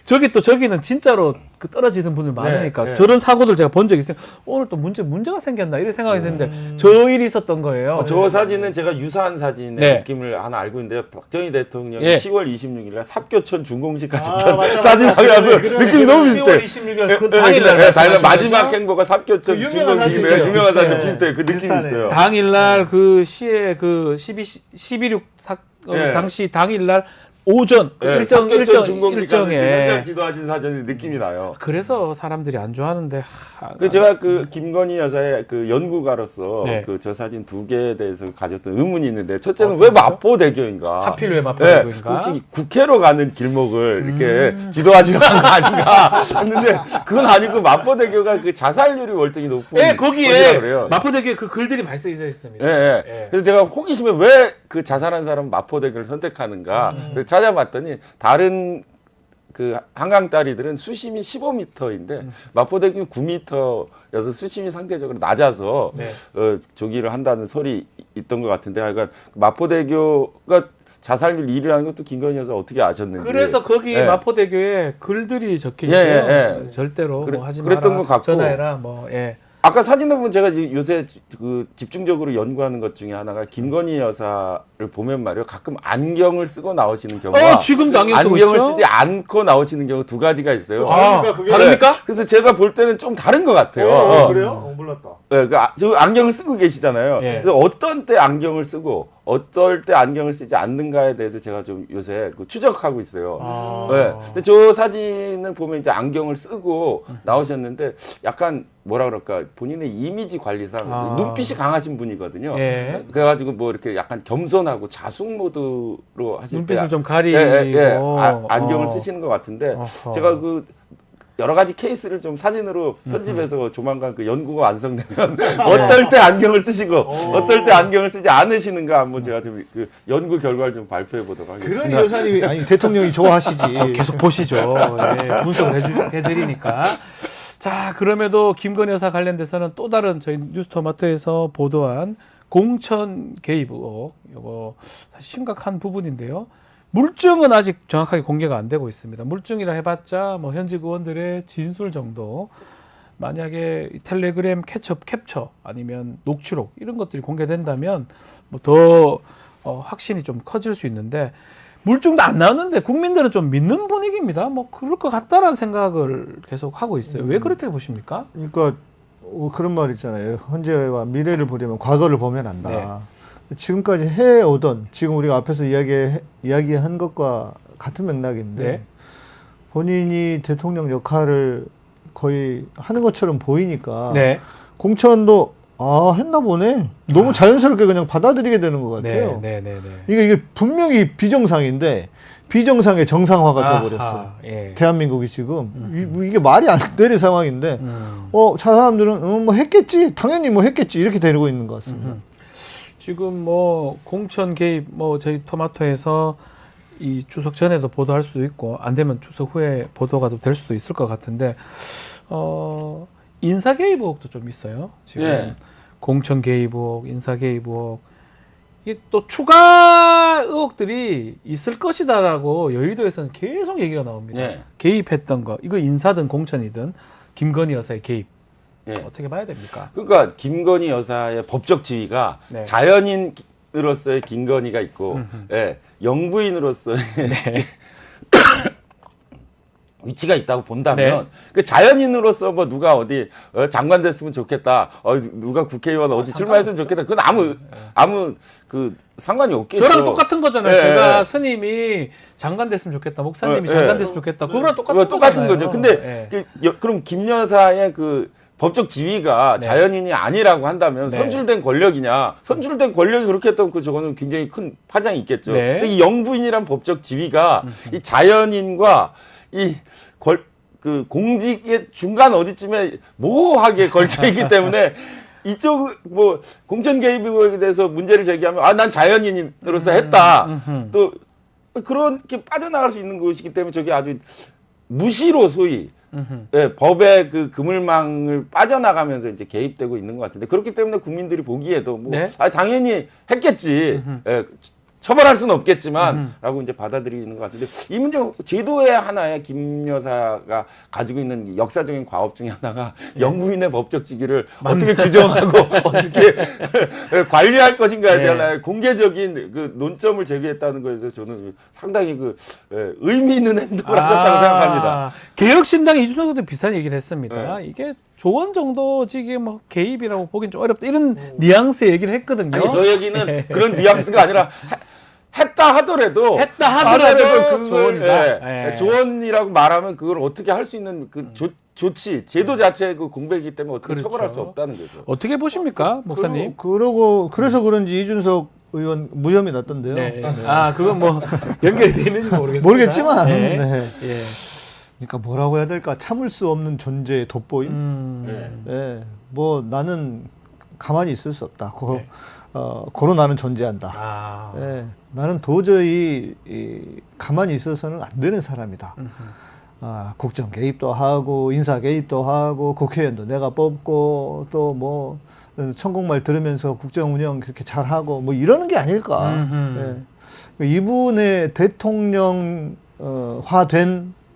저기는 진짜로 그 떨어지는 분들 많으니까 네. 저런 사고들 제가 본 적이 있어요. 오늘 또 문제가 생겼나 이런 생각이 드는데 저 일이 있었던 거예요. 저 사진은 제가 유사한 사진의 네. 느낌을 하나 알고 있는데 박정희 대통령이 예. 10월 26일 날 삽교촌 준공식까지 맞다, 사진하고 그래. 느낌이 너무 10월 비슷해. 26일 그 당일날 네, 말씀하신 마지막 거죠? 행보가 삽교촌 그 유명한 준공식인데 사진이죠. 유명한 사진 비슷해. 비슷해요. 그 느낌이 비슷하네. 있어요. 당일날 그 시의 그 12.16 예. 당시 당일날 오전 네, 일정에 삽교촌 준공식까지 현장 지도하신 사진이 느낌이 나요. 그래서 사람들이 안 좋아하는데 제가 그 김건희 여사의 그 연구가로서 네. 그 저 사진 두 개에 대해서 가졌던 의문이 있는데 첫째는 왜 마포대교인가? 하필 왜 마포대교인가? 솔직히 국회로 가는 길목을 이렇게 지도하지는 않은 거 아닌가 했는데 그건 아니고 마포대교가 그 자살률이 월등히 높은 예, 곳이라 거기에 그래요. 마포대교에 그 글들이 많이 쓰여 있습니다. 예, 예. 예. 그래서 제가 호기심에 왜 그 자살한 사람 마포대교를 선택하는가 그래서 찾아봤더니 다른 그 한강 다리들은 수심이 15m인데 마포대교는 9m여서 수심이 상대적으로 낮아서 네. 조기를 한다는 설이 있던 것 같은데 하여간 마포대교가 자살률 1위라는 것도 김건희 여사 어떻게 아셨는지. 그래서 거기 예. 마포대교에 글들이 적혀 예, 있어요. 예, 예. 절대로 그래- 뭐 하지 그랬던 마라, 것 같고. 전화해라 뭐 예. 아까 사진을 보면 제가 요새 그 집중적으로 연구하는 것 중에 하나가 김건희 여사를 보면 말이요 가끔 안경을 쓰고 나오시는 경우가 지금도 안경 쓰고 안경을 있죠? 쓰지 않고 나오시는 경우 두 가지가 있어요. 다릅니까? 그래서 제가 볼 때는 좀 다른 것 같아요. 그래요? 몰랐다. 네, 저 안경을 쓰고 계시잖아요. 예. 그래서 어떤 때 안경을 쓰고 어떨 때 안경을 쓰지 않는가에 대해서 제가 좀 요새 그 추적하고 있어요. 네. 근데 저 사진을 보면 이제 안경을 쓰고 나오셨는데 약간 뭐라 그럴까 본인의 이미지 관리상 눈빛이 강하신 분이거든요. 예. 그래가지고 뭐 이렇게 약간 겸손하고 자숙 모드로 하실 눈빛을 때 좀 가리고 안경을 쓰시는 것 같은데 어허. 제가 그 여러 가지 케이스를 좀 사진으로 편집해서 조만간 그 연구가 완성되면 어떨 때 안경을 쓰시고 어떨 때 안경을 쓰지 않으시는가 한번 제가 좀 그 연구 결과를 좀 발표해 보도록 하겠습니다. 그런 여사님이 아니 대통령이 좋아하시지. 계속 보시죠. 예, 분석을 해드리니까. 자, 그럼에도 김건희 여사 관련돼서는 또 다른 저희 뉴스토마토에서 보도한 공천 개입 의혹, 이거 사실 심각한 부분인데요. 물증은 아직 정확하게 공개가 안 되고 있습니다. 물증이라 해봤자 뭐 현직 의원들의 진술 정도. 만약에 텔레그램 캡처 아니면 녹취록 이런 것들이 공개된다면 뭐 더 확신이 좀 커질 수 있는데 물증도 안 나오는데 국민들은 좀 믿는 분위기입니다. 뭐 그럴 것 같다라는 생각을 계속 하고 있어요. 왜 그렇게 보십니까? 그러니까 그런 말 있잖아요. 현재와 미래를 보려면 과거를 보면 안다. 네. 지금까지 해오던 지금 우리가 앞에서 이야기한 것과 같은 맥락인데 네. 본인이 대통령 역할을 거의 하는 것처럼 보이니까 네. 공천도 했나 보네. 너무 자연스럽게 그냥 받아들이게 되는 것 같아요. 네. 이게 분명히 비정상인데 비정상의 정상화가 돼버렸어요. 예. 대한민국이 지금 이게 말이 안 되는 상황인데 자 사람들은 뭐 했겠지 당연히 뭐 했겠지 이렇게 되고 있는 것 같습니다. 지금 뭐 공천 개입 뭐 저희 토마토에서 이 추석 전에도 보도할 수도 있고 안 되면 추석 후에 보도가 될 수도 있을 것 같은데 인사 개입 의혹도 좀 있어요. 지금 예. 공천 개입 의혹, 인사 개입 의혹 이게 또 추가 의혹들이 있을 것이다라고 여의도에서는 계속 얘기가 나옵니다. 예. 개입했던 거 이거 인사든 공천이든 김건희 여사의 개입 예. 어떻게 봐야 됩니까? 그러니까 김건희 여사의 법적 지위가 네. 자연인으로서의 김건희가 있고 예, 영부인으로서의 위치가 있다고 본다면 네. 그 자연인으로서 뭐 누가 어디 장관 됐으면 좋겠다, 누가 국회의원 어디 출마했으면 좋겠다, 그건 아무 그 상관이 없겠죠. 저랑 똑같은 거잖아요. 예, 제가 예. 스님이 장관 됐으면 좋겠다, 목사님이 예, 장관 예. 됐으면 좋겠다. 그거랑 그거 똑같은 거죠. 거잖아요. 근데 예. 그럼 김 여사의 그 법적 지위가 네. 자연인이 아니라고 한다면 네. 선출된 권력이냐? 선출된 권력이 그렇게 했다면 저거는 굉장히 큰 파장이 있겠죠. 네. 근데 이 영부인이란 법적 지위가 이 자연인과 그 공직의 중간 어디쯤에 모호하게 걸쳐 있기 때문에 이쪽 뭐 공천 개입에 대해서 문제를 제기하면 난 자연인으로서 했다. 또 그렇게 빠져나갈 수 있는 것이기 때문에 저게 아주 무시로 소위 예, 법의 그 그물망을 빠져나가면서 이제 개입되고 있는 것 같은데, 그렇기 때문에 국민들이 보기에도 뭐 네. 당연히 했겠지. 예, 처벌할 수는 없겠지만 라고 이제 받아들이는 것 같은데, 이 문제 제도의 하나에 김 여사가 가지고 있는 역사적인 과업 중에 하나가 영부인의 법적 직위를 어떻게 규정하고 어떻게 관리할 것인가에 대한 공개적인 그 논점을 제기했다는 거에 대해서 저는 상당히 의미 있는 행동을 하셨다고 생각합니다. 개혁신당의 이준석 의원도 비슷한 얘기를 했습니다. 이게 조언 정도직의 뭐 개입이라고 보기는 좀 어렵다, 이런 뉘앙스의 얘기를 했거든요. 아니, 저 얘기는 그런 뉘앙스가 아니라 했다 하더라도 그걸 조언이다. 조언이라고 말하면 그걸 어떻게 할 수 있는 그 조치, 제도 자체의 그 공백이기 때문에 어떻게 그렇죠. 처벌할 수 없다는 거죠. 어떻게 보십니까, 목사님? 그래서 그런지 이준석 의원 무혐의 났던데요. 네. 그건 뭐 연결이 돼 있는지 모르겠습니다. 모르겠지만, 네. 네. 예. 그러니까 뭐라고 해야 될까? 참을 수 없는 존재의 돋보임. 예, 뭐 나는 가만히 있을 수 없다. 고로 나는 존재한다. 예, 나는 도저히 가만히 있어서는 안 되는 사람이다. 국정 개입도 하고 인사 개입도 하고 국회의원도 내가 뽑고 또 뭐 천국말 들으면서 국정 운영 그렇게 잘하고 뭐 이러는 게 아닐까. 예. 이분의 대통령화된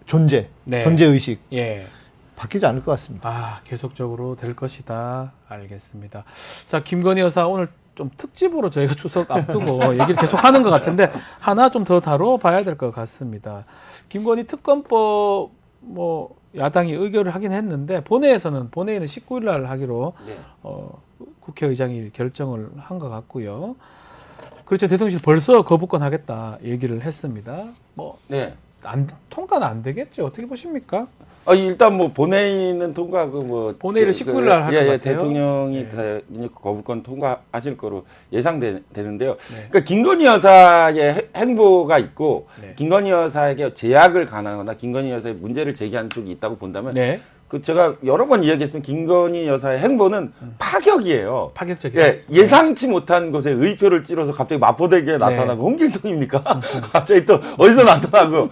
존재, 네. 존재의식 예. 바뀌지 않을 것 같습니다. 계속적으로 될 것이다. 알겠습니다. 자, 김건희 여사 오늘 좀 특집으로 저희가 추석 앞두고 얘기를 계속 하는 것 같은데 하나 좀 더 다뤄봐야 될 것 같습니다. 김건희 특검법 뭐 야당이 의결을 하긴 했는데 본회의는 19일 날 하기로 국회의장이 결정을 한 것 같고요. 그렇죠. 대통령실 벌써 거부권 하겠다 얘기를 했습니다. 통과는 안 되겠죠. 어떻게 보십니까? 일단 뭐 본회의는 통과하고 뭐 본회의를 19일 날 할 것 같아요. 대통령이 거부권 통과하실 거로 예상되는데요. 그러니까 김건희 여사의 행보가 있고 김건희 여사에게 제약을 가하거나 김건희 여사의 문제를 제기하는 쪽이 있다고 본다면 제가 여러 번 이야기했지만 김건희 여사의 행보는 파격이에요. 파격적이에요. 예상치 못한 곳에 의표를 찔러서 갑자기 마포대교에 나타나고 홍길동입니까? 갑자기 또 어디서 나타나고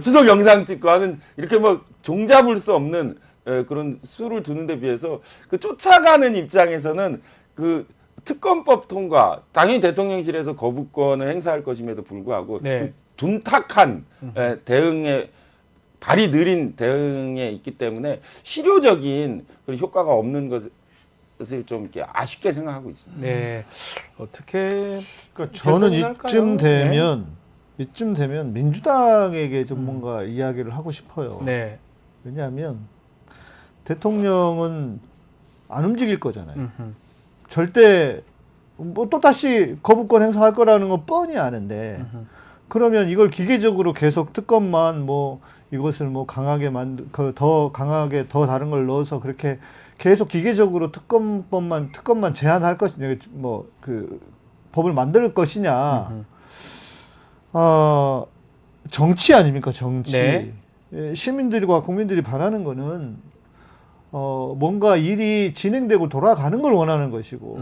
추석 영상 찍고 하는 이렇게 뭐 종잡을 수 없는 그런 수를 두는 데 비해서 그 쫓아가는 입장에서는 그 특검법 통과, 당연히 대통령실에서 거부권을 행사할 것임에도 불구하고 그 둔탁한 대응에 발이 느린 대응에 있기 때문에 실효적인 그런 효과가 없는 것을 좀 이렇게 아쉽게 생각하고 있습니다. 네, 어떻게? 그러니까 저는 이쯤 되면 민주당에게 좀 뭔가 이야기를 하고 싶어요. 왜냐하면 대통령은 안 움직일 거잖아요. 절대 뭐 또 다시 거부권 행사할 거라는 건 뻔히 아는데. 그러면 이걸 기계적으로 계속 특검만 뭐 이것을 뭐 강하게 더 강하게 더 다른 걸 넣어서 그렇게 계속 기계적으로 특검만 제한할 것이냐, 뭐 그 법을 만들 것이냐. 정치 아닙니까, 정치. 시민들과 국민들이 바라는 거는 뭔가 일이 진행되고 돌아가는 걸 원하는 것이고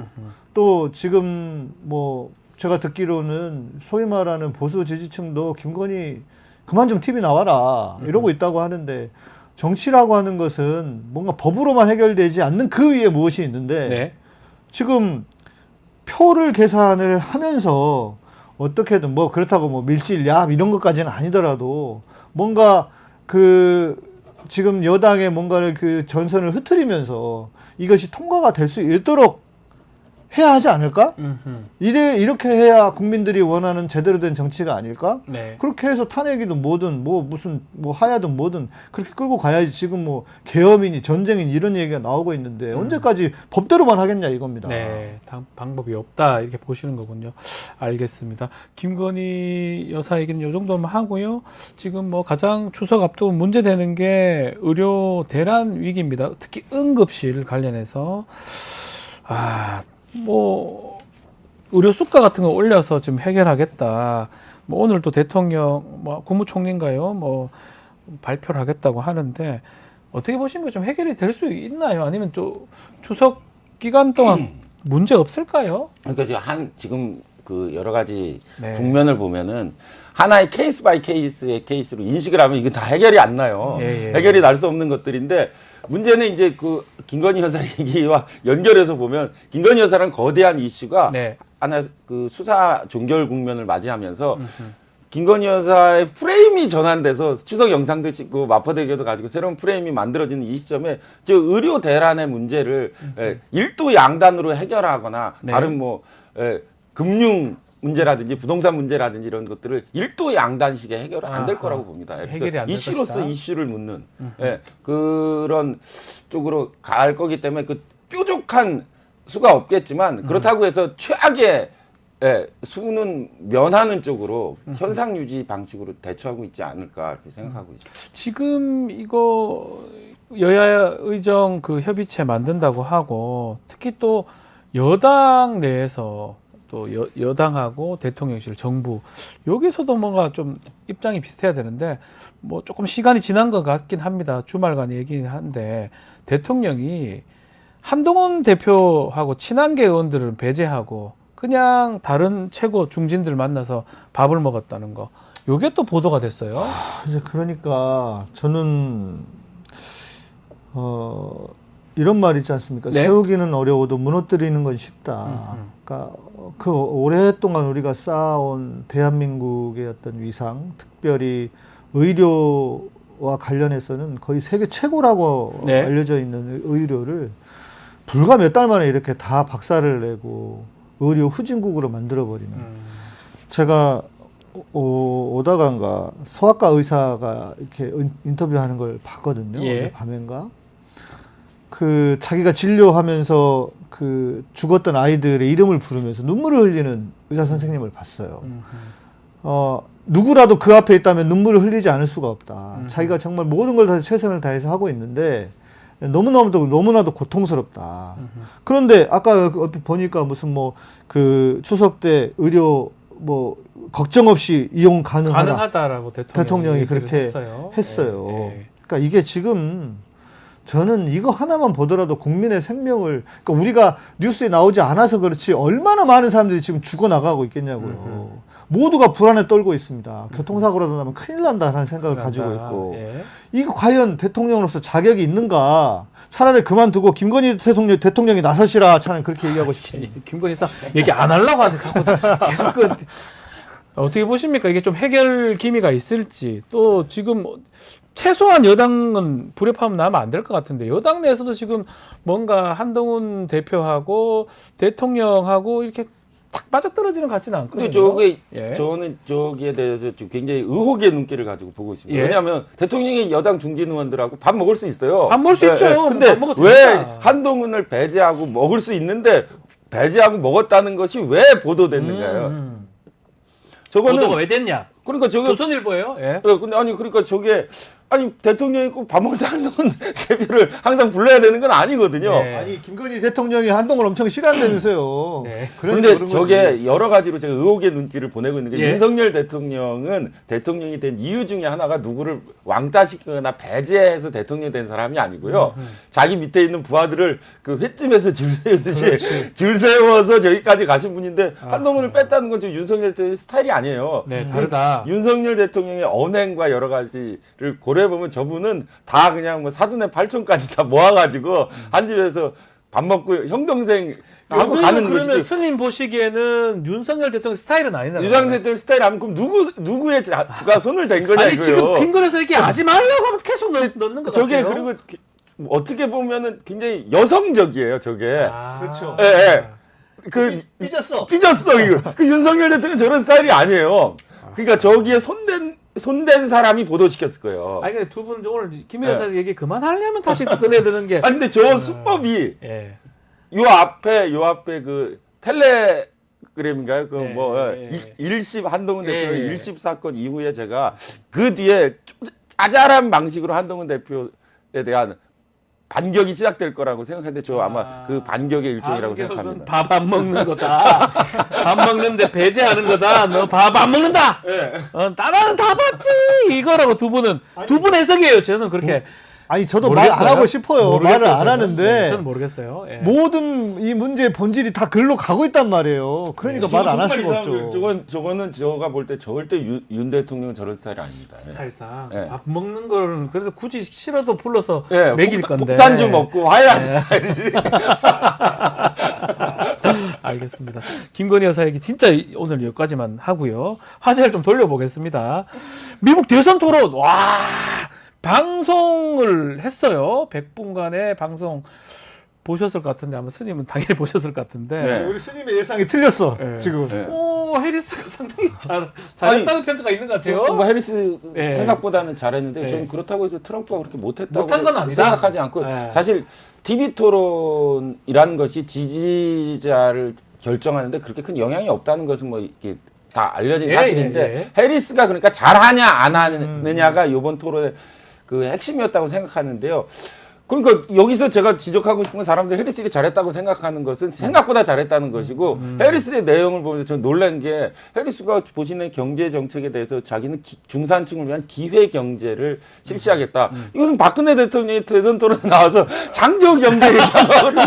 또 지금 뭐 제가 듣기로는 소위 말하는 보수 지지층도 김건희 그만 좀 TV 나와라 이러고 있다고 하는데, 정치라고 하는 것은 뭔가 법으로만 해결되지 않는 그 위에 무엇이 있는데 지금 표를 계산을 하면서 어떻게든 뭐 그렇다고 뭐 밀실 야 이런 것까지는 아니더라도 뭔가 그 지금 여당의 뭔가를 그 전선을 흐트리면서 이것이 통과가 될 수 있도록 해야 하지 않을까? 이렇게 해야 국민들이 원하는 제대로 된 정치가 아닐까? 네. 그렇게 해서 탄핵이든 뭐든 무슨 하야든 뭐든 그렇게 끌고 가야지. 지금 뭐 계엄이니 전쟁이니 이런 얘기가 나오고 있는데 언제까지 법대로만 하겠냐 이겁니다. 네, 방법이 없다 이렇게 보시는 거군요. 알겠습니다. 김건희 여사 얘기는 이 정도만 하고요. 지금 뭐 가장 추석 앞두고 문제되는 게 의료 대란 위기입니다. 특히 응급실 관련해서 뭐 의료 수가 같은 거 올려서 좀 해결하겠다. 뭐 오늘 또 대통령 뭐 국무총리인가요? 뭐 발표를 하겠다고 하는데 어떻게 보시면 좀 해결이 될 수 있나요? 아니면 또 추석 기간 동안 문제 없을까요? 그러니까 지금 그 여러 가지 네. 국면을 보면은 하나의 케이스 바이 케이스의 케이스로 인식을 하면 이게 다 해결이 안 나요. 예. 해결이 날 수 없는 것들인데 문제는 이제 그 김건희 여사 얘기와 연결해서 보면 김건희 여사랑 거대한 이슈가 네. 하나 그 수사 종결 국면을 맞이하면서 김건희 여사의 프레임이 전환돼서 추석 영상도 찍고 마포대교도 가지고 새로운 프레임이 만들어지는 이 시점에 저 의료 대란의 문제를 일도 양단으로 해결하거나 네. 다른 뭐 금융 문제라든지 부동산 문제라든지 이런 것들을 일도 양단식의 해결은 안 될 거라고 봅니다. 해결이 안될 이슈로서 것이다. 이슈를 묻는 그런 쪽으로 갈 거기 때문에 그 뾰족한 수가 없겠지만 그렇다고 해서 최악의 수는 면하는 쪽으로 현상 유지 방식으로 대처하고 있지 않을까 이렇게 생각하고 있습니다. 지금 이거 여야 의정 그 협의체 만든다고 하고 특히 또 여당 내에서 또 여당하고 대통령실, 정부 여기서도 뭔가 좀 입장이 비슷해야 되는데 뭐 조금 시간이 지난 것 같긴 합니다. 주말간 얘기긴 한데 대통령이 한동훈 대표하고 친한계 의원들은 배제하고 그냥 다른 최고 중진들 만나서 밥을 먹었다는 거. 요게 또 보도가 됐어요. 이제 그러니까 저는 이런 말 있지 않습니까? 네? 세우기는 어려워도 무너뜨리는 건 쉽다. 그러니까 그 오랫동안 우리가 쌓아온 대한민국의 어떤 위상, 특별히 의료와 관련해서는 거의 세계 최고라고 네. 알려져 있는 의료를 불과 몇 달 만에 이렇게 다 박살을 내고 의료 후진국으로 만들어버리는. 제가 오다간가 소아과 의사가 이렇게 인터뷰하는 걸 봤거든요. 예. 어제 밤엔가. 그 자기가 진료하면서 그 죽었던 아이들의 이름을 부르면서 눈물을 흘리는 의사 선생님을 봤어요. 누구라도 그 앞에 있다면 눈물을 흘리지 않을 수가 없다. 자기가 정말 모든 걸 다 최선을 다해서 하고 있는데 너무나도 고통스럽다. 그런데 아까 보니까 무슨 뭐 그 추석 때 의료 뭐 걱정 없이 이용 가능하다라고 대통령이 그렇게 했어요. 예. 그러니까 이게 지금 저는 이거 하나만 보더라도 국민의 생명을, 그러니까 우리가 뉴스에 나오지 않아서 그렇지 얼마나 많은 사람들이 지금 죽어나가고 있겠냐고요. 모두가 불안에 떨고 있습니다. 교통사고라도 나면 큰일 난다는 생각을 가지고 있고. 예. 이거 과연 대통령으로서 자격이 있는가? 차라리 그만두고 김건희 대통령이 나서시라 저는 그렇게 얘기하고 싶습니다. 김건희 사 얘기 안 하려고 하는데 자꾸 계속 어떻게 보십니까? 이게 좀 해결 기미가 있을지. 또 지금 최소한 여당은 불협화음 나면 안 될 것 같은데 여당 내에서도 지금 뭔가 한동훈 대표하고 대통령하고 이렇게 딱 맞아떨어지는 것 같지는 않거든요. 근데 저게 예. 저는 저기에 대해서 좀 굉장히 의혹의 눈길을 가지고 보고 있습니다. 예. 왜냐하면 대통령이 여당 중진 의원들하고 밥 먹을 수 있어요. 밥 먹을 수 있죠. 근데 밥 먹어도 왜 됩니다. 한동훈을 배제하고 먹을 수 있는데 배제하고 먹었다는 것이 왜 보도됐는가요? 저거는 보도가 왜 됐냐? 그러니까 저게 조선일보예요. 예. 근데 아니 그러니까 저게 아니 대통령이 꼭 밥 먹을 때 한동훈 대표를 항상 불러야 되는 건 아니거든요. 네. 아니 김건희 대통령이 한동훈 엄청 싫어한다면서요. 네. 그러니까 근데 그런 저게 거지. 여러 가지로 제가 의혹의 눈길을 보내고 있는 게 예. 윤석열 대통령은 대통령이 된 이유 중에 하나가 누구를 왕따시키거나 배제해서 대통령이 된 사람이 아니고요. 자기 밑에 있는 부하들을 그 횟집에서 줄 세우듯이 줄 세워서 저기까지 가신 분인데 한동훈을 뺐다는 건 좀 윤석열 대통령의 스타일이 아니에요. 네, 다르다. 윤석열 대통령의 언행과 여러 가지를 고려해보면 저분은 다 그냥 뭐 사돈의 팔촌까지 다 모아가지고 한 집에서 밥 먹고 형 동생 아, 하고 가는 그러면 것이지. 스님 보시기에는 윤석열 대통령 스타일은 아니잖아요. 유장 대통령 스타일 하면 그럼 누구의 가 손을 댄 거냐 아니 이거요. 지금 빈곤에서 이렇게 하지 말라고 하면 계속 넣는 거 저게 같아요. 그리고 어떻게 보면은 굉장히 여성적이에요. 저게. 그렇죠. 예, 예. 그 삐졌어 이거. 그 윤석열 대통령 저런 스타일이 아니에요. 그러니까 저기에 손댄 사람이 보도시켰을 거예요. 아니 근데 두 분 오늘 김 여사 얘기 그만하려면 다시 또 꺼내드는 게. 아니 근데 저 수법이 예. 요 앞에 그 텔레그램인가요? 그 네, 뭐 네. 일십 한동훈 대표의 네. 일십 사건 이후에 제가 그 뒤에 짜잘한 방식으로 한동훈 대표에 대한 반격이 시작될 거라고 생각했는데 저 아마 그 반격의 일종이라고 생각합니다. 밥 안 먹는 거다. 밥 먹는데 배제하는 거다. 너 밥 안 먹는다. 나라는 다 봤지. 이거라고 두 분 해석이에요. 저는 그렇게. 아니 저도 말 안 하고 싶어요. 말을 안 하는데 저는 모르겠어요. 예. 모든 이 문제의 본질이 다 글로 가고 있단 말이에요. 그러니까 말 안 할 수가 없죠. 저거는 제가 볼 때 절대 윤 대통령은 저런 스타일이 아닙니다. 스타일상 예. 밥 먹는 거는 그래도 굳이 싫어도 불러서 예, 먹일 건데. 폭탄 좀 먹고 화해하는 스타일이지. 알겠습니다. 김건희 여사 얘기 진짜 오늘 여기까지만 하고요. 화제를 좀 돌려보겠습니다. 미국 대선 토론 방송을 했어요. 100분간의 방송 보셨을 것 같은데 아마 스님은 당연히 보셨을 것 같은데. 네. 우리 스님의 예상이 틀렸어. 네. 지금. 네. 오 해리스가 상당히 잘했다는 평가가 있는 것 같아요. 뭐 해리스 네. 생각보다는 잘했는데 네. 저는 그렇다고 해서 트럼프가 그렇게 못했다고 못한 건 아니다. 생각하지 않고 네. 사실 TV 토론이라는 것이 지지자를 결정하는데 그렇게 큰 영향이 없다는 것은 뭐 이렇게 다 알려진 예, 사실인데 해리스가 그러니까 잘하냐 안 하느냐가 이번 토론의 그 핵심이었다고 생각하는데요. 그러니까 여기서 제가 지적하고 싶은 건 사람들이 해리스가 잘했다고 생각하는 것은 생각보다 잘했다는 것이고 해리스의 내용을 보면서 저는 놀란 게 해리스가 보시는 경제 정책에 대해서 자기는 중산층을 위한 기회 경제를 실시하겠다. 이것은 박근혜 대통령이 대선 토론에 나와서 창조 경제 얘기하거든요.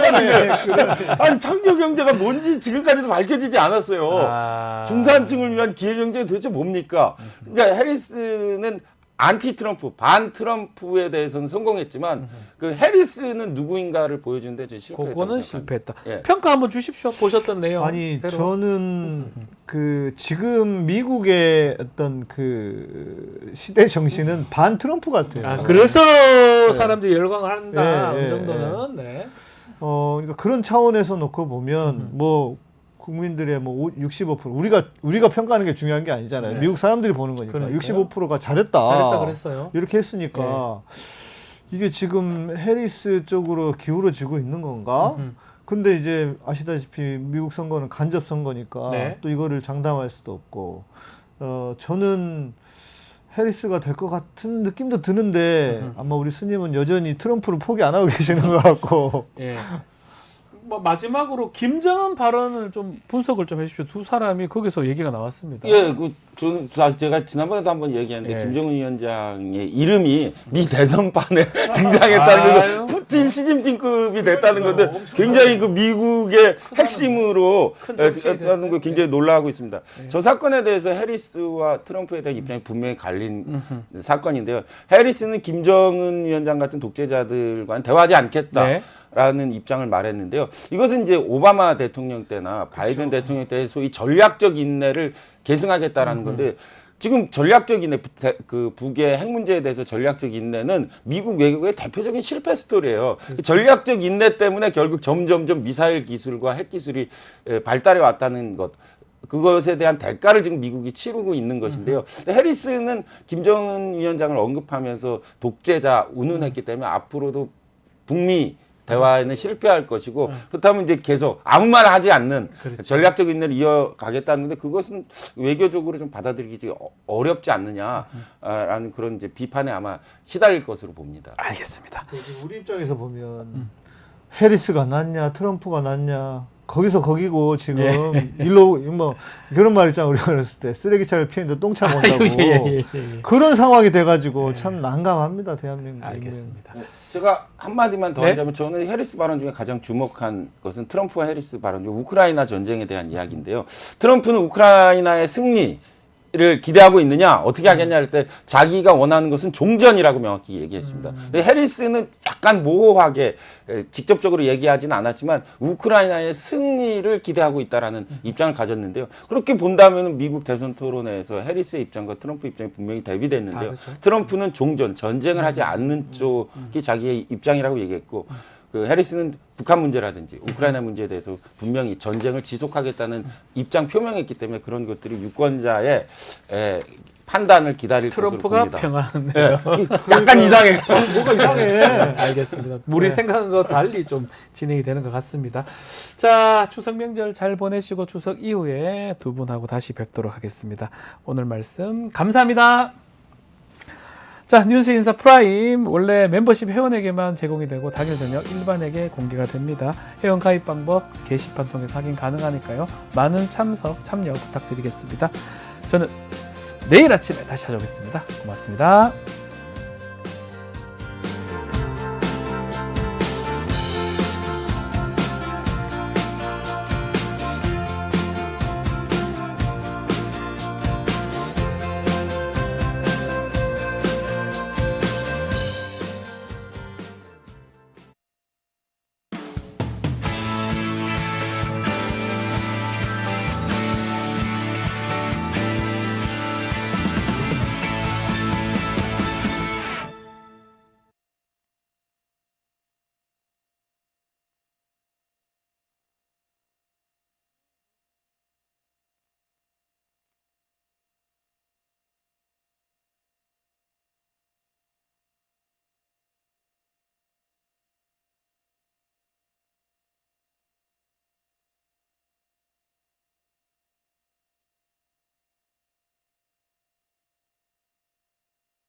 아니 창조 경제가 뭔지 지금까지도 밝혀지지 않았어요. 중산층을 위한 기회 경제가 도대체 뭡니까? 그러니까 해리스는 안티 트럼프, 반 트럼프에 대해서는 성공했지만 그 해리스는 누구인가를 보여주는데 저 실패했다. 그거는 실패했다. 예. 평가 한번 주십시오. 보셨던 내용. 아니 새로. 저는 그 지금 미국의 어떤 그 시대 정신은 반 트럼프 같아요. 그래서 사람들이 열광을 한다. 네, 그 정도는. 네. 그러니까 그런 차원에서 놓고 보면 뭐 국민들의 뭐 65% 우리가 평가하는 게 중요한 게 아니잖아요. 네. 미국 사람들이 보는 거니까. 그러니까요. 65%가 잘했다 그랬어요. 이렇게 했으니까 이게 지금 해리스 쪽으로 기울어지고 있는 건가? 근데 이제 아시다시피 미국 선거는 간접 선거니까 네. 또 이거를 장담할 수도 없고 저는 해리스가 될 것 같은 느낌도 드는데 아마 우리 스님은 여전히 트럼프를 포기 안 하고 계시는 것 같고. 예. 뭐 마지막으로 김정은 발언을 좀 분석을 좀 해주십시오. 두 사람이 거기서 얘기가 나왔습니다. 예, 저는 사실 제가 지난번에도 한번 얘기했는데 김정은 위원장의 이름이 미 대선판에 등장했다는 거, 푸틴 시진핑급이 됐다는 건데 굉장히 그 미국의 핵심으로 했다는 거 굉장히 놀라고 있습니다. 저 사건에 대해서 해리스와 트럼프에 대한 입장이 분명히 갈린 사건인데요. 해리스는 김정은 위원장 같은 독재자들과는 대화하지 않겠다. 네. 라는 입장을 말했는데요. 이것은 이제 오바마 대통령 때나 바이든 대통령 때 소위 전략적 인내를 계승하겠다라는 건데 지금 전략적 인내, 그 북의 핵 문제에 대해서 전략적 인내는 미국 외교의 대표적인 실패 스토리예요. 그 전략적 인내 때문에 결국 점점점 미사일 기술과 핵 기술이 발달해 왔다는 것. 그것에 대한 대가를 지금 미국이 치르고 있는 것인데요. 해리스는 김정은 위원장을 언급하면서 독재자 운운했기 때문에 앞으로도 북미 대화에는 실패할 것이고 그렇다면 이제 계속 아무 말 하지 않는 전략적 인내를 이어가겠다는데 그것은 외교적으로 좀 받아들이기 어렵지 않느냐라는 그런 이제 비판에 아마 시달릴 것으로 봅니다. 알겠습니다. 우리 입장에서 보면 해리스가 낫냐 트럼프가 낫냐 거기서 거기고 지금 일로 뭐 그런 말 있잖아. 우리가 어렸을 때 쓰레기차를 피했는데 똥차 온다고 그런 상황이 돼가지고 참 난감합니다. 대한민국. 알겠습니다. 제가 한마디만 더 하자면 저는 해리스 발언 중에 가장 주목한 것은 트럼프와 해리스 발언 중 우크라이나 전쟁에 대한 이야기인데요. 트럼프는 우크라이나의 승리에 를 기대하고 있느냐 어떻게 하겠냐 할 때 자기가 원하는 것은 종전이라고 명확히 얘기했습니다. 근데 해리스는 약간 모호하게 직접적으로 얘기하지는 않았지만 우크라이나의 승리를 기대하고 있다라는 입장을 가졌는데요. 그렇게 본다면 미국 대선 토론회에서 해리스의 입장과 트럼프 입장이 분명히 대비됐는데요. 그렇죠. 트럼프는 종전, 전쟁을 하지 않는 쪽이 자기의 입장이라고 얘기했고 그 해리스는 북한 문제라든지 우크라이나 문제에 대해서 분명히 전쟁을 지속하겠다는 입장 표명했기 때문에 그런 것들이 유권자의 판단을 기다릴 것으로 트럼프가 봅니다. 평화하네요. 약간 이상해요. 뭐가 이상해. 알겠습니다. 우리 생각한 것 달리 좀 진행이 되는 것 같습니다. 자, 추석 명절 잘 보내시고 추석 이후에 두 분하고 다시 뵙도록 하겠습니다. 오늘 말씀 감사합니다. 자, 뉴스 인사 프라임 원래 멤버십 회원에게만 제공이 되고 당일 저녁 일반에게 공개가 됩니다. 회원 가입 방법 게시판 통해서 확인 가능하니까요. 많은 참여 부탁드리겠습니다. 저는 내일 아침에 다시 찾아오겠습니다. 고맙습니다.